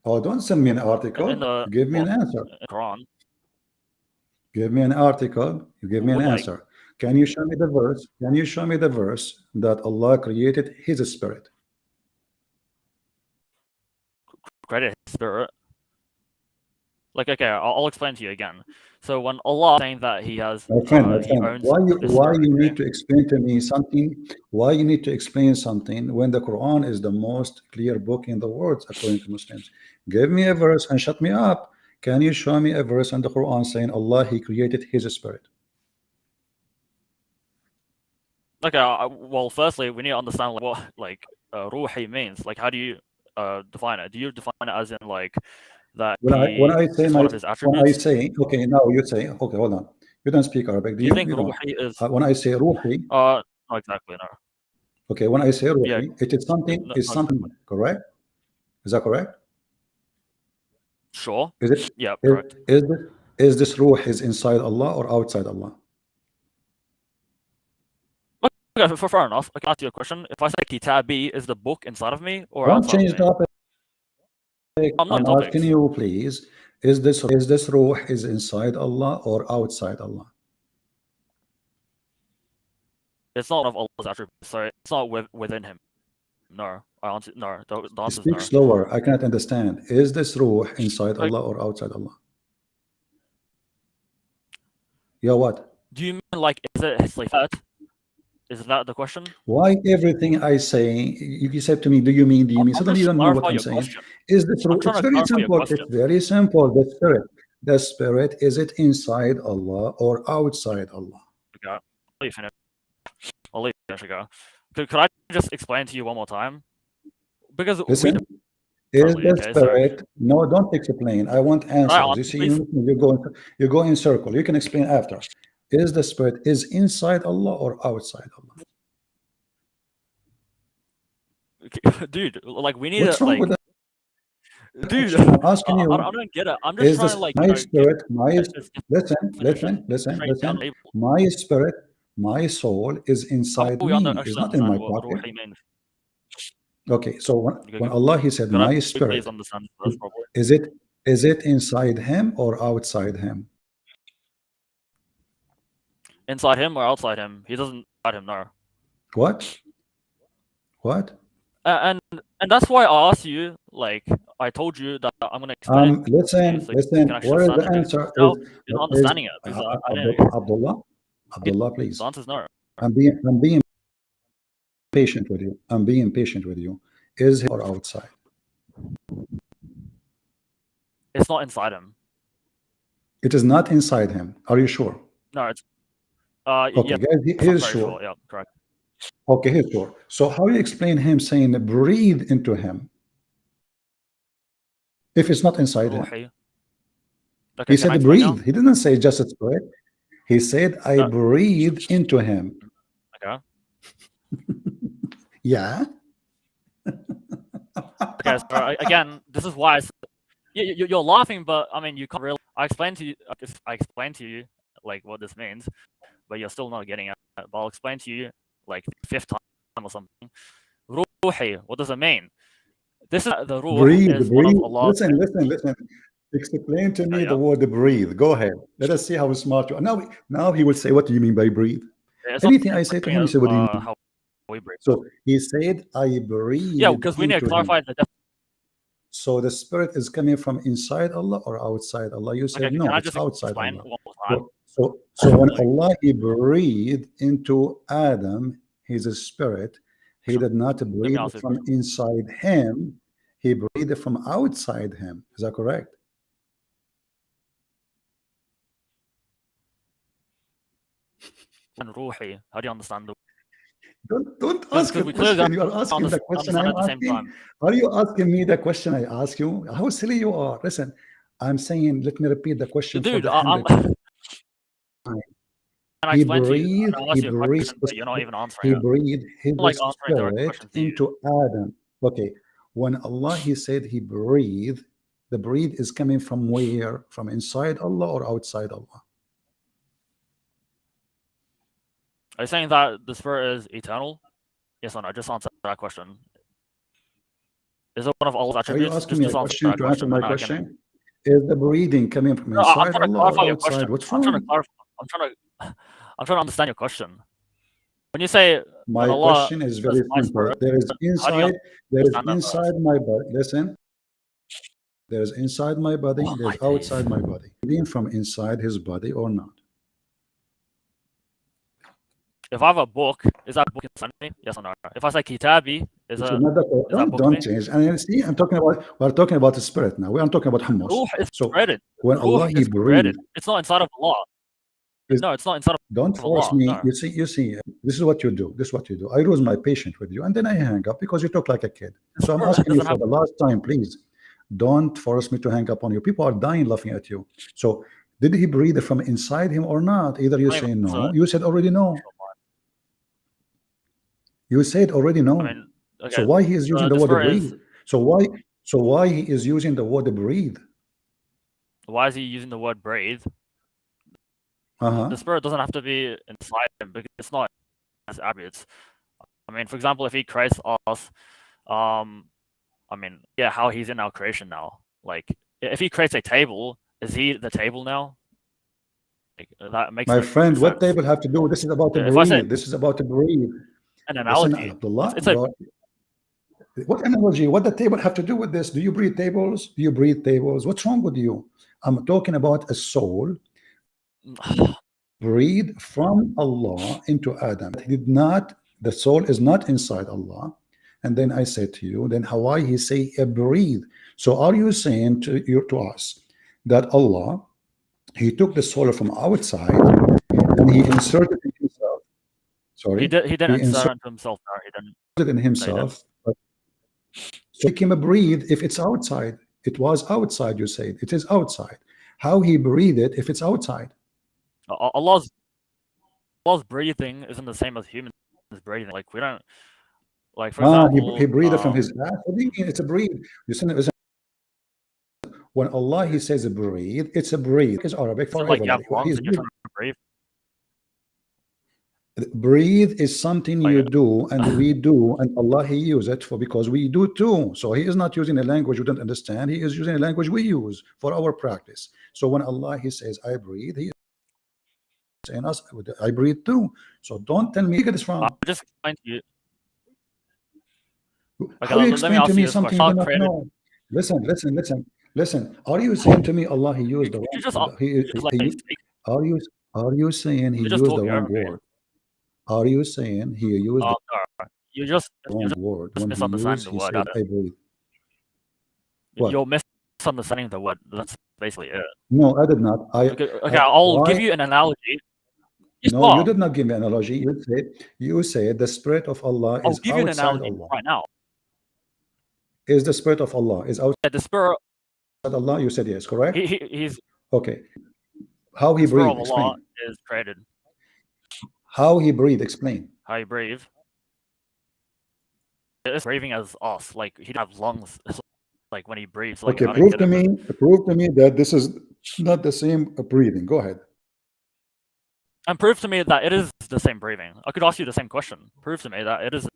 Oh, don't send me an article. Give me an answer. Quran. Give me an article. You give me an answer. Can you show me the verse? Can you show me the verse that Allah created his spirit? Created His spirit. Like, okay, I'll explain to you again. So when Allah is saying that He has, my friend, He owns why you need to explain to me something? Why you need to explain something when the Quran is the most clear book in the world according to Muslims? Give me a verse and shut me up. Can you show me a verse in the Quran saying Allah He created His spirit? Okay, well, firstly, we need to understand what ruhi means. Like, how do you define it? Do you define it as in like that when I say one of His attributes? When I say, okay, now you say, okay, hold on, you don't speak Arabic, do you? Think ruhi is? When I say ruhi, not exactly, no. Okay, when I say ruhi, Yeah, it is something. no, Is something correct? Is that correct? Sure. Is it? Yeah, correct. Is this ruh is inside Allah or outside Allah? Okay, fair enough. I can ask you a question. If I say Kitabi, is the book inside of me or Don't outside change of me? topic. I'm asking you, please. Is this ruh is inside Allah or outside Allah? It's not one of Allah's attributes, so it's not within Him. No, I answer no. The answer is Speak no. slower. I cannot understand. Is this ruh inside Allah or outside Allah? Yeah, what? Do you mean like is it His sifat? Is that the question? Why everything I say, you said to me, do you mean? Suddenly you don't know what I'm saying. Is this ruh? It's very simple. It's very simple. The spirit, is it inside Allah or outside Allah? Okay, I'll leave it. Could I just explain to you one more time? Because listen, is the spirit? No, don't explain. I want answers. You see, you go in circle. You can explain after. Is the spirit is inside Allah or outside Allah? Dude, like we need What's wrong with that? Dude, I'm asking you. I don't get it. I'm just trying to like my spirit, listen. My spirit, my soul is inside me. It's not in my pocket. Okay, so when Allah He said my spirit, is it inside Him or outside Him? Inside Him or outside Him? He doesn't inside Him, no. What? And that's why I asked you. Like I told you that I'm gonna explain. Listen. What is the answer? Is understanding it. Abdullah, please. The answer is no. I'm being patient with you. Is He or outside? It's not inside Him. It is not inside Him. Are you sure? No, it's okay, yeah, guys, he is sure. Yeah, correct. Okay, he's sure. So how you explain Him saying breathe into Him? if it's not inside him? روحي. He Okay, can I said explain now? breathe. He didn't say just a spirit. He said I breathe into him. Okay. Yeah. Okay. So again, this is why you're laughing, but I mean, you can't really. I explained to you like what this means, but you're still not getting it. But I'll explain to you like the fifth time or something. Ruhi, what does it mean? This is the ruh Breathe, is one breathe. of Allah's. Listen. Explain to me the word breathe. Go ahead. Let us see how smart you are. Now he will say, what do you mean by breathe? It's Anything I say to him, he said, what do you mean? How we breathe. So he said, I breathe. Yeah, because we need to clarify the. So the spirit is coming from inside Allah or outside Allah? You said Okay, no, can I it's just outside explain Allah. one more time? So when Allah he breathed into Adam, his spirit, he did not breathe from inside him, he breathed from outside him. Is that correct? Ruhi, how do you understand the? Don't ask a question. You are asking the question I'm asking. Are you asking me the question I ask you? How silly you are. Listen, I'm saying, let me repeat the question for Dude, the 100th time. He breathed, but you're not even answering he it. breathed his Like answering direct spirit questions to you. into Adam. Okay, when Allah he said he breathed, the breathe is coming from where? From inside Allah or outside Allah? Are you saying that the spirit is eternal? Yes or no? Just answer that question. Is it one of Allah's attributes? Are you asking me a question to answer my question? Is the breathing coming from No, inside Allah or outside? What's wrong? I'm trying to understand your question. When you say my when Allah question is very simple. There is inside my body. Listen. There's inside my body, there's outside my body. Breathing from inside his body or not? If I have a book, is that book inside me? Yes or no? If I say kitabi, is that don't change. And see, we're talking about the spirit now. We aren't talking about hummus. So when Allah he breathed, it's not inside of Allah. No, it's not inside of Don't force me. No. You see, this is what you do. I lose my patience with you, and then I hang up because you talk like a kid. So I'm asking you for the last time, please. Don't force me to hang up on you. People are dying laughing at you. So did he breathe from inside him or not? Either you say no. You said already no. You said already no. Okay. So why he is using the word breathe? So why he is using the word breathe? Why is he using the word breathe? The spirit doesn't have to be inside him because it's not as attributes. I mean, for example, if he creates us, I mean, yeah, how he's in our creation now. Like, if he creates a table, is he the table now? Like, that makes my friend sense. What table have to do? This is about to breathe. This is about to breathe. An analogy. Listen, Abdullah, what analogy? What the table have to do with this? Do you breathe tables? Do you breathe tables? What's wrong with you? I'm talking about a soul breathe from Allah into Adam. He did not. The soul is not inside Allah. And then I said to you, then how he say breathe? So are you saying to us that Allah he took the soul from outside and he inserted it in himself? Sorry, he didn't insert it himself. No, he didn't. It in himself. No, so he came a breathe if it's outside. It was outside. You said it is outside. How he breathed it if it's outside? Allah's breathing isn't the same as humans breathing. Like we don't. Like for example, he breathed from his ass. What do you mean? It's a breathe. Listen, when Allah he says a breathe, it's a breathe. It's Arabic for like you have lungs and you're trying to breathe. Breathe is something you do and we do, and Allah he use it for because we do too. So he is not using a language you don't understand. He is using a language we use for our practice. So when Allah he says I breathe, he is saying us I breathe too. So don't tell me you get this wrong. I'll just explain to you. How do you explain to me something you do not know? Listen. Are you saying to me Allah he used the wrong? Are you saying he used the wrong word? Are you saying he used the wrong word when he said I breathe? You're misunderstanding the word. That's basically it. No, I did not. I'll give you an analogy. No, you did not give me an analogy. You said the spirit of Allah is outside Allah. Right now. Is the spirit of Allah is outside? The spirit Allah? You said yes, correct? He's okay. How he the spirit breathed? of Allah Explain. is created. How he breathed? Explain. How you breathe. It's breathing as us. Like he doesn't have lungs. Like when he breathes. Like Okay, prove to me that this is not the same breathing. Go ahead. And prove to me that it is the same breathing. I could ask you the same question. Prove to me that it is.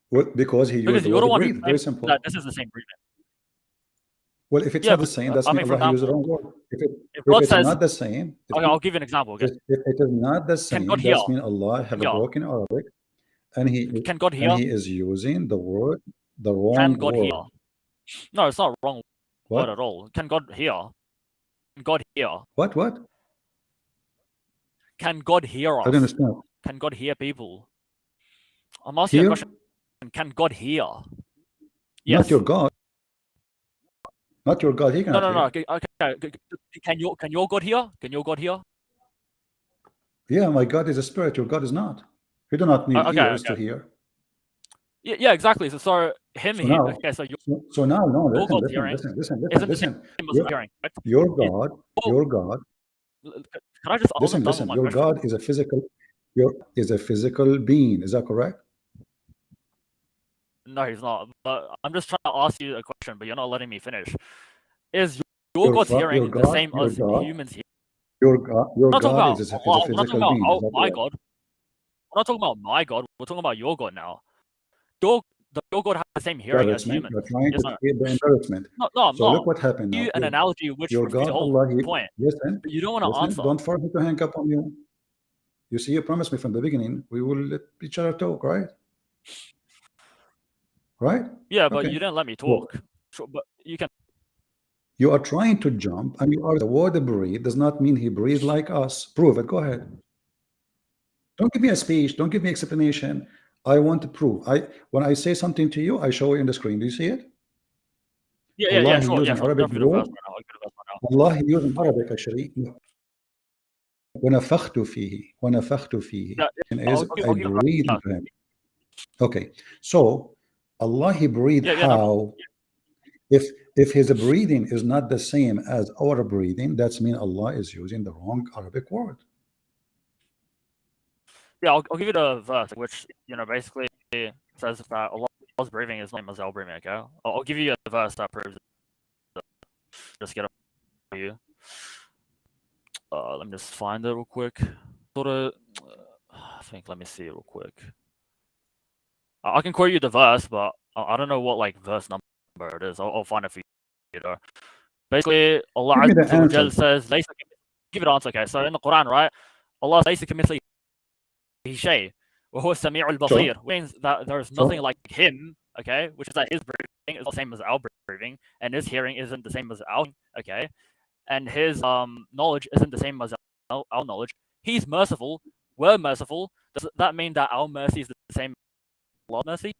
Well, because he used the you're the word one breathe. who Very simple. that this is the same breathing. Well, if it's not the same, that's mean Allah used the wrong word. If God it's says, not the same, okay, I'll give you an example. if it is not the same, God hear? that's mean Allah have a broken Arabic, and Can God hear? and he is using the word, the wrong Can God word. hear? No, it's not wrong What? word at all. Can God hear? Can God hear? What? Can God hear us? I don't understand. Can God hear people? I'm asking you a question. Can God hear? Yes. Not your God. Not your God. He cannot No. hear. Okay. Can your God hear? Can your God hear? Yeah, my God is a spirit. Your God is not. You do not need ears to hear. Yeah, exactly. So him So here. now, Okay, so so now, no, your God's listen. Your God. Can I just Listen. Your God is a physical being. Is that correct? No, he's not. But I'm just trying to ask you a question, but you're not letting me finish. Is your God's hearing the same as humans hearing? Your God is a physical being. My God. We're not talking about my God. We're talking about your God now. Your God has the same hearing as humans. You're trying to create the embarrassment. No, I'm so not. Look what happened now. An analogy which your God, Allah, point. Listen, but you don't want to answer. Don't force me to hang up on you. You see, you promised me from the beginning we will let each other talk, right? Right? Yeah, but you didn't let me talk. Sure, but you can. You are trying to jump, and you are the word breathe does not mean he breathed like us. Prove it. Go ahead. Don't give me a speech. Don't give me explanation. I want to prove. When I say something to you, I show you in the screen. Do you see it? Yeah, sure. Arabic word. Allah he used in Arabic actually. ونفخت فيه is I breathe into him. Okay, so Allah he breathed how? If his breathing is not the same as our breathing, that's mean Allah is using the wrong Arabic word. Yeah, I'll give you the verse, which basically says that Allah's breathing is not the same as our breathing. Okay, I'll give you a verse that proves it. Just get it for you. Let me just find it real quick. I think. Let me see it real quick. I can quote you the verse, but I don't know what verse number it is. I'll find it for you. Basically, Allah Azza wa Jal says, give it answer. Okay, so in the Quran, right? Allah says, shay, وهو السميع البصير, means that there is nothing like him. Okay, which is that his breathing is the same as our breathing, and his hearing isn't the same as our. Okay, and his knowledge isn't the same as our knowledge. He's merciful. We're merciful. Does that mean that our mercy is the same as Allah's mercy?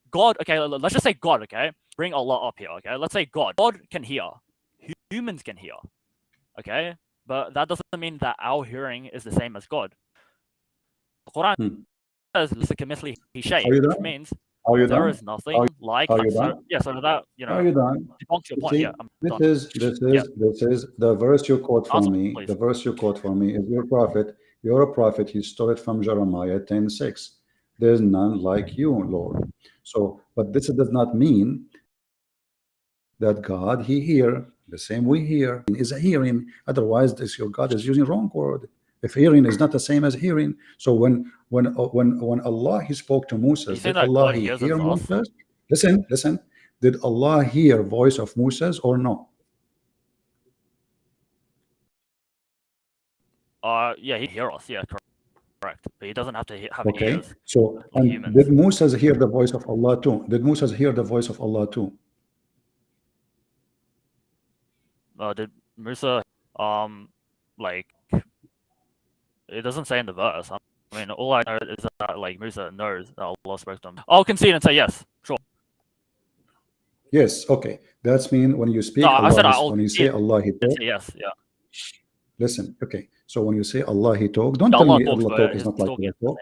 God, okay, let's just say God, okay? Bring Allah up here, okay? Let's say God. God can hear. Humans can hear, okay? But that doesn't mean that our hearing is the same as God. The Quran says, which means there is nothing like. So that Are you done? Debunks your point. See, yeah, this is the verse you quote from me. Please. The verse you quote from me is your prophet. You're a prophet. He stole it from Jeremiah 10:6. There's none like you, Lord. So, but this does not mean that God he hear the same we hear is a hearing. Otherwise, this your God is using wrong word. If hearing is not the same as hearing, so when Allah he spoke to Moses, did Allah hear Moses? Listen. Did Allah hear voice of Moses or no? Yeah, he hear us. Yeah, correct. But he doesn't have to have ears. So, and did Moses hear the voice of Allah too? Did Moses hear the voice of Allah too? Did Musa it doesn't say in the verse. I mean, all I know is that Musa knows that Allah spoke to him. I'll concede and say yes, sure. Yes, okay. That's mean when you speak Allah, when you say Allah he talk. Yes, yeah. Listen, okay. So when you say Allah he talk, don't tell me Allah talk is not like Allah talk.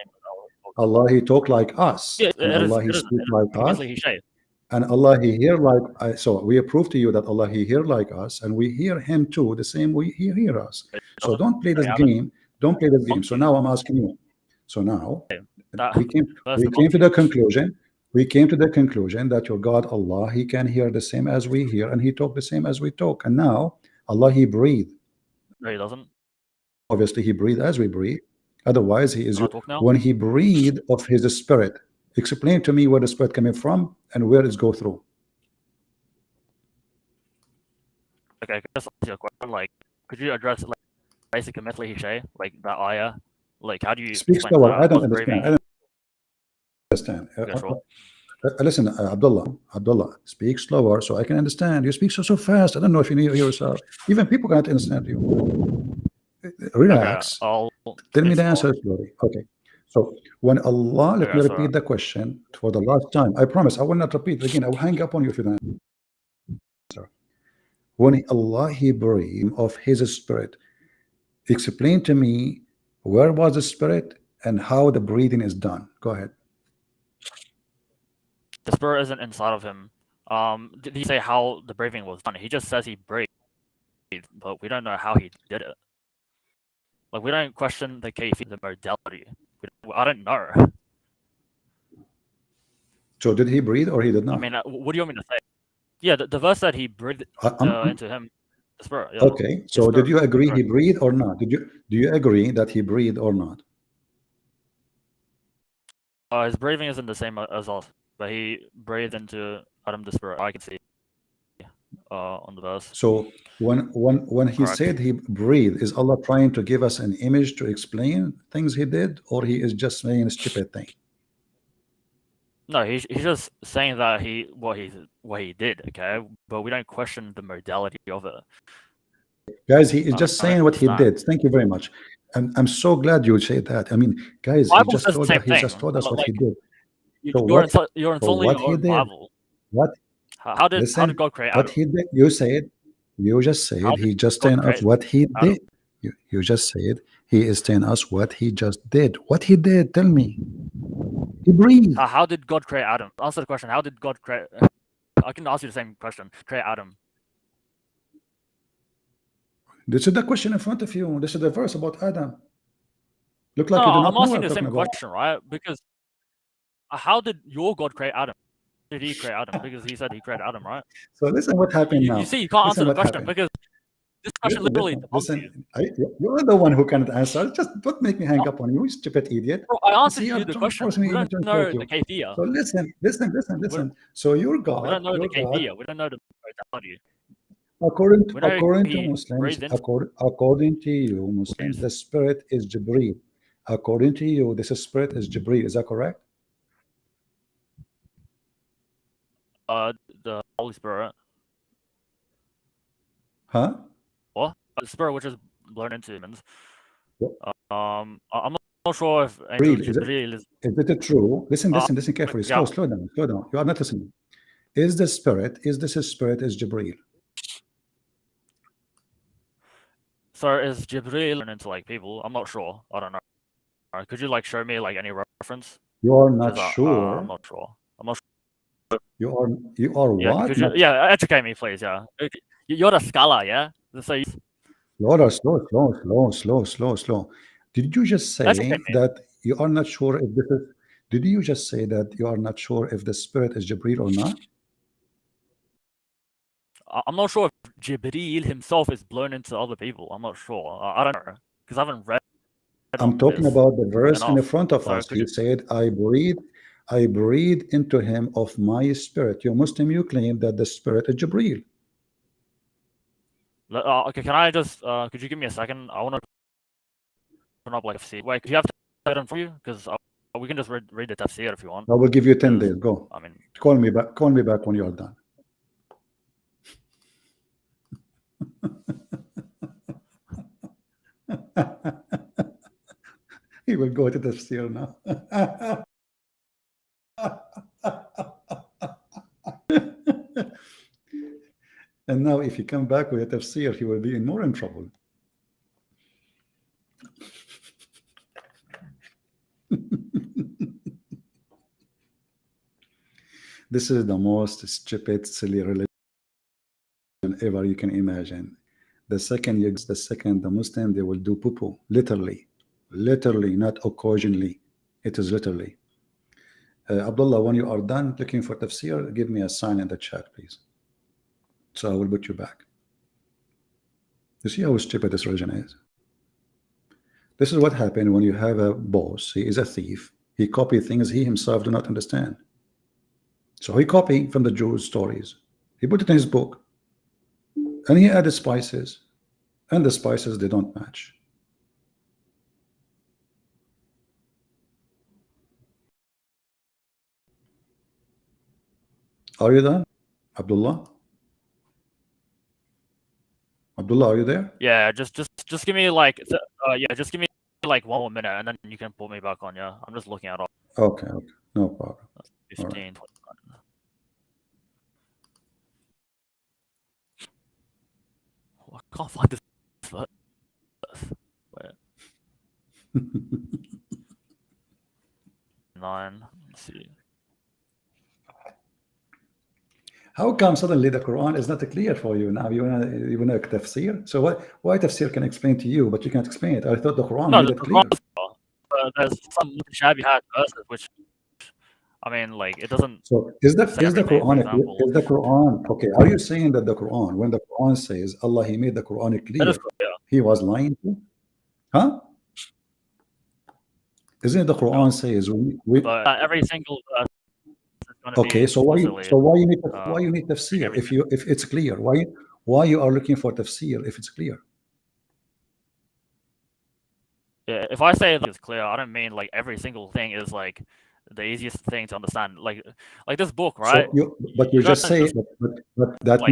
Allah he talk like us. Yeah, and Allah he speak like us. And Allah, He hear like so we prove to you that Allah, He hear like us, and we hear Him too, the same way He hear us. So don't play this game. Don't play this game. So now I'm asking you. So now we came to the conclusion. We came to the conclusion that your God Allah, He can hear the same as we hear, and He talk the same as we talk. And now Allah, He breathe. No, He doesn't. Obviously, He breathe as we breathe. Otherwise, He is Can I talk now? when He breathe of His spirit. Explain to me where the spirit coming from and where it's go through. Okay, just answer your question. Like, could you address like basic مثله شيء, like that ayah? Like, how do you Speak explain slower. that? I don't understand. I don't understand. Okay, sure. Listen, Abdullah, speak slower so I can understand. You speak so fast. I don't know if you hear yourself. Even people cannot understand you. Relax. Okay, Tell me the answer slowly. Okay. So when Allah, let me Okay, repeat the question for the last time. I promise I will not repeat it again. I will hang up on you if you don't answer. When Allah, He breathed of His spirit, explain to me where was the spirit and how the breathing is done. Go ahead. the spirit isn't inside of him. Did he say how the breathing was done? He just says he breathed, but we don't know how he did it. Like, we don't question the kayfi, the modality. I don't know. So did he breathe or he did not? I mean, what do you want me to say? Yeah, the verse said he breathed into him, the spirit. Yeah. Okay, so did you agree he breathed or not? Do you agree that he breathed or not? His breathing isn't the same as us, but he breathed into Adam the spirit. I can see on the verse. So when he said he breathed, is Allah trying to give us an image to explain things he did, or he is just saying a stupid thing? No, he's just saying that what he did, okay? But we don't question the modality of it. Guys, he is just saying what he did. Thank you very much. I'm so glad you said that. I mean, guys, he just told us what he did. So you're insulting your own Bible. What? How did God create Adam? What he did? You just said he just telling us what he did. You just said he is telling us what he just did. What he did? Tell me. He breathed. How did God create Adam? Answer the question. How did God create? I can ask you the same question. Create Adam. This is the question in front of you. This is the verse about Adam. Look like you do not I'm know asking what you the I'm same talking about. question, right? Because how did your God create Adam? Did he create Adam? Because he said he created Adam, right? So listen what happened now. You see, you can't answer the question because this question literally debunks you. You're the one who cannot answer. Just don't make me hang up on you, stupid idiot. Bro, I answered you the question. We don't know the kayfiyah. So listen. So your God, we don't know the kayfiyah. We don't know the modality. According to Muslims, according to you Muslims, the spirit is Jibreel. According to you, this spirit is Jibreel. Is that correct? The Holy Spirit. Huh? What? The spirit which is blown into humans. I'm not sure if angel Jibreel is it true? Listen carefully. Slow down. You are not listening. Is this spirit is Jibreel? So is Jibreel into like people? I'm not sure. I don't know. Could you like show me like any reference? You are not sure. I'm not sure. You are what? Could you, educate me, please. Yeah, you're the scholar. Yeah. So slow. Did you just say that you are not sure if this is? Did you just say that you are not sure if the spirit is Jibreel or not? I'm not sure if Jibreel himself is blown into other people. I'm not sure. I don't know because I haven't read. I'm talking about the verse in the front of us. He said, I breathe into him of my spirit. You Muslim, you claim that the spirit is Jibreel. Okay, can I just, could you give me a second? I want to open up like a tafsir. Wait, could you have that in for you? Because we can just read the tafsir if you want. I will give you 10 days. Go. I mean, call me back when you are done. He will go to the tafsir now. And now if he come back with a tafsir, he will be in more in trouble. This is the most stupid, silly religion ever you can imagine. The second the Muslim, they will do poo-poo, literally, not occasionally. It is literally. Abdullah, when you are done looking for tafsir, give me a sign in the chat, please. So I will put you back. You see how stupid this religion is? This is what happened when you have a boss. He is a thief. He copies things he himself do not understand. So he copied from the Jews' stories. He put it in his book. And he added spices. And the spices, they don't match. Are you done, Abdullah? Abdullah, are you there? Yeah, just give me like just give me like 1 more minute, and then you can pull me back on. Yeah, I'm just looking at all. Okay, no problem. 15, right. 29. Oh, I can't find this. Wait. 9. Let's see. How come suddenly the Quran is not clear for you now? You wanna tafsir? So why tafsir can explain to you, but you can't explain it? I thought the Quran made it clear. There's some mutashabihat verses which, I mean, like it doesn't. So is the Quran okay? Are you saying that the Quran, when the Quran says Allah, He made the Quran clear, He was lying to? Huh? Isn't it the Quran says but every single verse is going to okay, be so why you need tafsir if it's clear? Why you are looking for tafsir if it's clear? Yeah, if I say it's clear, I don't mean like every single thing is like the easiest thing to understand. Like this book, right? So but you just say, but that like,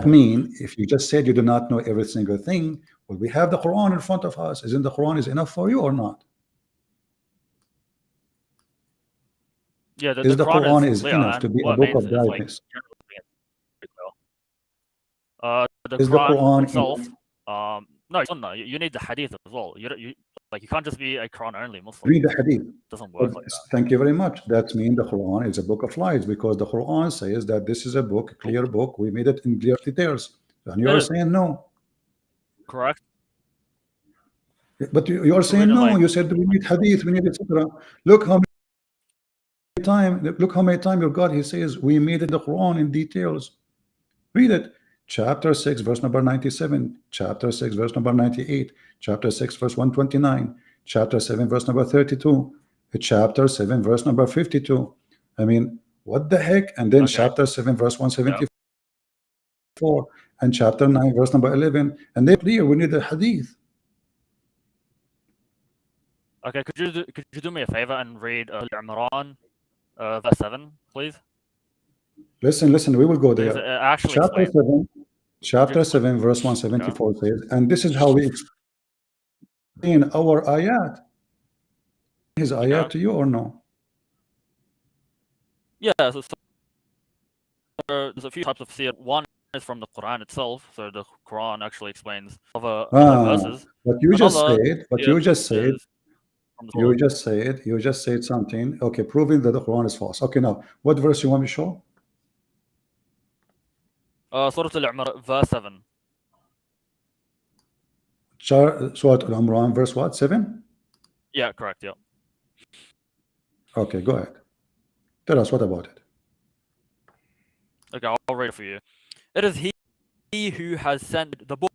mean if you just said you do not know every single thing, well, we have the Quran in front of us. Isn't the Quran is enough for you or not? Yeah, the Quran is enough to be a book of guidance. The Quran itself, no, you need the hadith as well. You can't just be a Quran only Muslim. Read the hadith. It doesn't work like that. Thank you very much. That means the Quran is a book of lies, because the Quran says that this is a book, a clear book. We made it in clear details. And you are saying no. Correct. But you are saying no. You said we need hadith, we need etc. Look how many times your God, He says we made it the Quran in details. Read it. Chapter 6, verse number 97, chapter 6, verse number 98, chapter 6, verse 129, chapter 7, verse number 32, chapter 7, verse number 52. I mean, what the heck? And then chapter 7, verse 174, and chapter 9, verse number 11. And they're clear, we need the hadith. Okay, could you do me a favor and read Imran, verse 7, please? Listen, we will go there. Chapter 7, verse 174 says, and this is how we explain our ayat. His ayat to you or no? Yeah, so there's a few types of seer. One is from the Quran itself, so the Quran actually explains other verses. But you just said something. Okay, proving that the Quran is false. Okay, now what verse you want me to show? Surah Al-Imran, verse 7. Surah Al-Imran, verse what? 7? Yeah, correct. Yeah. Okay, go ahead. Tell us what about it. Okay, I'll read it for you. It is He who has sent the book.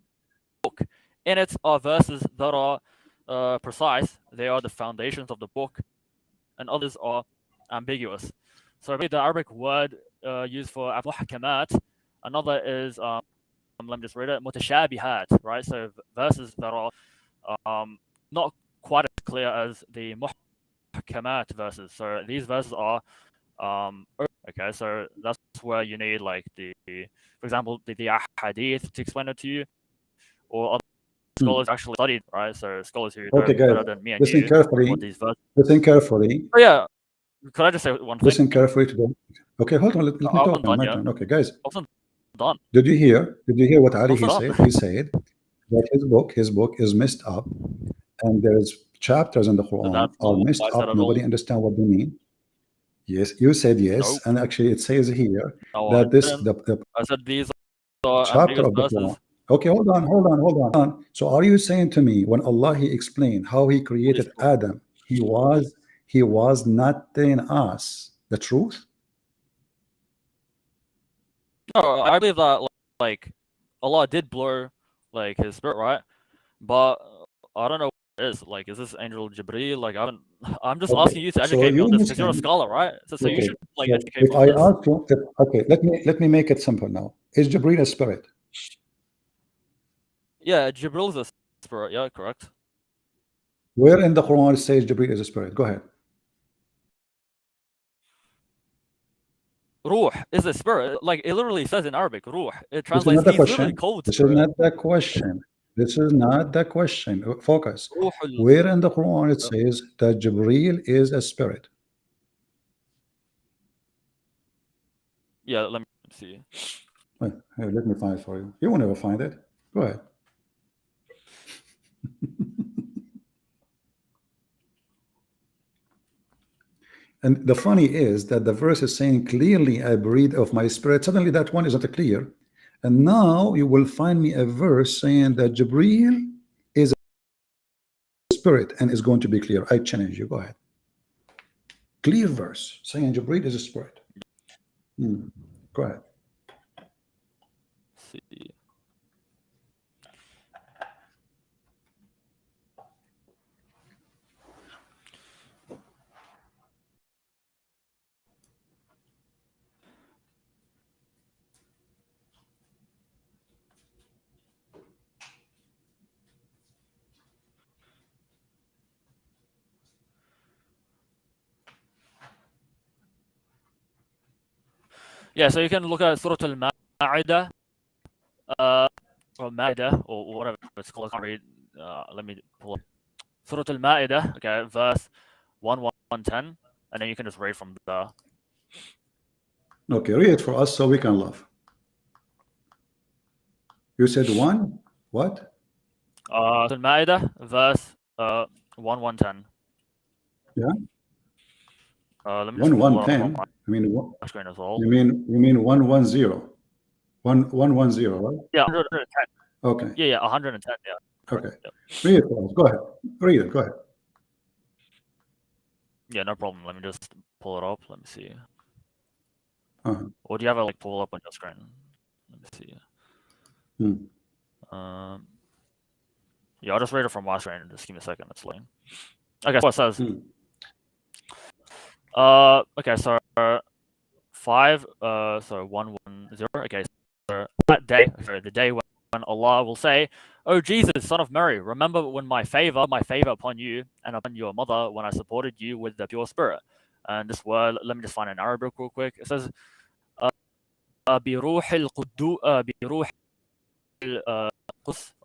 In it are verses that are precise. They are the foundations of the book, and others are ambiguous. So the Arabic word used for muhkamat, another is let me just read it, mutashabihat, right? So verses that are not quite as clear as the muhkamat verses. So these verses are okay, so that's where you need like for example, the hadith to explain it to you, or other scholars actually studied, right? So scholars who know better than me and listen you. Carefully. Listen carefully. Oh yeah. Could I just say one thing? Listen carefully to them. Okay, hold on. Let me talk now. My turn. Okay, guys. Done. Did you hear what Ali said? He said that his book is messed up, and there's chapters in the Quran are messed up. Nobody understand what they mean. Yes, you said yes, Nope. and actually it says here No, that I this didn't. I said these are chapter ambiguous of the verses. Quran. Okay, hold on. So are you saying to me when Allah He explained how He created Please. Adam, He was not telling us the truth? No, I believe that like Allah did blow like His spirit, right? But I don't know what it is. Like, is this angel Jibreel? Like, I'm just asking you to So educate me you on this because you're a Muslim, scholar, right? So you should like so educate if me I on this. ask you, okay, let me make it simple now. Is Jibreel a spirit? Yeah, Jibreel is a spirit. Yeah, correct. Where in the Quran it says Jibreel is a spirit? Go ahead. Ruh is a spirit. Like it literally says in Arabic, Ruh. It This is translates. not the He's literally question. called This is spirit. not the question. This is not the question. Focus. Ruhul. Where in the Quran it says that Jibreel is a spirit? Yeah, let me see. Wait, here, let me find it for you. You will never find it. Go ahead. And the funny is that the verse is saying clearly, I breathe of my spirit. Suddenly that one is not clear. And now you will find me a verse saying that Jibreel is a spirit and is going to be clear. I challenge you. Go ahead. Clear verse saying Jibreel is a spirit. Go ahead. Let's see. Yeah, so you can look at Surah Al-Ma'idah, or Ma'idah, or whatever it's called. I can't read. Let me pull up Surah Al-Ma'idah, okay, verse 110, and then you can just read from there. Okay, read it for us so we can laugh. You said one? What? Al-Ma'idah, verse 110. Yeah. Let me just pull it up 110. on I mean, my screen as well. you mean 110? 110, right? Yeah, 110. Okay. Yeah, 110. Yeah. Okay. Yep. Read it for us. Go ahead. Read it. Go ahead. Yeah, no problem. Let me just pull it up. Let me see. Uh-huh. Or do you have it like pull up on your screen? Let me see. Yeah, I'll just read it from my screen. Just give me a second. It's loading. Okay, so it says. Okay, so 110. Okay, so that day, sorry, the day when Allah will say, "Oh Jesus, son of Mary, remember when my favor upon you and upon your mother when I supported you with the pure spirit." And this word, let me just find it in Arabic real quick. It says, "Biruh biruh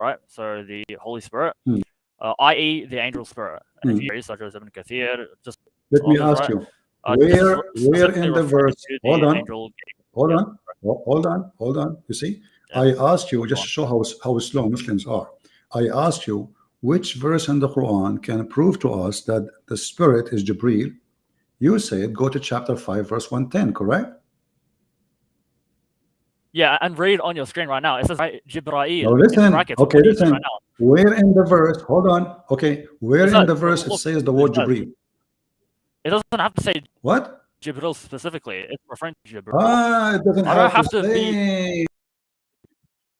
right? So the Holy Spirit, i.e., the angel spirit. And if you read such as Ibn Kathir, just let me others, ask right? you, where in the verse? Hold on. You see, yeah. I asked you just to show how slow Muslims are. I asked you which verse in the Quran can prove to us that the spirit is Jibreel. You said go to chapter 5, verse 110, correct? Yeah, and read on your screen right now. It says right, Jibreel. Now listen. Okay, listen. Right now. Where in the verse? Hold on. Okay, where in the verse it says the word Jibreel? It doesn't have to say what? Jibreel specifically. It's referring to Jibreel. It doesn't have to say.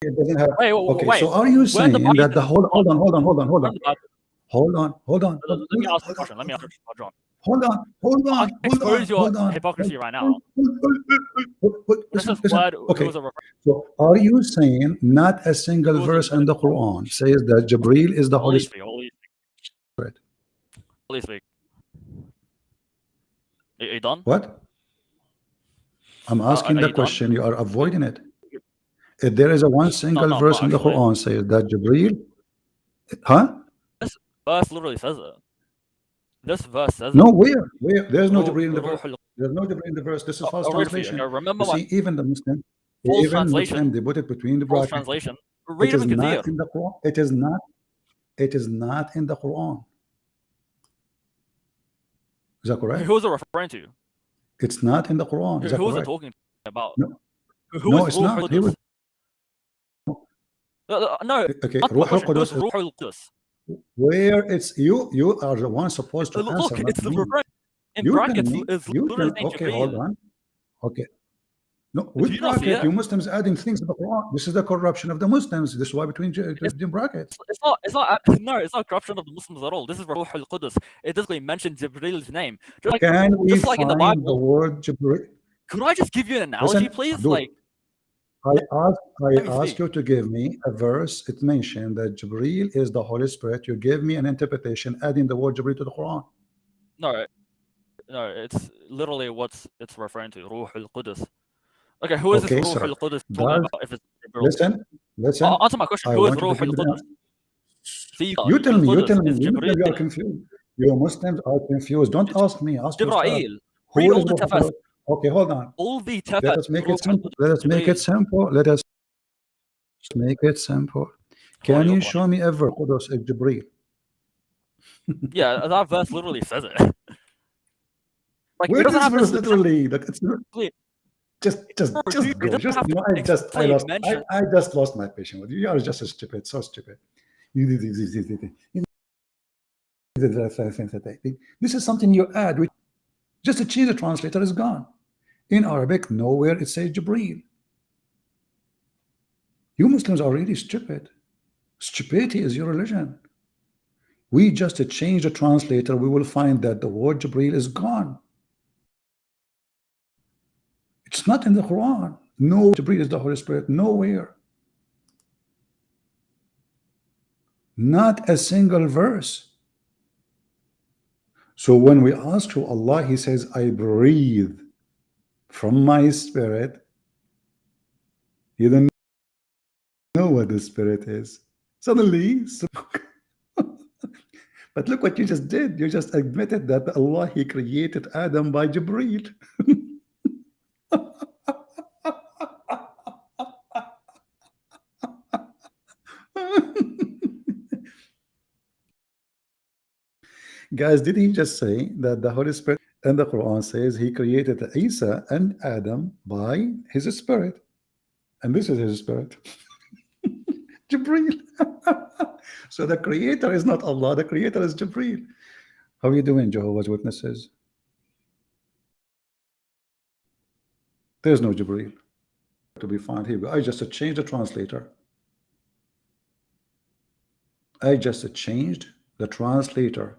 It doesn't have. Okay, wait. So are you saying that the whole? Hold on. Let me ask you a question. Hold on. Expose your hypocrisy right now. Okay. So are you saying not a single verse in the Quran says that Jibreel is the Holy Spirit? Holy Spirit. Are you done? What? I'm asking the question. You are avoiding it. If there is a one single verse in the Quran says that Jibreel, This verse literally says it. This verse says no, where? There's no Jibreel in the verse. There's no Jibreel in the verse. This is false translation. Remember, you see, even the Muslim, they put it between the brackets. False translation. Read it is not in the Quran. It is not in the Quran. Is that correct? Who is it referring to? It's not in the Quran. Is that Who was it correct? talking about? No, Who no, is it's Ruh not. He was No, okay. not my Ruh question. Who is al-Qudus is Ruh al-Qudus? where it's you. You are the one supposed to Look, answer, not it's the me. reference in You tell brackets. me. It's You literally tell. saying Okay, hold Jibreel. on. Okay. No, Do with you not see bracket, it? you Muslims adding things to the Quran. This is the corruption of the Muslims. This is why between brackets. It's not. No, it's not corruption of the Muslims at all. This is Ruh al-Qudus. It doesn't mention Jibreel's name. Can we just like in the find the Bible. word Jibreel? Could I just give you an analogy, Listen, please? Abdul, Like, I me ask speak. you to give me a verse. It mentioned that Jibreel is the Holy Spirit. You gave me an interpretation adding the word Jibreel to the Quran. No, it's literally what it's referring to. Ruh al-Qudus. Okay, who is this Okay, Ruh sir. al-Qudus talking about? If it's Listen. answer my question. I Who is want you Ruh to give me al-Qudus? You tell me. You al-Qudus tell me. is You Jibreel. are confused. You Muslims are confused. Don't ask me. Ask yourself. Jibreel. Who Read is all the Ruh tafas. al-Qudus? Okay, hold on. All the Let tafas. us make it simple. Let us make it simple. Let us make it simple. Can you show me ever Qudus is Jibreel? Yeah, that verse literally says it. Like, Where it doesn't is have verse this literally? Like it's just Bro, go. dude, it Just doesn't you have know, to explicitly mention. I just lost my patience with you. You are just so stupid, so stupid. This is something you add. Just to change the translator is gone. In Arabic, nowhere it says Jibreel. You Muslims are really stupid. Stupidity is your religion. We just change the translator, we will find that the word Jibreel is gone. It's not in the Quran. No, Jibreel is the Holy Spirit. Nowhere. Not a single verse. So when we ask to Allah, He says, I breathe from my spirit. You don't know what the spirit is. Suddenly, but look what you just did. You just admitted that Allah, He created Adam by Jibreel. Guys, did he just say that the Holy Spirit and the Quran says He created Isa and Adam by His spirit? And this is His spirit. Jibreel. So the creator is not Allah, the creator is Jibreel. How are you doing, Jehovah's Witnesses? There's no Jibreel to be found here. I just changed the translator. I just changed the translator.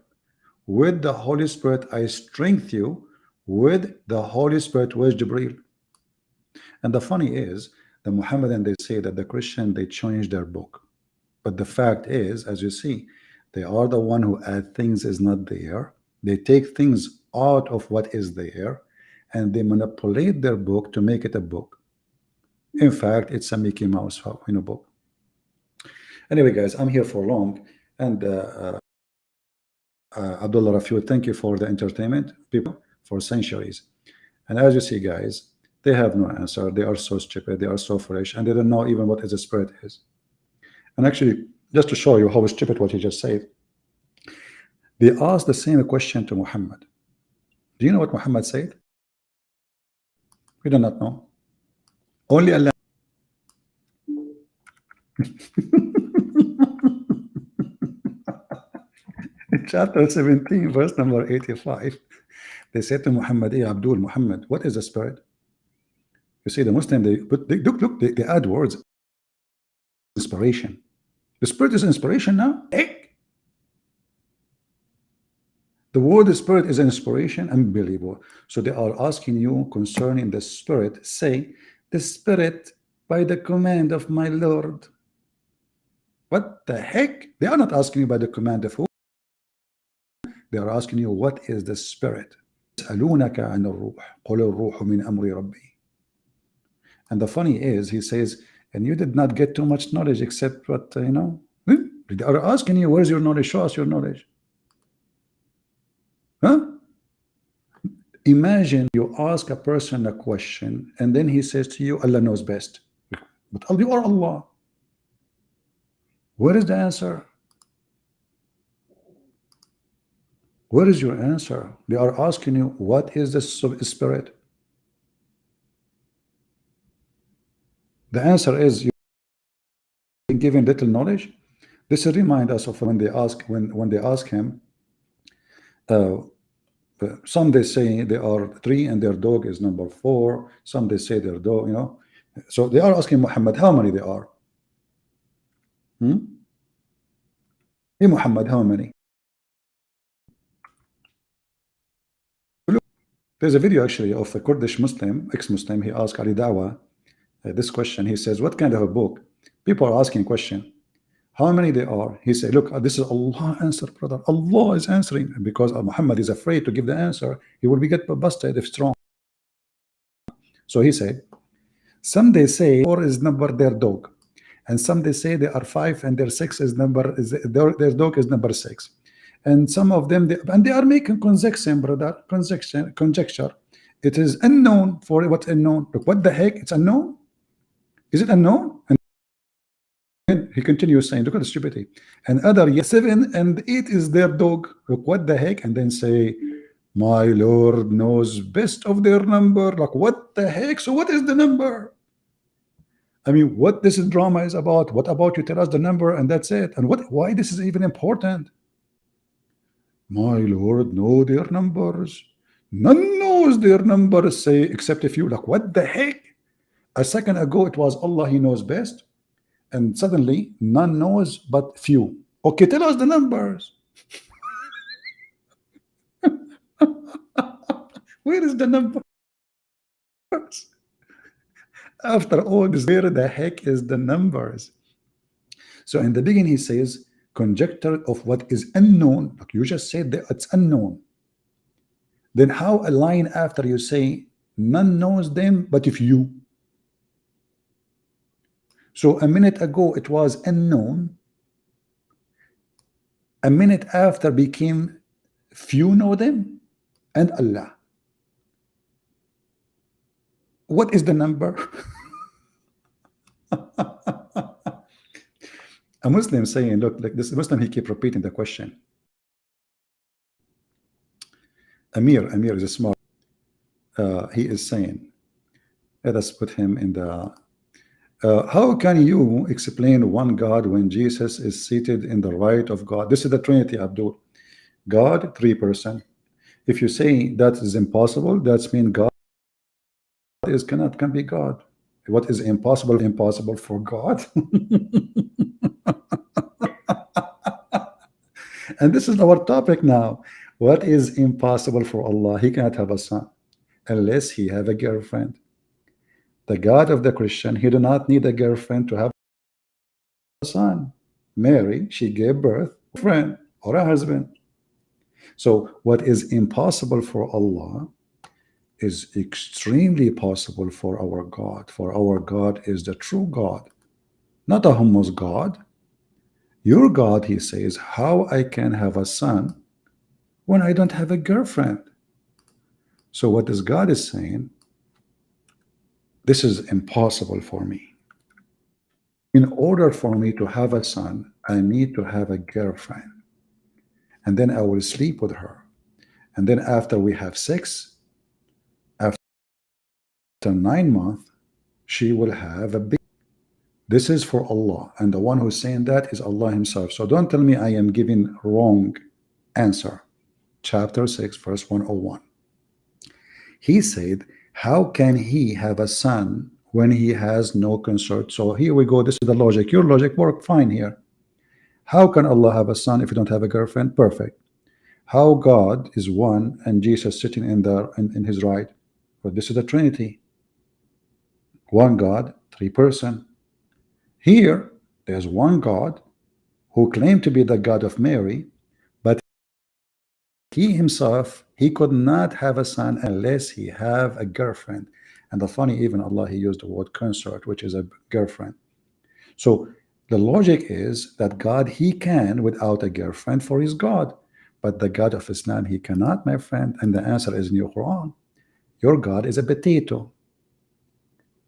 With the Holy Spirit, I strengthen you. With the Holy Spirit, where's Jibreel? And the funny is, the Muhammadan, they say that the Christian, they changed their book. But the fact is, as you see, they are the one who add things is not there. They take things out of what is there, and they manipulate their book to make it a book. In fact, it's a Mickey Mouse in a book. Anyway, guys, I'm here for long, and Abdullah Refutes, thank you for the entertainment, people, for centuries. And as you see, guys, they have no answer. They are so stupid. They are so foolish, and they don't know even what is a spirit is. And actually, just to show you how stupid what he just said, they asked the same question to Muhammad. Do you know what Muhammad said? We do not know. Only Allah. Chapter 17, verse number 85. They said to Muhammad, hey Abdul, Muhammad, what is a spirit? You see, the Muslim, they add words. Inspiration. The spirit is inspiration now? Hey! The word spirit is inspiration, unbelievable. So they are asking you concerning the spirit, say, the spirit by the command of my Lord. What the heck? They are not asking you by the command of who? They are asking you, what is the spirit? يسألونك عن الروح قل الروح من أمر ربي. And the funny is, he says, and you did not get too much knowledge except what, you know, they are asking you, where's your knowledge? Show us your knowledge. Huh? Imagine you ask a person a question and then he says to you, Allah knows best. But you are Allah. Where is the answer? Where is your answer? They are asking you, what is the spirit? The answer is you've been given little knowledge. This reminds us of when they ask him, uh, some they say they are 3 and their dog is number 4. Some they say their dog, So they are asking Muhammad how many they are. Hey Muhammad, how many? Look, there's a video actually of a Kurdish Muslim, ex-Muslim. He asked Ali Dawah this question. He says, what kind of a book? People are asking question. How many they are? He said, look, this is Allah answer, brother. Allah is answering, because Muhammad is afraid to give the answer. He will be get busted if it's wrong. So he said, some they say 4 is number their dog, and some they say they are 5 and their 6 is their dog is number 6, and some of them they are making conjecture, brother, conjecture. It is unknown. For what's unknown? Look, what the heck? It's unknown. Is it unknown? And he continues saying, look at the stupidity. And other 7 and 8 is their dog. Look, what the heck? And then say, my Lord knows best of their number. Like, what the heck? So what is the number? I mean, what this drama is about? What about you tell us the number and that's it? And why this is even important? My Lord know their numbers. None knows their numbers, say, except if you. Like, what the heck? A second ago it was Allah, He knows best, and suddenly none knows but few. Okay, tell us the numbers. Where is the numbers? After all this, where the heck is the numbers? So in the beginning he says conjecture of what is unknown. Like you just said that it's unknown. Then how a line after you say none knows them but if you. So a minute ago it was unknown. A minute after became few know them and Allah. What is the number? A Muslim saying, look, like this Muslim, he keep repeating the question. Amir is a smart. He is saying, let us put him in the. How can you explain one God when Jesus is seated in the right of God? This is the Trinity, Abdul. God, 3 persons. If you say that is impossible, that means God can be God. What is impossible? Impossible for God. And this is our topic now. What is impossible for Allah? He cannot have a son unless he have a girlfriend. The God of the Christian, he do not need a girlfriend to have a son. Mary, she gave birth to a friend or a husband. So what is impossible for Allah is extremely possible for our God. For our God is the true God, not a hummus God. Your God, he says, how I can have a son when I don't have a girlfriend? So what this God is saying, this is impossible for me. In order for me to have a son, I need to have a girlfriend. And then I will sleep with her. And then after we have sex, after 9 months, she will have a baby. This is for Allah. And the one who's saying that is Allah himself. So don't tell me I am giving wrong answer. Chapter 6, verse 101. He said, how can he have a son when he has no consort? So here we go. This is the logic. Your logic worked fine here. How can Allah have a son if you don't have a girlfriend? Perfect. How God is one and Jesus sitting in his right? Well, this is the Trinity. One God, 3 persons. Here, there's one God who claimed to be the God of Mary, but he himself, he could not have a son unless he have a girlfriend. And the funny, even Allah, he used the word consort, which is a girlfriend. So the logic is that God, he can without a girlfriend, for his God. But the God of Islam, he cannot, my friend. And the answer is in your Quran. Your God is a potato.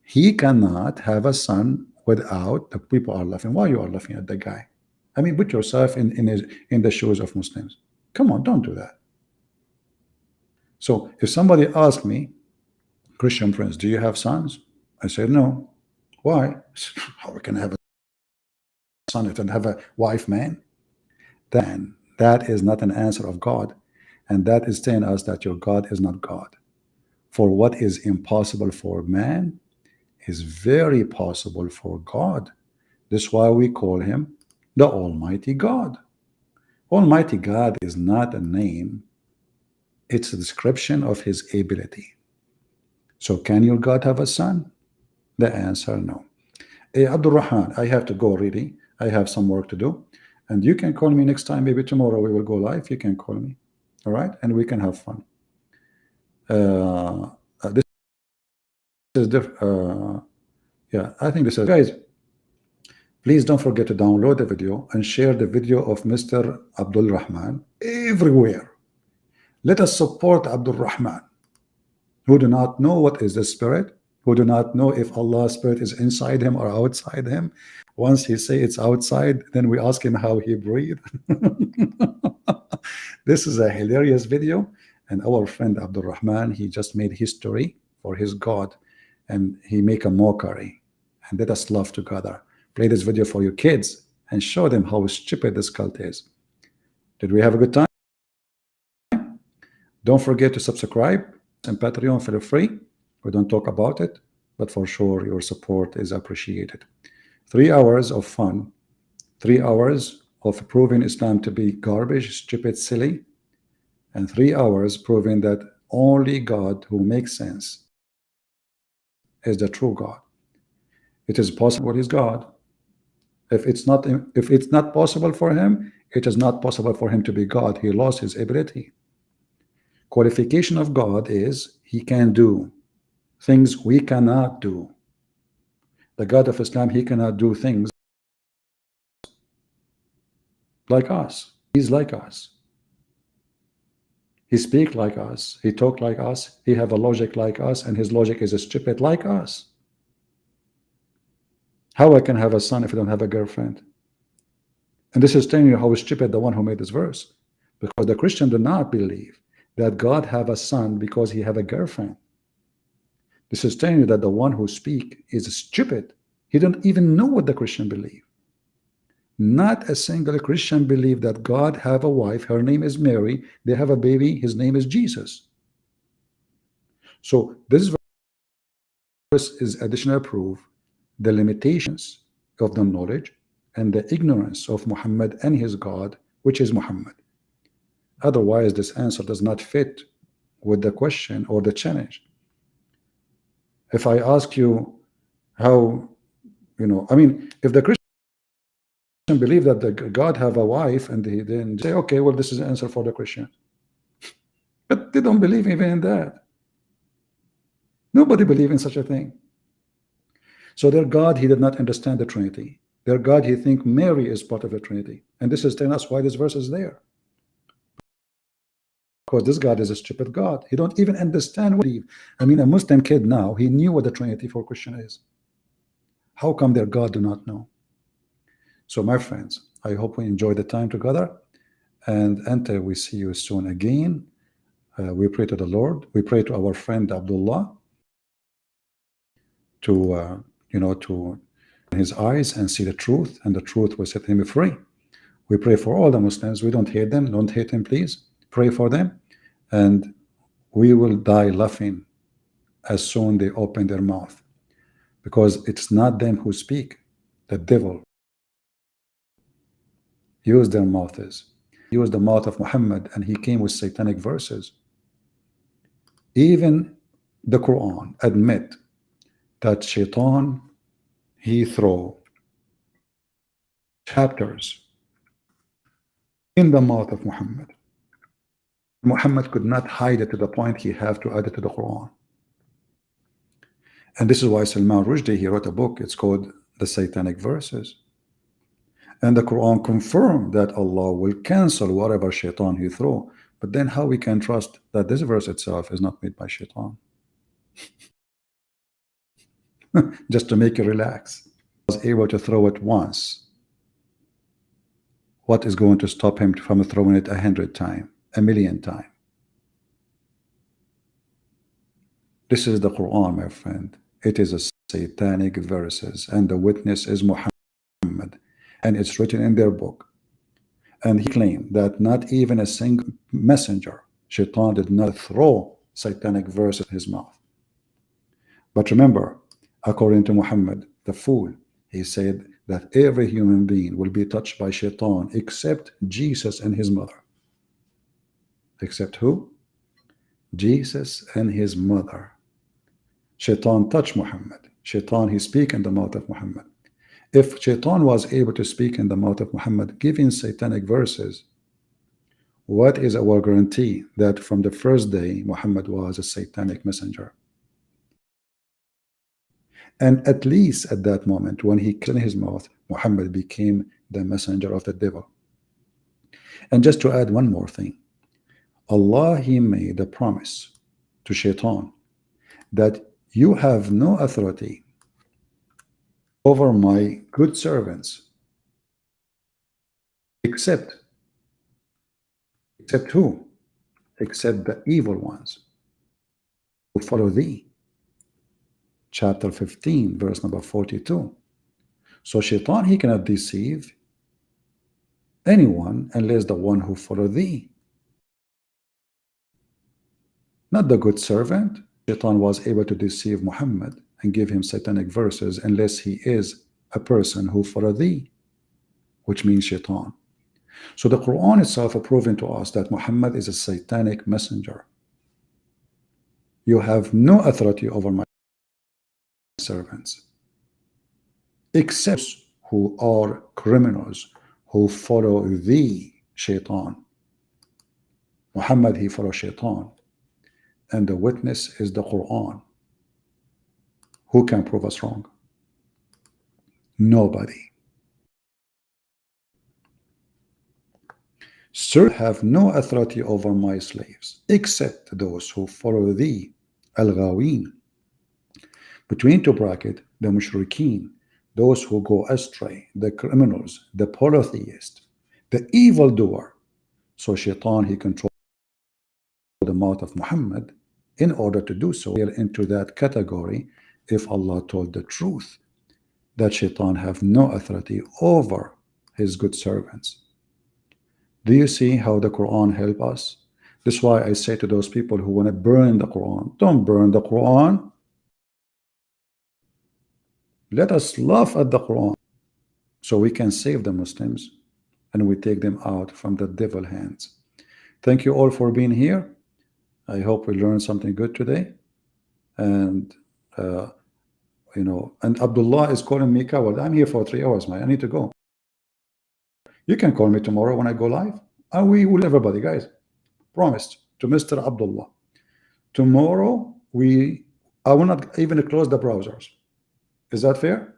He cannot have a son without. The people are laughing. Why you are laughing at the guy? I mean, put yourself in the shoes of Muslims. Come on, don't do that. So if somebody asks me, Christian Prince, do you have sons? I said no. Why? How can I have a son if I don't have a wife, man? Then that is not an answer of God, and that is telling us that your God is not God. For what is impossible for man is very possible for God. That's why we call him the Almighty God. Almighty God is not a name, it's a description of his ability. So can your God have a son? The answer, no. Abdul Rahman, I have to go really. I have some work to do. And you can call me next time, maybe tomorrow we will go live. You can call me. All right? And we can have fun. This is different. Yeah, I think this is, guys, please don't forget to download the video and share the video of Mr. Abdul Rahman everywhere. Let us support Abdul Rahman, who do not know what is the spirit, who do not know if Allah's spirit is inside him or outside him. Once he say it's outside, then we ask him how he breathed. This is a hilarious video, and our friend Abdul Rahman, he just made history for his God, and he make a mockery. And let us laugh together. Play this video for your kids and show them how stupid this cult is. Did we have a good time? Don't forget to subscribe and Patreon, feel free. We don't talk about it, but for sure your support is appreciated. 3 hours of fun, 3 hours of proving Islam to be garbage, stupid, silly, and 3 hours proving that only God who makes sense is the true God. It is possible what is God. If it's not possible for him, it is not possible for him to be God. He lost his ability. Qualification of God is he can do things we cannot do. The God of Islam, he cannot do things like us. He's like us. He speak like us. He talk like us. He have a logic like us, and his logic is stupid like us. How I can have a son if I don't have a girlfriend? And this is telling you how stupid the one who made this verse, because the Christian do not believe that God have a son because he have a girlfriend. This is telling you that the one who speak is stupid. He don't even know what the Christian believe. Not a single Christian believe that God have a wife, her name is Mary, they have a baby, his name is Jesus. So this verse is additional proof the limitations of the knowledge and the ignorance of Muhammad and his God, which is Muhammad. Otherwise, this answer does not fit with the question or the challenge. If I ask you how, I mean, if the Christian believe that the God have a wife, and he then say, okay, well, this is the answer for the Christian. But they don't believe even in that. Nobody believes in such a thing. So their God, he did not understand the Trinity. Their God, he think Mary is part of the Trinity. And this is telling us why this verse is there. Because this God is a stupid God. He don't even understand what he believe. I mean, a Muslim kid now, he knew what the Trinity for Christian is. How come their God do not know? So my friends, I hope we enjoy the time together. And until we see you soon again, we pray to the Lord. We pray to our friend Abdullah to, to his eyes and see the truth, and the truth will set him free. We pray for all the Muslims. We don't hate them. Don't hate them, please. Pray for them, and we will die laughing as soon they open their mouth, because it's not them who speak. The devil used their mouths. He used the mouth of Muhammad, and he came with satanic verses. Even the Quran admit that Shaitan, he throw chapters in the mouth of Muhammad. Muhammad could not hide it to the point he have to add it to the Quran. And this is why Salman Rushdie, he wrote a book, it's called The Satanic Verses. And the Quran confirmed that Allah will cancel whatever Shaitan he throw. But then how we can trust that this verse itself is not made by Shaitan? Just to make you relax. He was able to throw it once. What is going to stop him from throwing it 100 times, 1,000,000 times? This is the Quran, my friend. It is a satanic verses, and the witness is Muhammad, and it's written in their book. And he claimed that not even a single messenger, Shaitan, did not throw satanic verses in his mouth. But remember, according to Muhammad, the fool, he said that every human being will be touched by Shaitan except Jesus and his mother. Except who? Jesus and his mother. Shaitan touched Muhammad. Shaitan, he speak in the mouth of Muhammad. If Shaitan was able to speak in the mouth of Muhammad, giving satanic verses, what is our guarantee that from the first day Muhammad was a satanic messenger? And at least at that moment, when he in his mouth, Muhammad became the messenger of the devil. And just to add one more thing, Allah, he made a promise to Shaitan that you have no authority over my good servants except who? Except the evil ones who follow thee. Chapter 15, verse number 42. So Shaitan, he cannot deceive anyone unless the one who follow thee. Not the good servant. Shaitan was able to deceive Muhammad and give him satanic verses unless he is a person who follow thee, which means Shaitan. So the Quran itself is proving to us that Muhammad is a satanic messenger. You have no authority over my servants except who are criminals who follow thee, Shaitan. Muhammad, he follows Shaitan, and the witness is the Quran. Who can prove us wrong? Nobody. Sir, have no authority over my slaves except those who follow thee, al-ghaween. Between two brackets, the mushrikeen, those who go astray, the criminals, the polytheists, the evildoer. So Shaitan, he controlled the mouth of Muhammad in order to do so into that category. If Allah told the truth, that Shaitan have no authority over his good servants. Do you see how the Quran help us? This is why I say to those people who want to burn the Quran, don't burn the Quran. Let us laugh at the Quran so we can save the Muslims and we take them out from the devil hands. Thank you all for being here. I hope we learned something good today. And you know, and Abdullah is calling me coward. I'm here for 3 hours, man. I need to go. You can call me tomorrow when I go live. And we will, everybody, guys, promised to Mr. Abdullah. Tomorrow, I will not even close the browsers. Is that fair?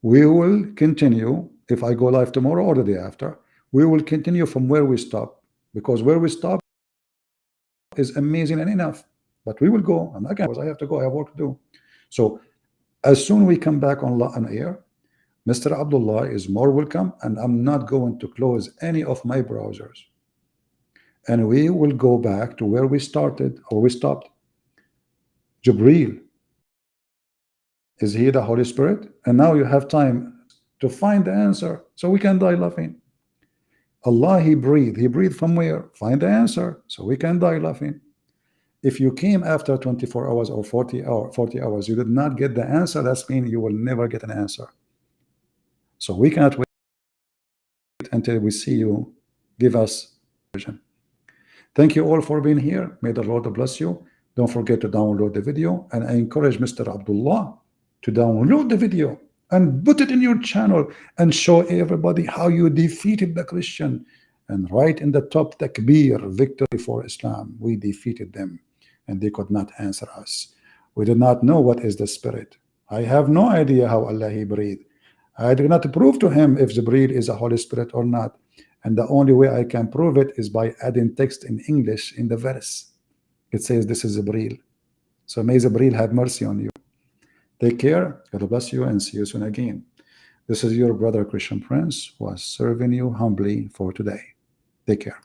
We will continue. If I go live tomorrow or the day after, we will continue from where we stop, because where we stop is amazing and enough. But we will go. I'm not going to, I have to go. I have work to do. So as soon we come back on air, Mr. Abdullah is more welcome, and I'm not going to close any of my browsers. And we will go back to where we started or we stopped. Jibreel, is he the Holy Spirit? And now you have time to find the answer so we can die laughing. Allah, he breathed from where? Find the answer so we can die laughing. If you came after 24 hours or 40 hours, you did not get the answer, that's mean you will never get an answer. So we cannot wait until we see you give us vision. Thank you all for being here. May the Lord bless you. Don't forget to download the video, and I encourage Mr. Abdullah to download the video and put it in your channel and show everybody how you defeated the Christian, and write in the top, takbir, victory for Islam. We defeated them and they could not answer us. We did not know what is the spirit. I have no idea how Allah he breathed. I did not prove to him if Jibreel is a Holy Spirit or not. And the only way I can prove it is by adding text in English in the verse. It says this is Jibreel. So may Jibreel have mercy on you. Take care. God bless you and see you soon again. This is your brother Christian Prince who was serving you humbly for today. Take care.